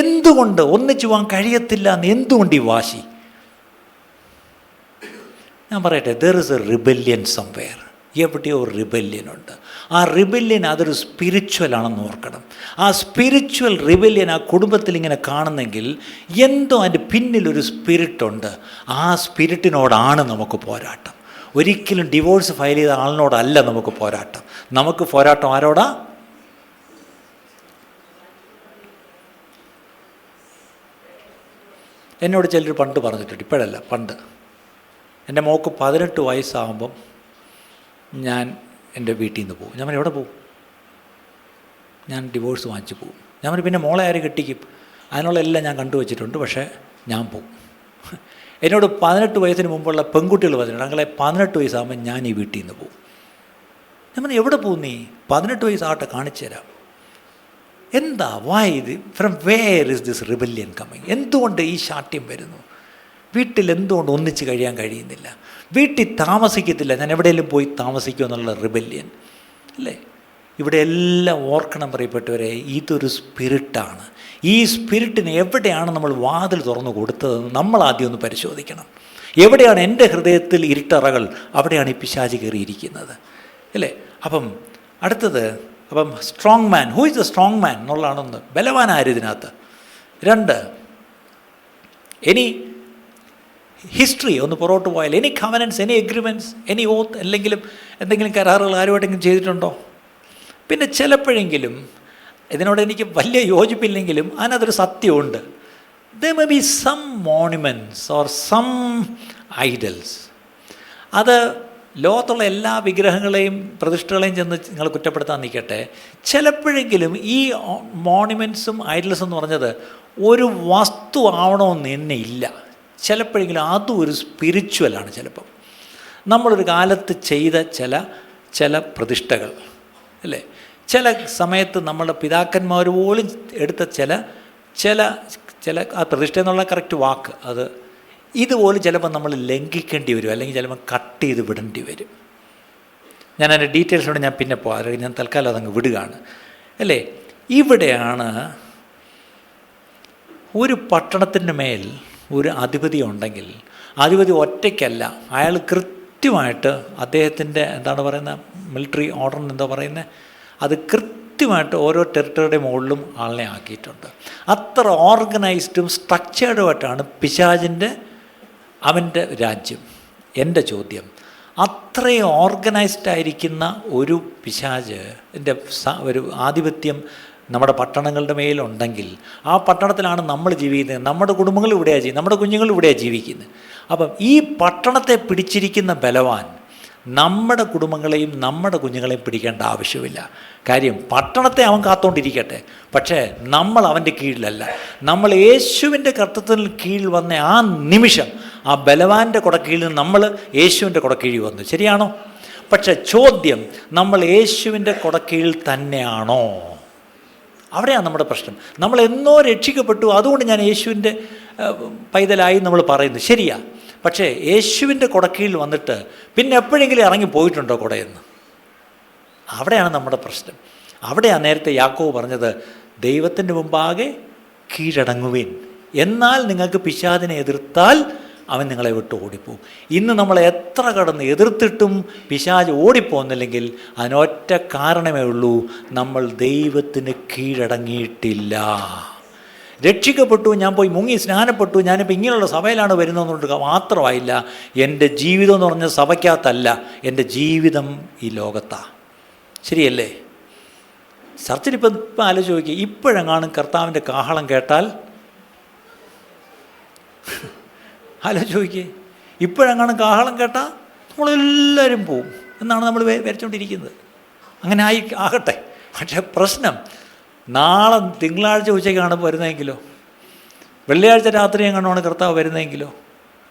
Speaker 1: എന്തുകൊണ്ട് ഒന്നിച്ച് പോകാൻ കഴിയത്തില്ല എന്ന്? എന്തുകൊണ്ട് ഈ വാശി? ഞാൻ പറയട്ടെ, there is A rebellion somewhere. എവിടെയോ റിബല്യൻ ഉണ്ട്. ആ റിബല്യൻ അതൊരു സ്പിരിച്വലാണെന്ന് ഓർക്കണം. ആ സ്പിരിച്വൽ റിബല്യൻ ആ കുടുംബത്തിൽ ഇങ്ങനെ കാണുന്നെങ്കിൽ എന്തോ അതിൻ്റെ പിന്നിലൊരു സ്പിരിറ്റുണ്ട്. ആ സ്പിരിറ്റിനോടാണ് നമുക്ക് പോരാട്ടം. ഒരിക്കലും ഡിവോഴ്സ് ഫയൽ ചെയ്ത ആളിനോടല്ല നമുക്ക് പോരാട്ടം. നമുക്ക് പോരാട്ടം ആരോടാ? എന്നോട് ചിലർ പണ്ട് പറഞ്ഞിട്ടുണ്ട്, ഇപ്പോഴല്ല, പണ്ട് എൻ്റെ മോൾക്ക് 18 വയസ്സാകുമ്പം ഞാൻ എൻ്റെ വീട്ടിൽ നിന്ന് പോകും. ഞാൻ എവിടെ പോകും? ഞാൻ ഡിവോഴ്സ് വാങ്ങിച്ച് പോകും. ഞാൻ പിന്നെ മോളെ ആര് കെട്ടിക്കും? അതിനുള്ള എല്ലാം ഞാൻ കണ്ടുവച്ചിട്ടുണ്ട്, പക്ഷേ ഞാൻ പോകും. എന്നോട് 18 വയസ്സിന് മുമ്പുള്ള പെൺകുട്ടികൾ പറഞ്ഞിട്ടുണ്ട്, ഞങ്ങളെ 18 വയസ്സാകുമ്പോൾ ഞാൻ ഈ വീട്ടിൽ നിന്ന് പോകും. ഞാൻ എവിടെ പോകും? നീ 18 വയസ്സാകട്ടെ, കാണിച്ചു തരാം. എന്താ? Why from where is this rebellion coming? എന്തുകൊണ്ട് ഈ ശാഠ്യം വരുന്നു? വീട്ടിൽ എന്തുകൊണ്ട് ഒന്നിച്ച് കഴിയാൻ കഴിയുന്നില്ല? വീട്ടിൽ താമസിക്കത്തില്ല, ഞാൻ എവിടെയെങ്കിലും പോയി താമസിക്കുക എന്നുള്ള റിബല്യൻ, അല്ലേ? ഇവിടെ എല്ലാം ഓർക്കണം പ്രിയപ്പെട്ടവരെ, ഇതൊരു സ്പിരിറ്റാണ്. ഈ സ്പിരിറ്റിന് എവിടെയാണ് നമ്മൾ വാതിൽ തുറന്നു കൊടുത്തതെന്ന് നമ്മൾ ആദ്യം ഒന്ന് പരിശോധിക്കണം. എവിടെയാണ് എൻ്റെ ഹൃദയത്തിൽ ഇരുട്ടറകൾ? അവിടെയാണ് ഈ പിശാച് കയറിയിരിക്കുന്നത്, അല്ലേ? അപ്പം അടുത്തത്, strong man. Who is the strong man എന്നുള്ളതാണൊന്ന്. ബലവാനാര് ഇതിനകത്ത്? 2, എനി ഹിസ്റ്ററി ഒന്ന് പുറകോട്ട് പോയാൽ, any covenants, any agreements, any oath, എന്തെങ്കിലും കരാറുകൾ ആരുമായിട്ടെങ്കിലും ചെയ്തിട്ടുണ്ടോ? പിന്നെ ചിലപ്പോഴെങ്കിലും ഇതിനോട് എനിക്ക് വലിയ യോജിപ്പില്ലെങ്കിലും അതിനകത്തൊരു സത്യമുണ്ട്. There may be some monuments or some idols. അത് ലോകത്തുള്ള എല്ലാ വിഗ്രഹങ്ങളെയും പ്രതിഷ്ഠകളെയും ചെന്ന് നിങ്ങൾ കുറ്റപ്പെടുത്താൻ നിൽക്കട്ടെ, ചിലപ്പോഴെങ്കിലും ഈ മോണുമെൻറ്റ്സും ഐഡൽസും എന്ന് പറഞ്ഞത് ഒരു വസ്തു ആവണമെന്ന് തന്നെ ഇല്ല. ചിലപ്പോഴെങ്കിലും അതും ഒരു സ്പിരിച്വലാണ്. ചിലപ്പം നമ്മളൊരു കാലത്ത് ചെയ്ത ചില പ്രതിഷ്ഠകൾ, അല്ലേ? ചില സമയത്ത് നമ്മളുടെ പിതാക്കന്മാർ പോലും എടുത്ത ചില ആ പ്രതിഷ്ഠ എന്നുള്ള കറക്റ്റ് വാക്ക്, അത് ഇതുപോലും ചിലപ്പോൾ നമ്മൾ ലംഘിക്കേണ്ടി വരും, അല്ലെങ്കിൽ ചിലപ്പോൾ കട്ട് ചെയ്ത് വിടേണ്ടി വരും. ഞാൻ അതിൻ്റെ ഡീറ്റെയിൽസിനോട് ഞാൻ പിന്നെ പോകാം, അല്ലെങ്കിൽ ഞാൻ തൽക്കാലം അതങ്ങ് വിടുകയാണ്, അല്ലേ? ഇവിടെയാണ് ഒരു പട്ടണത്തിൻ്റെ മേൽ ഒരു അധിപതി ഉണ്ടെങ്കിൽ, അധിപതി ഒറ്റയ്ക്കല്ല, അയാൾ കൃത്യമായിട്ട് അദ്ദേഹത്തിൻ്റെ എന്താണ് പറയുന്നത്, മിലിറ്ററി ഓർഡറിന് എന്താ പറയുന്നത്, അത് കൃത്യമായിട്ട് ഓരോ ടെറിട്ടറിയുടെ മുകളിലും ആളിനെ ആക്കിയിട്ടുണ്ട്. അത്ര ഓർഗനൈസ്ഡും സ്ട്രക്ചേർഡുമായിട്ടാണ് പിശാചിൻ്റെ അവൻ്റെ രാജ്യം. എൻ്റെ ചോദ്യം, അത്രയും ഓർഗനൈസ്ഡ് ആയിരിക്കുന്ന ഒരു പിശാച് ഒരു ആധിപത്യം നമ്മുടെ പട്ടണങ്ങളുടെ മേലുണ്ടെങ്കിൽ, ആ പട്ടണത്തിലാണ് നമ്മൾ ജീവിക്കുന്നത്, നമ്മുടെ കുടുംബങ്ങൾ ഇവിടെയാണ് ജീവിക്കുന്നത്, നമ്മുടെ കുഞ്ഞുങ്ങൾ ഇവിടെയാണ് ജീവിക്കുന്നത്. അപ്പം ഈ പട്ടണത്തെ പിടിച്ചിരിക്കുന്ന ബലവാൻ നമ്മുടെ കുടുംബങ്ങളെയും നമ്മുടെ കുഞ്ഞുങ്ങളെയും പിടിക്കേണ്ട ആവശ്യമില്ല. കാര്യം പട്ടണത്തെ അവൻ കാത്തുകൊണ്ടിരിക്കട്ടെ, പക്ഷേ നമ്മൾ അവൻ്റെ കീഴിലല്ല. നമ്മൾ യേശുവിൻ്റെ കർത്തൃത്വത്തിന് കീഴിൽ വന്ന ആ നിമിഷം ആ ബലവാൻ്റെ കുടക്കീഴിൽ നിന്ന് നമ്മൾ യേശുവിൻ്റെ കുടക്കീഴിൽ വന്നു. ശരിയാണോ? പക്ഷേ ചോദ്യം, നമ്മൾ യേശുവിൻ്റെ കുടക്കീഴിൽ തന്നെയാണോ? അവിടെയാണ് നമ്മുടെ പ്രശ്നം. നമ്മൾ എന്നോ രക്ഷിക്കപ്പെട്ടു, അതുകൊണ്ട് ഞാൻ യേശുവിൻ്റെ പൈതലായി നമ്മൾ പറയുന്നു, ശരിയാ. പക്ഷേ യേശുവിൻ്റെ കുടക്കീഴിൽ വന്നിട്ട് പിന്നെ എപ്പോഴെങ്കിലും ഇറങ്ങി പോയിട്ടുണ്ടോ കുടയെന്ന്? അവിടെയാണ് നമ്മുടെ പ്രശ്നം. അവിടെയാണ് നേരത്തെ യാക്കോബ് പറഞ്ഞത്, ദൈവത്തിൻ്റെ മുമ്പാകെ കീഴടങ്ങുവിൻ, എന്നാൽ നിങ്ങൾക്ക് പിശാചിനെ എതിർത്താൽ അവൻ നിങ്ങളെ വിട്ട് ഓടിപ്പോവും. ഇന്ന് നമ്മൾ എത്ര കടന്ന് എതിർത്തിട്ടും പിശാച് ഓടിപ്പോകുന്നില്ലെങ്കിൽ അതിനൊറ്റ കാരണമേ ഉള്ളൂ, നമ്മൾ ദൈവത്തിന് കീഴടങ്ങിയിട്ടില്ല. രക്ഷിക്കപ്പെട്ടു, ഞാൻ പോയി മുങ്ങി സ്നാനപ്പെട്ടു, ഞാനിപ്പോൾ ഇങ്ങനെയുള്ള സഭയിലാണ് വരുന്നതെന്നുകൊണ്ട് മാത്രമായില്ല. എൻ്റെ ജീവിതം എന്ന് പറഞ്ഞ സഭയ്ക്കകത്തല്ല, എൻ്റെ ജീവിതം ഈ ലോകത്താണ്. ശരിയല്ലേ? ചർച്ചിലിപ്പം ആലോചിച്ച് നോക്കി, ഇപ്പോഴെങ്ങാനും കർത്താവിൻ്റെ കാഹളം കേട്ടാൽ ആലോചിച്ച് നോക്കിയേ, ഇപ്പോഴെങ്ങാനും കാഹളം കേട്ടാൽ നമ്മളെല്ലാവരും പോവും എന്നാണ് നമ്മൾ വരച്ചുകൊണ്ടിരിക്കുന്നത്. അങ്ങനെ ആകട്ടെ. പക്ഷേ പ്രശ്നം, നാളെ തിങ്കളാഴ്ച ഉച്ചയ്ക്കാണ് വരുന്നതെങ്കിലോ, വെള്ളിയാഴ്ച രാത്രി എങ്ങനെയാണ് കർത്താവ് വരുന്നതെങ്കിലോ,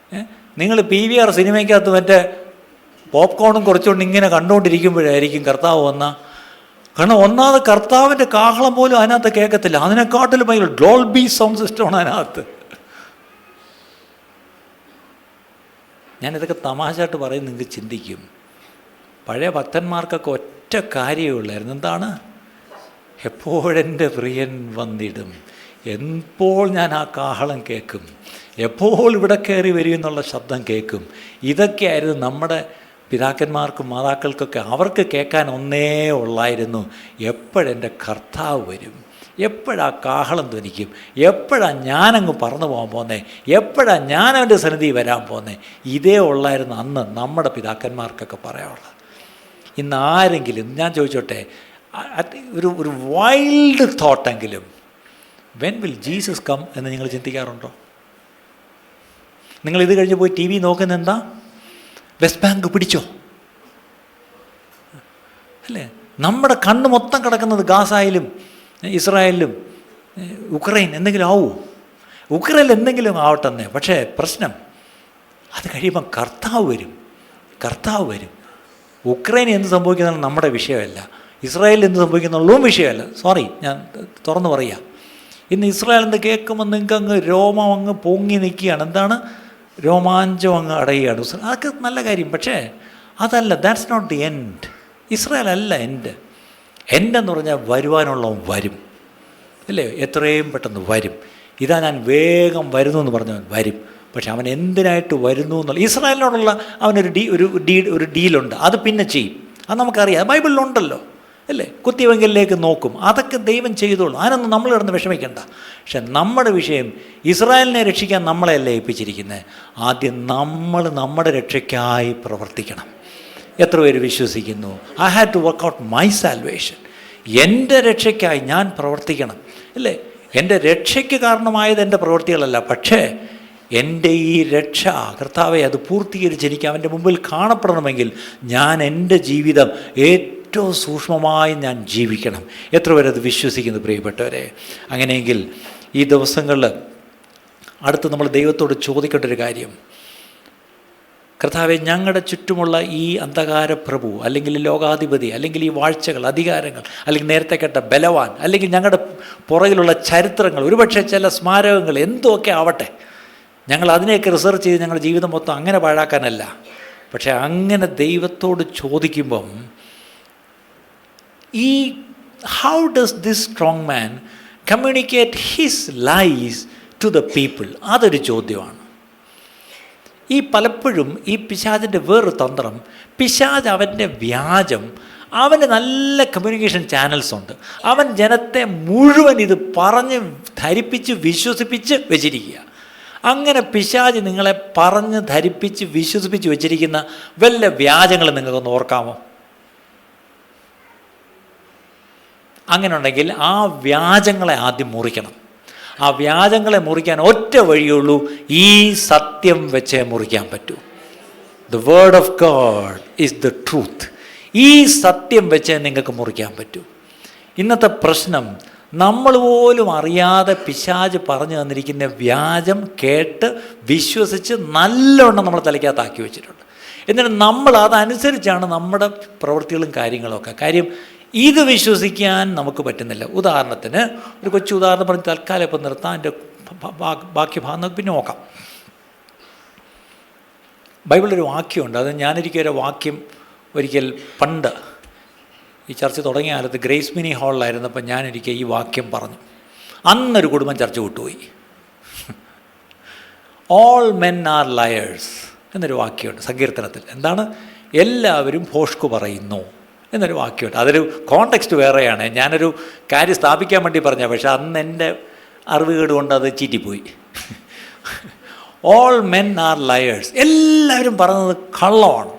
Speaker 1: നിങ്ങൾ PVR സിനിമയ്ക്കകത്ത് മറ്റേ പോപ്കോണും കുറച്ചുകൊണ്ട് ഇങ്ങനെ കണ്ടുകൊണ്ടിരിക്കുമ്പോഴായിരിക്കും കർത്താവ് വന്ന. കാരണം ഒന്നാമത് കർത്താവിൻ്റെ കാഹളം പോലും അതിനകത്ത് കേൾക്കത്തില്ല, അതിനെക്കാട്ടിലും ഭയങ്കര ഡോൾബി സൗണ്ട് സിസ്റ്റമാണ് അതിനകത്ത്. ഞാനിതൊക്കെ തമാശയായിട്ട് പറയും, നിങ്ങൾക്ക് ചിന്തിക്കും. പഴയ ഭക്തന്മാർക്കൊക്കെ ഒറ്റ കാര്യമേ ഉള്ളായിരുന്നു, എന്താണ്? എപ്പോഴെൻ്റെ പ്രിയൻ വന്നിടും, എപ്പോൾ ഞാൻ ആ കാഹളം കേൾക്കും, എപ്പോൾ ഇവിടെ കയറി വരും എന്നുള്ള ശബ്ദം കേൾക്കും. ഇതൊക്കെയായിരുന്നു നമ്മുടെ പിതാക്കന്മാർക്കും മാതാക്കൾക്കൊക്കെ. അവർക്ക് കേൾക്കാൻ ഒന്നേ ഉള്ളായിരുന്നു, എപ്പോഴെൻ്റെ കർത്താവ് വരും, എപ്പോഴാ കാഹളം ധ്വനിക്കും, എപ്പോഴാണ് ഞാനങ്ങ് പറന്നു പോകാൻ പോകുന്നത്, എപ്പോഴാണ് ഞാൻ അവൻ്റെ സന്നിധി വരാൻ പോകുന്നത്. ഇതേ ഉള്ളായിരുന്നു അന്ന് നമ്മുടെ പിതാക്കന്മാർക്കൊക്കെ പറയാനുള്ളത്. ഇന്ന് ആരെങ്കിലും, ഞാൻ ചോദിച്ചോട്ടെ, ഒരു വൈൽഡ് തോട്ടെങ്കിലും, വെൻ വിൽ ജീസസ് കം എന്ന് നിങ്ങൾ ചിന്തിക്കാറുണ്ടോ? നിങ്ങളിത് കഴിഞ്ഞ് പോയി TV നോക്കുന്നത് എന്താ? വെസ്റ്റ് ബാങ്ക് പിടിച്ചോ അല്ലേ? നമ്മുടെ കണ്ണ് മൊത്തം കിടക്കുന്നത് ഗാസയിലും ഇസ്രായേലിലും ഉക്രൈൻ എന്തെങ്കിലും ആവൂ, ഉക്രൈനിൽ എന്തെങ്കിലും ആവട്ടെന്നേ. പക്ഷേ പ്രശ്നം, അത് കഴിയുമ്പം കർത്താവ് വരും. ഉക്രൈൻ എന്ത് സംഭവിക്കുന്നതാണ് നമ്മുടെ വിഷയമല്ല, ഇസ്രായേലിൽ എന്ത് സംഭവിക്കുന്നുള്ളതും വിഷയമല്ല. സോറി, ഞാൻ തുറന്നു പറയുക. ഇന്ന് ഇസ്രായേൽ എന്ന് കേൾക്കുമ്പോൾ നിങ്ങൾക്ക് അങ്ങ് രോമം അങ്ങ് പൊങ്ങി നിൽക്കുകയാണ്. എന്താണ്? രോമാഞ്ചം അങ്ങ് അടയുകയാണ്. അതൊക്കെ നല്ല കാര്യം, പക്ഷേ അതല്ല, that's not the end. Israel അല്ല എൻഡ്. എൻഡെന്ന് പറഞ്ഞാൽ വരുവാനുള്ളവൻ വരും, അല്ലേ? എത്രയും പെട്ടെന്ന് വരും. ഇതാ ഞാൻ വേഗം വരുന്നു എന്ന് പറഞ്ഞവൻ വരും. പക്ഷെ അവൻ എന്തിനായിട്ട് വരുന്നു എന്നുള്ള ഇസ്രായേലിനോടുള്ള അവനൊരു ഡീലുണ്ട്, അത് പിന്നെ ചെയ്യും. അത് നമുക്കറിയാം, ബൈബിളിലുണ്ടല്ലോ, അല്ലേ? കുത്തിവെങ്കലിലേക്ക് നോക്കും, അതൊക്കെ ദൈവം ചെയ്തോളും. അതിനൊന്നും നമ്മൾ കിടന്ന് വിഷമിക്കണ്ട. പക്ഷെ നമ്മുടെ വിഷയം, ഇസ്രായേലിനെ രക്ഷിക്കാൻ നമ്മളെയല്ലേ ഏൽപ്പിച്ചിരിക്കുന്നത്. ആദ്യം നമ്മൾ നമ്മുടെ രക്ഷയ്ക്കായി പ്രവർത്തിക്കണം. എത്ര പേര് വിശ്വസിക്കുന്നു? I had to work out my salvation. എൻ്റെ രക്ഷയ്ക്കായി ഞാൻ പ്രവർത്തിക്കണം, അല്ലേ? എൻ്റെ രക്ഷയ്ക്ക് കാരണമായത് എൻ്റെ പ്രവൃത്തികളല്ല, പക്ഷേ എൻ്റെ ഈ രക്ഷ കർത്താവെ അത് പൂർത്തീകരിച്ച് എനിക്ക് അവൻ്റെ മുമ്പിൽ കാണപ്പെടണമെങ്കിൽ ഞാൻ എൻ്റെ ജീവിതം ഏറ്റവും സൂക്ഷ്മമായി ഞാൻ ജീവിക്കണം. എത്ര പേരത് വിശ്വസിക്കുന്നു പ്രിയപ്പെട്ടവരെ? അങ്ങനെയെങ്കിൽ ഈ ദിവസങ്ങളിൽ അടുത്ത് നമ്മൾ ദൈവത്തോട് ചോദിക്കേണ്ട ഒരു കാര്യം, കർത്താവെ, ഞങ്ങളുടെ ചുറ്റുമുള്ള ഈ അന്ധകാര പ്രഭു, അല്ലെങ്കിൽ ലോകാധിപതി, അല്ലെങ്കിൽ ഈ വാഴ്ചകൾ, അധികാരങ്ങൾ, അല്ലെങ്കിൽ നേരത്തെ കേട്ട ബലവാൻ, അല്ലെങ്കിൽ ഞങ്ങളുടെ പുറകിലുള്ള ചരിത്രങ്ങൾ, ഒരുപക്ഷെ ചില സ്മാരകങ്ങൾ, എന്തൊക്കെ ആവട്ടെ, ഞങ്ങൾ അതിനെയൊക്കെ റിസർച്ച് ചെയ്ത് ഞങ്ങളുടെ ജീവിതം മൊത്തം അങ്ങനെ പാഴാക്കാനല്ല. പക്ഷേ അങ്ങനെ ദൈവത്തോട് ചോദിക്കുമ്പം ഈ how does this strong man communicate his lies to the people? അതൊരു ചോദ്യമാണ്. ഈ പലപ്പോഴും ഈ പിശാചിൻ്റെ വേറൊരു തന്ത്രം, പിശാച് അവൻ്റെ വ്യാജം അവന് നല്ല കമ്മ്യൂണിക്കേഷൻ ചാനൽസ് ഉണ്ട്. അവൻ ജനത്തെ മുഴുവൻ ഇത് പറഞ്ഞ് ധരിപ്പിച്ച് വിശ്വസിപ്പിച്ച് വെച്ചിരിക്കുക. അങ്ങനെ പിശാച് നിങ്ങളെ പറഞ്ഞ് ധരിപ്പിച്ച് വിശ്വസിപ്പിച്ച് വെച്ചിരിക്കുന്ന വല്ല വ്യാജങ്ങൾ നിങ്ങൾക്കൊന്ന് ഓർക്കാമോ? അങ്ങനെ ഉണ്ടെങ്കിൽ ആ വ്യാജങ്ങളെ ആദ്യം മുറിക്കണം. ആ വ്യാജങ്ങളെ മുറിക്കാൻ ഒറ്റ വഴിയുള്ളൂ, ഈ സത്യം വെച്ചേ മുറിക്കാൻ പറ്റൂ. The word of God is the truth. ഈ സത്യം വെച്ചേ നിങ്ങൾക്ക് മുറിക്കാൻ പറ്റൂ. ഇന്നത്തെ പ്രശ്നം, നമ്മൾ പോലും അറിയാതെ പിശാച് പറഞ്ഞു തന്നിരിക്കുന്ന വ്യാജം കേട്ട് വിശ്വസിച്ച് നല്ലവണ്ണം നമ്മൾ തലയ്ക്കകത്താക്കി വെച്ചിട്ടുണ്ട്. എന്നിട്ട് നമ്മൾ അതനുസരിച്ചാണ് നമ്മുടെ പ്രവൃത്തികളും കാര്യങ്ങളൊക്കെ. കാര്യം ഇത് വിശ്വസിക്കാൻ നമുക്ക് പറ്റുന്നില്ല. ഉദാഹരണത്തിന് ഒരു കൊച്ചു ഉദാഹരണം പറഞ്ഞ് തൽക്കാലം ഇപ്പം നിർത്താം. എൻ്റെ ബാക്കി ഭാഗം നമുക്ക് പിന്നെ നോക്കാം. ബൈബിളിലൊരു വാക്യമുണ്ട്. അത് ഞാനൊരിക്കലും ഒരു വാക്യം ഒരിക്കൽ പണ്ട് ഈ ചർച്ച തുടങ്ങിയ കാലത്ത് ഗ്രേസ് മിനി ഹാളിലായിരുന്നപ്പോൾ ഞാനൊരിക്കൽ ഈ വാക്യം പറഞ്ഞു. അന്നൊരു കുടുംബം ചർച്ച വിട്ടുപോയി. ഓൾ മെൻ ആർ ലയേഴ്സ് എന്നൊരു വാക്യമുണ്ട് സങ്കീർത്തനത്തിൽ. എന്താണ്? എല്ലാവരും ഭോഷ്കു പറയുന്നു എന്നൊരു വാക്യമുണ്ട്. അതൊരു കോണ്ടെക്സ്റ്റ് വേറെയാണ്. ഞാനൊരു കാര്യം സ്ഥാപിക്കാൻ വേണ്ടി പറഞ്ഞ, പക്ഷെ അന്ന് എൻ്റെ അറിവുകേട് കൊണ്ട് അത് ചീറ്റിപ്പോയി. ഓൾ മെൻ ആർ ലയേഴ്സ്, എല്ലാവരും പറയുന്നത് കള്ളമാണ്.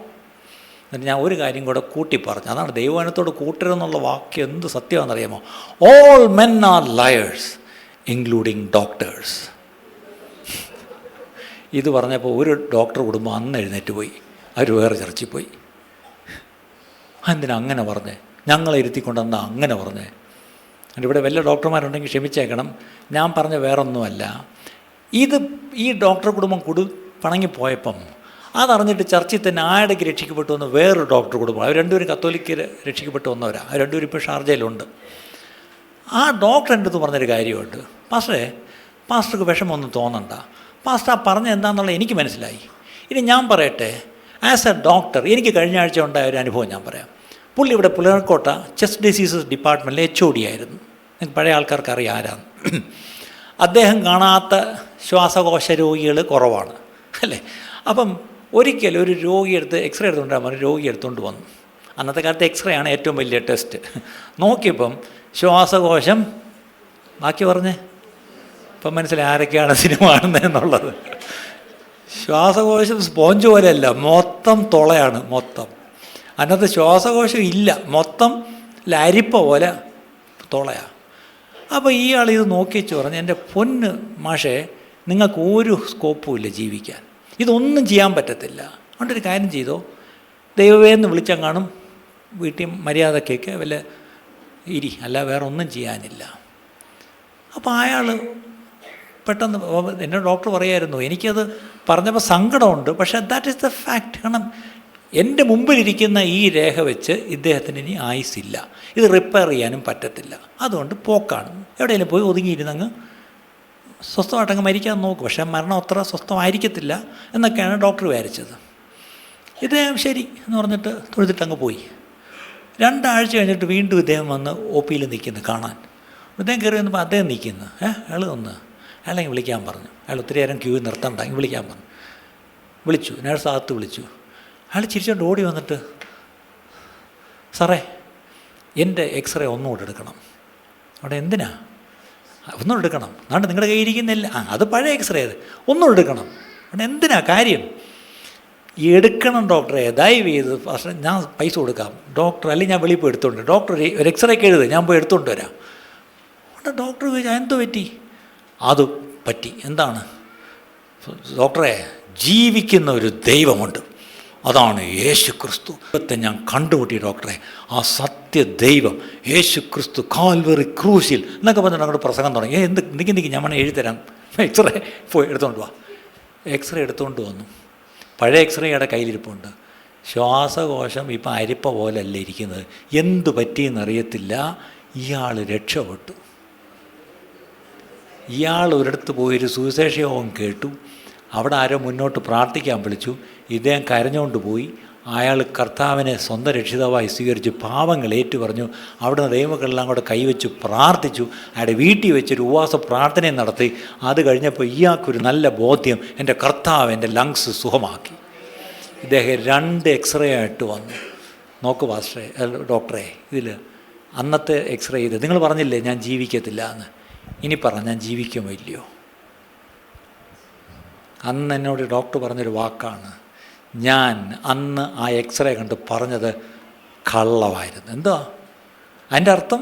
Speaker 1: എന്നിട്ട് ഞാൻ ഒരു കാര്യം കൂടെ കൂട്ടി പറഞ്ഞു. അതാണ് ദൈവവചനത്തോട് കൂട്ടരുതെന്നുള്ള വാക്യം എന്ത് സത്യമാണെന്നറിയാമോ? All men are liars including doctors. ഇത് പറഞ്ഞപ്പോൾ ഒരു ഡോക്ടർ കുടുംബം അന്ന് എഴുന്നേറ്റ് പോയി. അവർ വേറെ ചർച്ചയിൽ പോയി. എന്തിനാ അങ്ങനെ പറഞ്ഞേ? ഞങ്ങളെ ഇരുത്തിക്കൊണ്ടെന്നാ അങ്ങനെ പറഞ്ഞേ? ഇവിടെ വല്ല ഡോക്ടർമാരുണ്ടെങ്കിൽ ക്ഷമിച്ചേക്കണം, ഞാൻ പറഞ്ഞ വേറൊന്നുമല്ല. ഈ ഡോക്ടർ കുടുംബം പണങ്ങിപ്പോയപ്പം അതറിഞ്ഞിട്ട് ചർച്ചയിൽ തന്നെ ആയിടയ്ക്ക് രക്ഷിക്കപ്പെട്ടു വന്ന വേറൊരു ഡോക്ടർ കുടുംബം. അവർ രണ്ടുപേരും കത്തോലിക്ക് രക്ഷിക്കപ്പെട്ടു വന്നവരാണ്. അവർ രണ്ടുപേരും ഇപ്പോൾ ഷാർജയിലുണ്ട്. ആ ഡോക്ടർ എൻ്റെ അടുത്ത് പറഞ്ഞൊരു കാര്യമുണ്ട്. പാസ്റ്റർക്ക് വിഷമമൊന്നും തോന്നണ്ട, പാസ്റ്റർ ആ പറഞ്ഞ എന്താണെന്നുള്ളത് എനിക്ക് മനസ്സിലായി. ഇനി ഞാൻ പറയട്ടെ, ആസ് എ ഡോക്ടർ എനിക്ക് കഴിഞ്ഞ ആഴ്ച ഉണ്ടായ ഒരു അനുഭവം ഞാൻ പറയാം. പുള്ളി ഇവിടെ പുലർക്കോട്ട ചെസ്റ്റ് ഡിസീസസ് ഡിപ്പാർട്ട്മെൻറ്റിലെ HOD ആയിരുന്നു. നിങ്ങൾക്ക് പഴയ ആൾക്കാർക്ക് അറിയാം ആരാണ്. അദ്ദേഹം കാണാത്ത ശ്വാസകോശ രോഗികൾ കുറവാണ് അല്ലേ? അപ്പം ഒരിക്കൽ ഒരു രോഗിയെടുത്ത് എക്സ്റേ എടുത്തുകൊണ്ടാൽ രോഗി എടുത്തുകൊണ്ട് വന്നു. അന്നത്തെ കാലത്ത് എക്സ്റേ ആണ് ഏറ്റവും വലിയ ടെസ്റ്റ്. നോക്കിയപ്പം ശ്വാസകോശം, ബാക്കി പറഞ്ഞേ, ഇപ്പം മനസ്സിലായി ആരൊക്കെയാണ് സിനിമ കാണുന്നതെന്നുള്ളത്. ശ്വാസകോശം സ്പോഞ്ച് പോലെയല്ല, മൊത്തം തുളയാണ്. മൊത്തം അതിനകത്ത് ശ്വാസകോശം ഇല്ല, മൊത്തം അരിപ്പ പോലെ തുളയാണ്. അപ്പോൾ ഇയാൾ ഇത് നോക്കിച്ചു പറഞ്ഞു, എൻ്റെ പൊന്ന് മാഷേ, നിങ്ങൾക്ക് ഒരു സ്കോപ്പും ഇല്ല ജീവിക്കാൻ, ഇതൊന്നും ചെയ്യാൻ പറ്റത്തില്ല. അതുകൊണ്ടൊരു കാര്യം ചെയ്തോ, ദൈവമേന്ന് വിളിച്ചാൽ കാണും, വീട്ടിൽ മര്യാദക്കൊക്കെ വല്ല ഇരി, അല്ല വേറെ ഒന്നും ചെയ്യാനില്ല. അപ്പോൾ അയാൾ പെട്ടെന്ന് എന്നോട് ഡോക്ടർ പറയായിരുന്നു, എനിക്കത് പറഞ്ഞപ്പോൾ സങ്കടമുണ്ട്, പക്ഷേ ദാറ്റ് ഈസ് ദ ഫാക്റ്റ്. കാരണം എൻ്റെ മുമ്പിലിരിക്കുന്ന ഈ രേഖ വെച്ച് ഇദ്ദേഹത്തിന് ഇനി ആയുസില്ല, ഇത് റിപ്പയർ ചെയ്യാനും പറ്റത്തില്ല, അതുകൊണ്ട് പോക്കാണ്. എവിടെയെങ്കിലും പോയി ഒതുങ്ങിയിരുന്നങ്ങ് സ്വസ്ഥമായിട്ടങ്ങ് മരിക്കാൻ നോക്കും. പക്ഷേ മരണം അത്ര സ്വസ്ഥമായിരിക്കത്തില്ല എന്നൊക്കെയാണ് ഡോക്ടർ വിചാരിച്ചത്. ഇദ്ദേഹം ശരി എന്ന് പറഞ്ഞിട്ട് തൊഴുതിട്ടങ്ങ് പോയി. 2 ആഴ്ച കഴിഞ്ഞിട്ട് വീണ്ടും ഇദ്ദേഹം വന്ന് OP-യിൽ നിൽക്കുന്നു കാണാൻ. ഇദ്ദേഹം കയറി വന്നപ്പോൾ അദ്ദേഹം നിൽക്കുന്നു. അയാൾ വന്ന് അയാളെങ്കിൽ വിളിക്കാൻ പറഞ്ഞു. അയാൾ ഒത്തിരി നേരം ക്യൂ നിർത്തണ്ട, വിളിക്കാൻ പറഞ്ഞു. വിളിച്ചു, നേഴ്സ് അകത്ത് വിളിച്ചു. അയാൾ ചിരിച്ചോണ്ട് ഓടി വന്നിട്ട്, സാറേ എൻ്റെ എക്സ്റേ ഒന്നുകൂടെ എടുക്കണം. അവിടെ എന്തിനാ? ഒന്നുകൂടെ എടുക്കണം. അതുകൊണ്ട് നിങ്ങളുടെ കയ്യിൽ ഇരിക്കുന്നില്ല, അത് പഴയ എക്സ്റേ, അത് ഒന്നുകൂടെ എടുക്കണം. അവിടെ എന്തിനാ കാര്യം? എടുക്കണം ഡോക്ടറെ, ദയവ് ചെയ്ത് പക്ഷേ ഞാൻ പൈസ കൊടുക്കാം ഡോക്ടർ, അല്ലെങ്കിൽ ഞാൻ വെളിയിൽ പോയി എടുത്തുകൊണ്ട്, ഡോക്ടർ ഒരു എക്സ്റേക്ക് എഴുത്, ഞാൻ പോയി എടുത്തുകൊണ്ട് വരാം. അവിടെ ഡോക്ടർ ചോദിച്ചാൽ എന്തോ പറ്റി? അത് പറ്റി. എന്താണ് ഡോക്ടറെ? ജീവിക്കുന്ന ഒരു ദൈവമുണ്ട്, അതാണ് യേശു ക്രിസ്തു. ദൈവത്തെ ഞാൻ കണ്ടുമുട്ടി ഡോക്ടറെ, ആ സത്യ ദൈവം യേശു ക്രിസ്തു കാൽവറി ക്രൂശിൽ എന്നൊക്കെ പറഞ്ഞിട്ട് അങ്ങോട്ട് പ്രസംഗം തുടങ്ങി. നിൽക്കി ഞാൻ വേണേൽ എഴുതിത്തരാം, എക്സ്റേ പോയി എടുത്തുകൊണ്ട് വാ. എക്സ്റേ എടുത്തുകൊണ്ട് വന്നു. പഴയ എക്സ്റേയുടെ കയ്യിലിരിപ്പുണ്ട്. ശ്വാസകോശം ഇപ്പം അരിപ്പ പോലല്ല ഇരിക്കുന്നത്. എന്തു പറ്റിയെന്നറിയത്തില്ല, ഇയാൾ രക്ഷപ്പെട്ടു. ഇയാൾ ഒരിടത്ത് പോയൊരു സുവിശേഷയോഗം കേട്ടു. അവിടെ ആരോ മുന്നോട്ട് പ്രാർത്ഥിക്കാൻ വിളിച്ചു. ഇദ്ദേഹം കരഞ്ഞുകൊണ്ട് പോയി. അയാൾ കർത്താവിനെ സ്വന്തം രക്ഷിതാവായി സ്വീകരിച്ച് പാവങ്ങൾ ഏറ്റു പറഞ്ഞു. അവിടുന്ന് ദൈവങ്ങളെല്ലാം കൂടെ കൈവച്ച് പ്രാർത്ഥിച്ചു. അയാളുടെ വീട്ടിൽ വെച്ചൊരു ഉപവാസ പ്രാർത്ഥനയും നടത്തി. അത് കഴിഞ്ഞപ്പോൾ ഇയാൾക്കൊരു നല്ല ബോധ്യം, എൻ്റെ കർത്താവ് എൻ്റെ ലങ്സ് സുഖമാക്കി. ഇദ്ദേഹം 2 എക്സ്റേ ആയിട്ട് വന്നു. നോക്ക് പാസ്റ്ററെ, ഡോക്ടറെ, ഇതിൽ അന്നത്തെ എക്സ്റേ ചെയ്ത് നിങ്ങൾ പറഞ്ഞില്ലേ ഞാൻ ജീവിക്കത്തില്ല എന്ന്, ഇനി പറ ഞാൻ ജീവിക്കുമോ ഇല്ലയോ? അന്ന് എന്നോട് ഡോക്ടർ പറഞ്ഞൊരു വാക്കാണ്, ഞാൻ അന്ന് ആ എക്സ്റേ കണ്ട് പറഞ്ഞത് കള്ളമായിരുന്നു. എന്താ അതിൻ്റെ അർത്ഥം?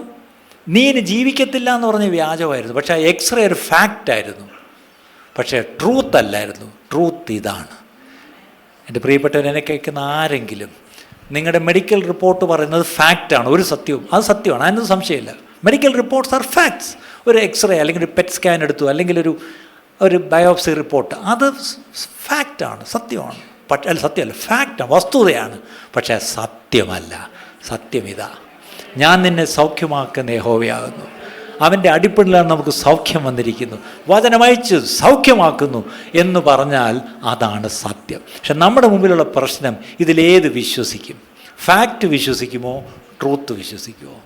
Speaker 1: നീ ഇനി ജീവിക്കത്തില്ല എന്ന് പറഞ്ഞ വ്യാജമായിരുന്നു, പക്ഷേ ആ എക്സ്റേ ഒരു ഫാക്റ്റായിരുന്നു, പക്ഷേ ട്രൂത്ത് അല്ലായിരുന്നു. ട്രൂത്ത് ഇതാണ്. എൻ്റെ പ്രിയപ്പെട്ടവരെന്നെ കേൾക്കുന്ന ആരെങ്കിലും, നിങ്ങളുടെ മെഡിക്കൽ റിപ്പോർട്ട് പറയുന്നത് ഫാക്റ്റാണ്, ഒരു സത്യവും, അത് സത്യമാണ്, അതിനൊന്നും സംശയമില്ല. Medical reports R facts. ഒരു എക്സ്റേ അല്ലെങ്കിൽ ഒരു പെറ്റ് സ്കാൻ എടുത്തു, അല്ലെങ്കിൽ ഒരു ബയോപ്സി റിപ്പോർട്ട്, അത് ഫാക്റ്റാണ്, സത്യമാണ്. അല്ല സത്യമല്ല, ഫാക്റ്റാണ്, വസ്തുതയാണ്, പക്ഷേ സത്യമല്ല. സത്യം ഇതാ, ഞാൻ നിന്നെ സൗഖ്യമാക്കുന്ന യഹോവയാകുന്നു, അവൻ്റെ അടിപ്പിടിലാണ് നമുക്ക് സൗഖ്യം വന്നിരിക്കുന്നു, വചനമയച്ച് സൗഖ്യമാക്കുന്നു എന്ന് പറഞ്ഞാൽ അതാണ് സത്യം. പക്ഷെ നമ്മുടെ മുമ്പിലുള്ള പ്രശ്നം, ഇതിലേത് വിശ്വസിക്കും? ഫാക്റ്റ് വിശ്വസിക്കുമോ, ട്രൂത്ത് വിശ്വസിക്കുമോ?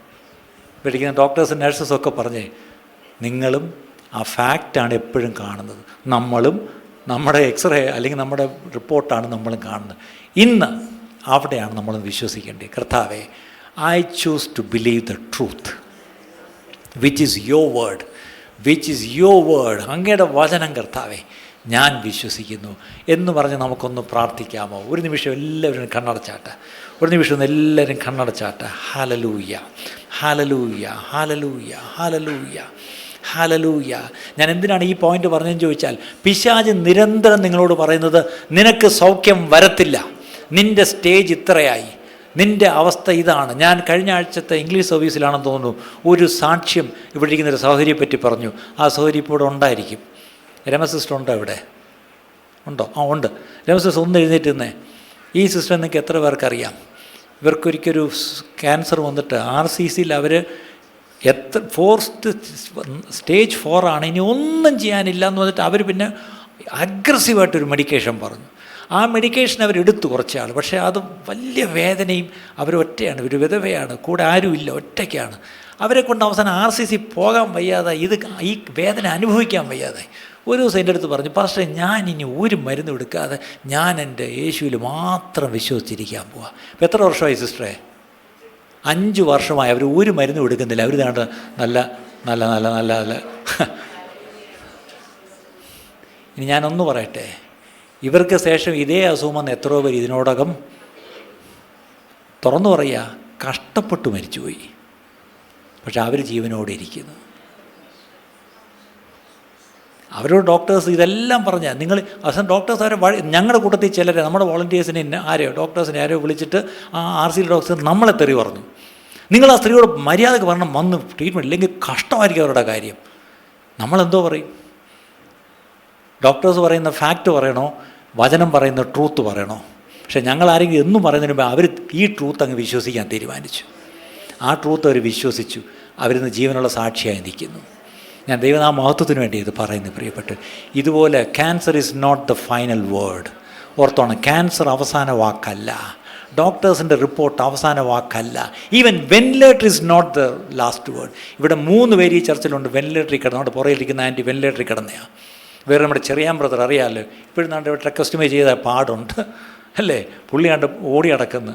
Speaker 1: പഠിക്കുന്ന ഡോക്ടേഴ്സും നഴ്സസും ഒക്കെ പറഞ്ഞേ, നിങ്ങളും ആ ഫാക്റ്റാണ് എപ്പോഴും കാണുന്നത്, നമ്മളും നമ്മുടെ എക്സ്റേ അല്ലെങ്കിൽ നമ്മുടെ റിപ്പോർട്ടാണ് നമ്മളും കാണുന്നത്. ഇന്ന് അവിടെയാണ് നമ്മൾ വിശ്വസിക്കേണ്ടത്. കർത്താവേ, I choose to believe the truth which is your word, which is your word. അങ്ങയുടെ വചനം കർത്താവേ ഞാൻ വിശ്വസിക്കുന്നു എന്ന് പറഞ്ഞ് നമുക്കൊന്ന് പ്രാർത്ഥിക്കാമോ? ഒരു നിമിഷം എല്ലാവരും കണ്ണടച്ചാട്ടെ, ഒരു നിമിഷം ഒന്ന് എല്ലാവരും കണ്ണടച്ചാട്ടെ. Hallelujah, hallelujah, hallelujah, hallelujah, hallelujah. ഞാൻ എന്തിനാണ് ഈ പോയിന്റ് പറഞ്ഞതെന്ന് ചോദിച്ചാൽ, പിശാച് നിരന്തരം നിങ്ങളോട് പറയുന്നത് നിനക്ക് സൗഖ്യം വരത്തില്ല, നിൻ്റെ സ്റ്റേജ് ഇത്രയായി, നിൻ്റെ അവസ്ഥ ഇതാണ്. ഞാൻ കഴിഞ്ഞ ആഴ്ചത്തെ ഇംഗ്ലീഷ് സർവീസിലാണെന്ന് തോന്നുന്നു ഒരു സാക്ഷ്യം ഇവിടെ ഇരിക്കുന്നൊരു സഹോദരിയെ പറ്റി പറഞ്ഞു. ആ സഹോദരി ഇപ്പോൾ ഇവിടെ ഉണ്ടായിരിക്കും. രമ സിസ്റ്റർ ഉണ്ടോ ഇവിടെ? ഉണ്ടോ? ആ ഉണ്ട്. രമ സിസ്റ്റർ ഒന്ന് എഴുന്നേറ്റ് നിന്നേ. ഈ സിസ്റ്റർ നിങ്ങൾക്ക് എത്ര പേർക്കറിയാം? ഇവർക്കൊരിക്കലൊരു ക്യാൻസർ വന്നിട്ട് RCCയിൽ അവർ സ്റ്റേജ് 4 ആണ്, ഇനി ഒന്നും ചെയ്യാനില്ല എന്ന് പറഞ്ഞിട്ട് അവർ പിന്നെ അഗ്രസീവായിട്ടൊരു മെഡിക്കേഷൻ പറഞ്ഞു. ആ മെഡിക്കേഷൻ അവരെടുത്തു കുറച്ചാൾ, പക്ഷേ അത് വലിയ വേദനയും, അവരൊറ്റയാണ്, ഒരു വിധവയാണ്, കൂടെ ആരുമില്ല, ഒറ്റയ്ക്കാണ്. അവരെ കൊണ്ട് അവസാനം RCC പോകാൻ വയ്യാതെ, ഈ വേദന അനുഭവിക്കാൻ വയ്യാതെ ഒരു ദിവസം എൻ്റെ അടുത്ത് പറഞ്ഞു, പാസ്റ്ററെ ഞാൻ ഇനി ഒരു മരുന്ന് എടുക്കാതെ ഞാൻ എൻ്റെ യേശുവിൽ മാത്രം വിശ്വസിച്ചിരിക്കാൻ പോവാം. ഇപ്പം എത്ര വർഷമായി സിസ്റ്ററെ? 5 വർഷമായി അവർ ഒരു മരുന്നും എടുക്കുന്നില്ല. അവർ നല്ല നല്ല നല്ല നല്ല നല്ല നല്ല ഇനി ഞാനൊന്ന് പറയട്ടെ, ഇവർക്ക് ശേഷം ഇതേ അസുഖം വന്ന് എത്രയോ പേര് ഇതിനോടകം തുറന്നു പറയുക കഷ്ടപ്പെട്ട് മരിച്ചുപോയി, പക്ഷെ അവർ ജീവനോടെ ഇരിക്കുന്നു. അവരോട് ഡോക്ടേഴ്സ് ഇതെല്ലാം പറഞ്ഞാൽ നിങ്ങൾ അവസാനം ഡോക്ടേഴ്സ് അവരെ ഞങ്ങളുടെ കൂട്ടത്തിൽ ചിലരെ, നമ്മുടെ വോളണ്ടിയേഴ്സിനെ ഡോക്ടേഴ്സിനെ ആരോ വിളിച്ചിട്ട് ആ RCC ഡോക്ടേഴ്സ് നമ്മളെ തെറി പറഞ്ഞു, നിങ്ങൾ ആ സ്ത്രീയോട് മര്യാദക്ക് പറഞ്ഞാൽ വന്ന് ട്രീറ്റ്മെൻറ്റ്, ഇല്ലെങ്കിൽ കഷ്ടമായിരിക്കും അവരുടെ കാര്യം. നമ്മളെന്തോ പറയും? ഡോക്ടേഴ്സ് പറയുന്ന ഫാക്റ്റ് പറയണോ, വചനം പറയുന്ന ട്രൂത്ത് പറയണോ? പക്ഷേ ഞങ്ങൾ ആരെങ്കിലും എന്നും പറയുന്നതിന് മുമ്പ് അവർ ഈ ട്രൂത്ത് അങ്ങ് വിശ്വസിക്കാൻ തീരുമാനിച്ചു. ആ ട്രൂത്ത് അവർ വിശ്വസിച്ചു, അവരിന്ന് ജീവനുള്ള സാക്ഷിയായി നിൽക്കുന്നു. ഞാൻ ദൈവനാമ മഹത്വത്തിന് വേണ്ടി ഇത് പറയുന്നു പ്രിയപ്പെട്ടു. ഇതുപോലെ cancer is not the final word. ഓർത്തോണം, ക്യാൻസർ അവസാന വാക്കല്ല, ഡോക്ടേഴ്സിൻ്റെ റിപ്പോർട്ട് അവസാന വാക്കല്ല, even ventilator is not the last word. ഇവിടെ 3 പേര് ഈ ചർച്ചിലുണ്ട് വെന്റിലേറ്ററിൽ കിടന്നു. നമ്മുടെ പുറകിലിരിക്കുന്ന ആൻറ്റി വെന്റിലേറ്ററിൽ കിടന്നതാണ്. വേറെ നമ്മുടെ ചെറിയാൻ ബ്രദർ അറിയാമല്ലോ, ഇപ്പോഴും നമ്മുടെ ട്രക്കസ്റ്റമൈ ചെയ്ത പാടുണ്ട് അല്ലേ, പുള്ളി കണ്ട് ഓടി അടക്കുന്നു.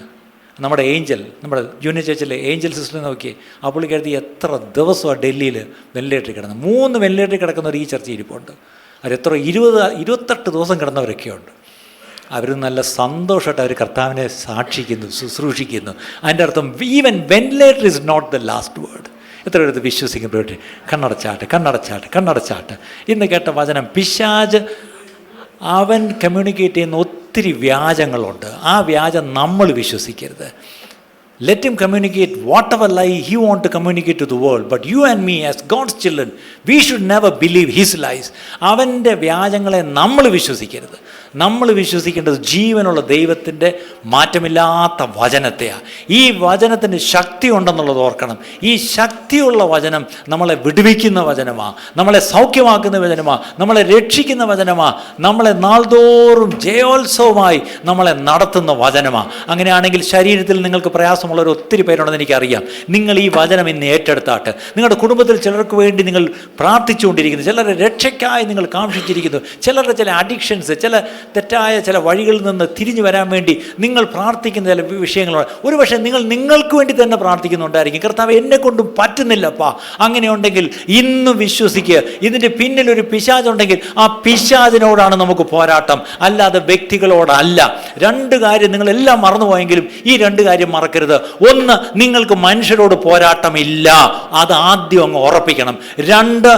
Speaker 1: നമ്മുടെ ഏഞ്ചൽ, നമ്മുടെ ജൂനിയർ ചേച്ചിലെ ഏഞ്ചൽ സിസ്റ്റർ നോക്കി, ആ പുള്ളി കരുതി എത്ര ദിവസമാണ് ഡൽഹിയിൽ വെന്റിലേറ്ററിൽ കിടന്നത്. 3 വെന്റിലേറ്ററിൽ കിടക്കുന്നവർ ഈ ചർച്ച ഇരിപ്പുണ്ട്. അവരെത്ര 28 ദിവസം കിടന്നവരൊക്കെയുണ്ട്. അവർ നല്ല സന്തോഷമായിട്ട് അവർ കർത്താവിനെ സാക്ഷിക്കുന്നു, ശുശ്രൂഷിക്കുന്നു. അതിൻ്റെ അർത്ഥം even ventilator is not the last word. എത്ര പേര് വിശ്വസിക്കുമ്പോഴേ കണ്ണടച്ചാട്ട് കണ്ണടച്ചാട്ട് കണ്ണടച്ചാട്ട്. ഇന്ന് കേട്ട വചനം, പിശാച് അവൻ കമ്മ്യൂണിക്കേറ്റ് ചെയ്യുന്ന ഒത്തിരി വ്യാജങ്ങളുണ്ട്. ആ വ്യാജം നമ്മൾ വിശ്വസിക്കരുത്. Let him communicate whatever lie he want to communicate to the world. But you and me as God's children, we should never believe his lies. അവൻ്റെ വ്യാജങ്ങളെ നമ്മൾ വിശ്വസിക്കരുത്. നമ്മൾ വിശ്വസിക്കേണ്ടത് ജീവനുള്ള ദൈവത്തിൻ്റെ മാറ്റമില്ലാത്ത വചനത്തെയാണ്. ഈ വചനത്തിൻ്റെ ശക്തി ഉണ്ടെന്നുള്ളത് ഓർക്കണം. ഈ ശക്തിയുള്ള വചനം നമ്മളെ വിടുവിക്കുന്ന വചനമാണ്, നമ്മളെ സൗഖ്യമാക്കുന്ന വചനമാണ്, നമ്മളെ രക്ഷിക്കുന്ന വചനമാണ്, നമ്മളെ നാൾതോറും ജയോത്സവമായി നമ്മളെ നടത്തുന്ന വചനമാണ്. അങ്ങനെയാണെങ്കിൽ ശരീരത്തിൽ നിങ്ങൾക്ക് പ്രയാസമുള്ളവർ ഒത്തിരി പേരുണ്ടെന്ന് എനിക്കറിയാം. നിങ്ങൾ ഈ വചനം ഇന്ന് ഏറ്റെടുത്താട്ട് നിങ്ങളുടെ കുടുംബത്തിൽ ചിലർക്ക് വേണ്ടി നിങ്ങൾ പ്രാർത്ഥിച്ചുകൊണ്ടിരിക്കുന്നു, ചിലരുടെ രക്ഷയ്ക്കായി നിങ്ങൾ കാക്ഷിച്ചിരിക്കുന്നു, ചിലരുടെ ചില അഡിക്ഷൻസ്, ചില തെറ്റായ ചില വഴികളിൽ നിന്ന് തിരിഞ്ഞു വരാൻ വേണ്ടി നിങ്ങൾ പ്രാർത്ഥിക്കുന്ന ചില വിഷയങ്ങളുണ്ട്. ഒരുപക്ഷെ നിങ്ങൾക്ക് വേണ്ടി തന്നെ പ്രാർത്ഥിക്കുന്നുണ്ടായിരിക്കും. കർത്താവ് എന്നെ കൊണ്ടും പറ്റുന്നില്ലപ്പാ. അങ്ങനെയുണ്ടെങ്കിൽ ഇന്ന് വിശ്വസിക്കുക, ഇതിൻ്റെ പിന്നിലൊരു പിശാചുണ്ടെങ്കിൽ ആ പിശാചിനോടാണ് നമുക്ക് പോരാട്ടം, അല്ലാതെ വ്യക്തികളോടല്ല. രണ്ട് കാര്യം നിങ്ങളെല്ലാം മറന്നുപോയെങ്കിലും ഈ രണ്ട് കാര്യം മറക്കരുത്. ഒന്ന്, നിങ്ങൾക്ക് മനുഷ്യരോട് പോരാട്ടമില്ല, അത് ആദ്യം അങ്ങ് ഉറപ്പിക്കണം. രണ്ട്,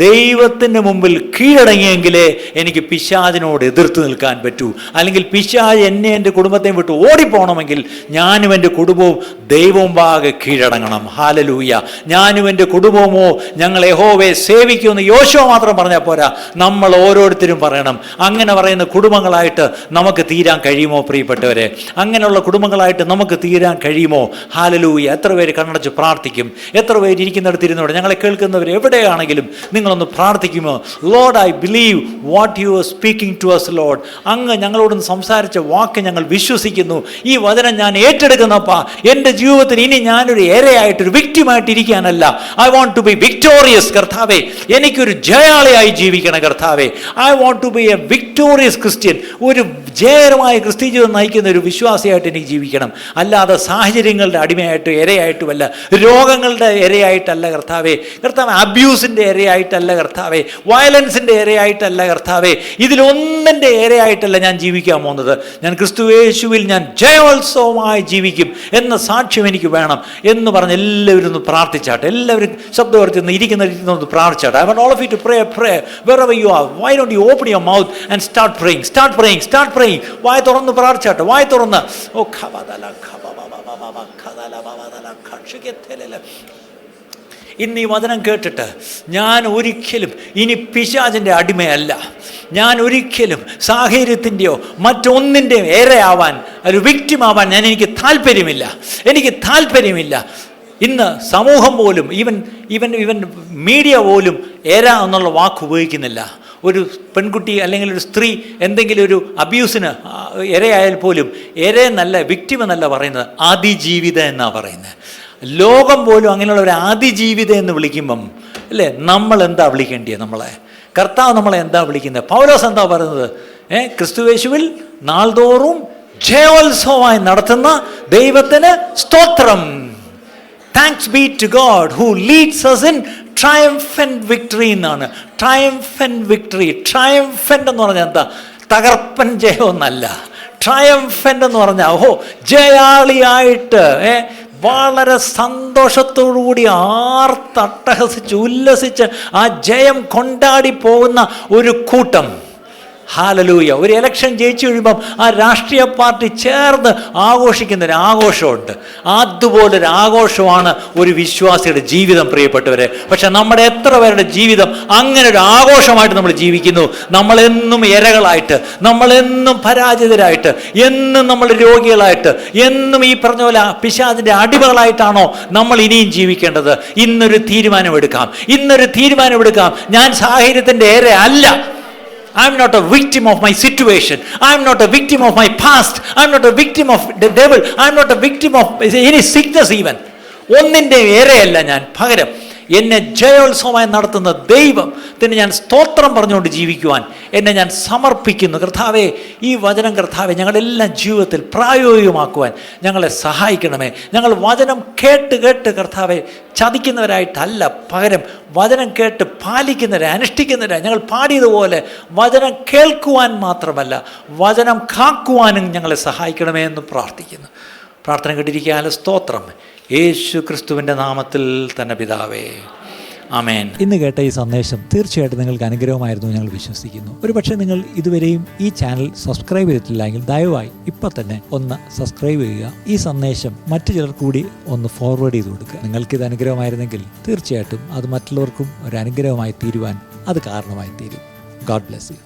Speaker 1: ദൈവത്തിൻ്റെ മുമ്പിൽ കീഴടങ്ങിയെങ്കിലേ എനിക്ക് പിശാചിനോട് എതിർത്ത് നിൽക്കാൻ പറ്റൂ. അല്ലെങ്കിൽ പിശാച് എന്നെ എൻ്റെ കുടുംബത്തെയും വിട്ട് ഓടിപ്പോണമെങ്കിൽ ഞാനും എൻ്റെ കുടുംബവും ദൈവവും ഭാഗെ കീഴടങ്ങണം. ഹല്ലേലൂയ. ഞാനും എൻ്റെ കുടുംബമോ ഞങ്ങൾ യഹോവയെ സേവിക്കുമെന്ന് യോശുവ മാത്രം പറഞ്ഞാൽ പോരാ, നമ്മൾ ഓരോരുത്തരും പറയണം. അങ്ങനെ പറയുന്ന കുടുംബങ്ങളായിട്ട് നമുക്ക് തീരാൻ കഴിയുമോ പ്രിയപ്പെട്ടവരെ? അങ്ങനെയുള്ള കുടുംബങ്ങളായിട്ട് നമുക്ക് തീരാൻ കഴിയുമോ? ഹല്ലേലൂയ. എത്ര പേര് കണ്ണടച്ച് പ്രാർത്ഥിക്കും? എത്ര പേര് ഇരിക്കുന്നിടത്ത് ഇരുന്നോടെ ഞങ്ങളെ കേൾക്കുന്നവർ എവിടെയാണെങ്കിലും നിങ്ങളൊന്ന് പ്രാർത്ഥിക്കുമോ? Lord, I believe what you are speaking to us Lord. അങ്ങ് ഞങ്ങളോടൊന്ന് സംസാരിച്ച വാക്ക് ഞങ്ങൾ വിശ്വസിക്കുന്നു. ഈ വചനം ഞാൻ ഏറ്റെടുക്കുന്നപ്പാ. എൻ്റെ ജീവിതത്തിൽ ഇനി ഞാനൊരു ഇരയായിട്ടൊരു വിക്ടിമായിട്ട് ഇരിക്കാനല്ല. I want to be victorious കർത്താവേ. എനിക്കൊരു ജയാളിയായി ജീവിക്കണം കർത്താവേ. I want to be a victorious Christian. ഒരു ജയകരമായ ക്രിസ്ത്യ ജീവിതം നയിക്കുന്ന ഒരു വിശ്വാസിയായിട്ട് എനിക്ക് ജീവിക്കണം. അല്ലാതെ സാഹചര്യങ്ങളുടെ അടിമയായിട്ടും ഇരയായിട്ടുമല്ല, രോഗങ്ങളുടെ ഇരയായിട്ടല്ല കർത്താവേ. കർത്താവ് അബ്യൂസിൻ്റെ ഇരയായിട്ടല്ല കർത്താവേ, വയലൻസിൻ്റെ ഇരയായിട്ടല്ല കർത്താവേ. ഇതിലൊന്നിൻ്റെ ഇരയായിട്ടല്ല ഞാൻ ജീവിക്കാൻ പോകുന്നത്. ഞാൻ ക്രിസ്തുയേശുവിൽ ഞാൻ ജയോത്സവമായി ജീവിക്കും എന്ന സാക്ഷ്യം എനിക്ക് വേണം എന്ന് പറഞ്ഞ് എല്ലാവരും ഒന്ന് പ്രാർത്ഥിച്ചാട്ടെ. എല്ലാവരും ശബ്ദവർത്തി ഇരിക്കുന്ന പ്രാർത്ഥിച്ചാട്ടെ. I want all of you to pray wherever you are. Why don't you open your mouth and start praying? വായ തുറന്ന് പ്രാർത്ഥിച്ചാട്ടെ. വായ തുറന്ന് ഇന്ന് ഈ വചനം കേട്ടിട്ട് ഞാൻ ഒരിക്കലും ഇനി പിശാചിൻ്റെ അടിമയല്ല. ഞാൻ ഒരിക്കലും സാഹചര്യത്തിൻ്റെയോ മറ്റൊന്നിൻ്റെയോ ഇരയാവാൻ, ഒരു വിക്ടിമാവാൻ എനിക്ക് താല്പര്യമില്ല. ഇന്ന് സമൂഹം പോലും ഈവൻ മീഡിയ പോലും ഇര എന്നുള്ള വാക്ക് ഉപയോഗിക്കുന്നില്ല. ഒരു പെൺകുട്ടി അല്ലെങ്കിൽ ഒരു സ്ത്രീ എന്തെങ്കിലും ഒരു അബ്യൂസിന് ഇരയായാൽ പോലും ഇരയെന്നല്ല, വിക്ടിമെന്നല്ല പറയുന്നത്, അതിജീവിത എന്നാണ് പറയുന്നത്. ലോകം പോലും അങ്ങനെയുള്ള ഒരു അതിജീവിത എന്ന് വിളിക്കുമ്പം അല്ലേ, നമ്മൾ എന്താ വിളിക്കേണ്ടിയത്? നമ്മളെ കർത്താവ് നമ്മളെ എന്താ വിളിക്കുന്നത്? പൗലോസ് എന്താ പറയുന്നത്? ക്രിസ്തുയേശുവിൽ നാൾതോറും ജയോത്സവമായി നടത്തുന്ന ദൈവത്തിന് സ്തോത്രം. Thanks be to God who leads us in triumphant victory എന്നാണ്. Triumphant victory. ട്രയംഫന്റ് എന്ന് പറഞ്ഞാൽ എന്താ? തകർപ്പൻ ജയമൊന്നല്ല. ട്രയംഫന്റ് എന്ന് പറഞ്ഞാൽ ജയാളിയായിട്ട് വളരെ സന്തോഷത്തോടുകൂടി ആർത്തട്ടഹസിച്ച് ഉല്ലസിച്ച് ആ ജയം കൊണ്ടാടി പോകുന്ന ഒരു കൂട്ടം. ഹല്ലേലൂയ. ഒരു ഇലക്ഷൻ ജയിച്ചു കഴിയുമ്പം ആ രാഷ്ട്രീയ പാർട്ടി ചേർന്ന് ആഘോഷിക്കുന്നൊരു ആഘോഷമുണ്ട്. അതുപോലൊരു ആഘോഷമാണ് ഒരു വിശ്വാസിയുടെ ജീവിതം പ്രിയപ്പെട്ടവരെ. പക്ഷെ നമ്മുടെ എത്ര പേരുടെ ജീവിതം അങ്ങനെ ഒരു ആഘോഷമായിട്ട് നമ്മൾ ജീവിക്കുന്നു? നമ്മളെന്നും ഇരകളായിട്ട്, നമ്മളെന്നും പരാജിതരായിട്ട്, എന്നും നമ്മൾ രോഗികളായിട്ട്, എന്നും ഈ പറഞ്ഞ പോലെ പിശാചിൻ്റെ അടിമകളായിട്ടാണോ നമ്മൾ ഇനിയും ജീവിക്കേണ്ടത്? ഇന്നൊരു തീരുമാനമെടുക്കാം. ഞാൻ സാഹചര്യത്തിൻ്റെ ഇര അല്ല. I'm not a victim of my situation. I'm not a victim of my past. I'm not a victim of the devil. I'm not a victim of any sickness even. ഒന്നിൻ്റെ ഇരയല്ല ഞാൻ. പകരം എന്നെ ജയോത്സവമായി നടത്തുന്ന ദൈവത്തിന് ഞാൻ സ്തോത്രം പറഞ്ഞുകൊണ്ട് ജീവിക്കുവാൻ എന്നെ ഞാൻ സമർപ്പിക്കുന്നു. കർത്താവേ, ഈ വചനം കർത്താവേ ഞങ്ങളെല്ലാം ജീവിതത്തിൽ പ്രായോഗികമാക്കുവാൻ ഞങ്ങളെ സഹായിക്കണമേ. ഞങ്ങൾ വചനം കേട്ട് കർത്താവേ ചതിക്കുന്നവരായിട്ടല്ല, പകരം വചനം കേട്ട് പാലിക്കുന്നവരായി, അനുഷ്ഠിക്കുന്നവരായി. ഞങ്ങൾ പാടിയതുപോലെ വചനം കേൾക്കുവാൻ മാത്രമല്ല, വചനം കാക്കുവാനും ഞങ്ങളെ സഹായിക്കണമേ എന്ന് പ്രാർത്ഥിക്കുന്നു. പ്രാർത്ഥന കേട്ടിരിക്കാൻ സ്തോത്രം. യേശു ക്രിസ്തുവിൻ്റെ നാമത്തിൽ തന്നെ പിതാവേ, ആമേൻ.
Speaker 3: ഇന്ന് കേട്ട ഈ സന്ദേശം തീർച്ചയായിട്ടും നിങ്ങൾക്ക് അനുഗ്രഹമായിരുന്നു ഞങ്ങൾ വിശ്വസിക്കുന്നു. ഒരുപക്ഷെ നിങ്ങൾ ഇതുവരെയും ഈ ചാനൽ സബ്സ്ക്രൈബ് ചെയ്തിട്ടില്ലെങ്കിൽ ദയവായി ഇപ്പം തന്നെ ഒന്ന് സബ്സ്ക്രൈബ് ചെയ്യുക. ഈ സന്ദേശം മറ്റു ചിലർ കൂടി ഒന്ന് ഫോർവേഡ് ചെയ്ത് കൊടുക്കുക. നിങ്ങൾക്കിത് അനുഗ്രഹമായിരുന്നെങ്കിൽ തീർച്ചയായിട്ടും അത് മറ്റുള്ളവർക്കും ഒരു അനുഗ്രഹമായി തീരുവാൻ അത് കാരണമായി തീരും. God bless you.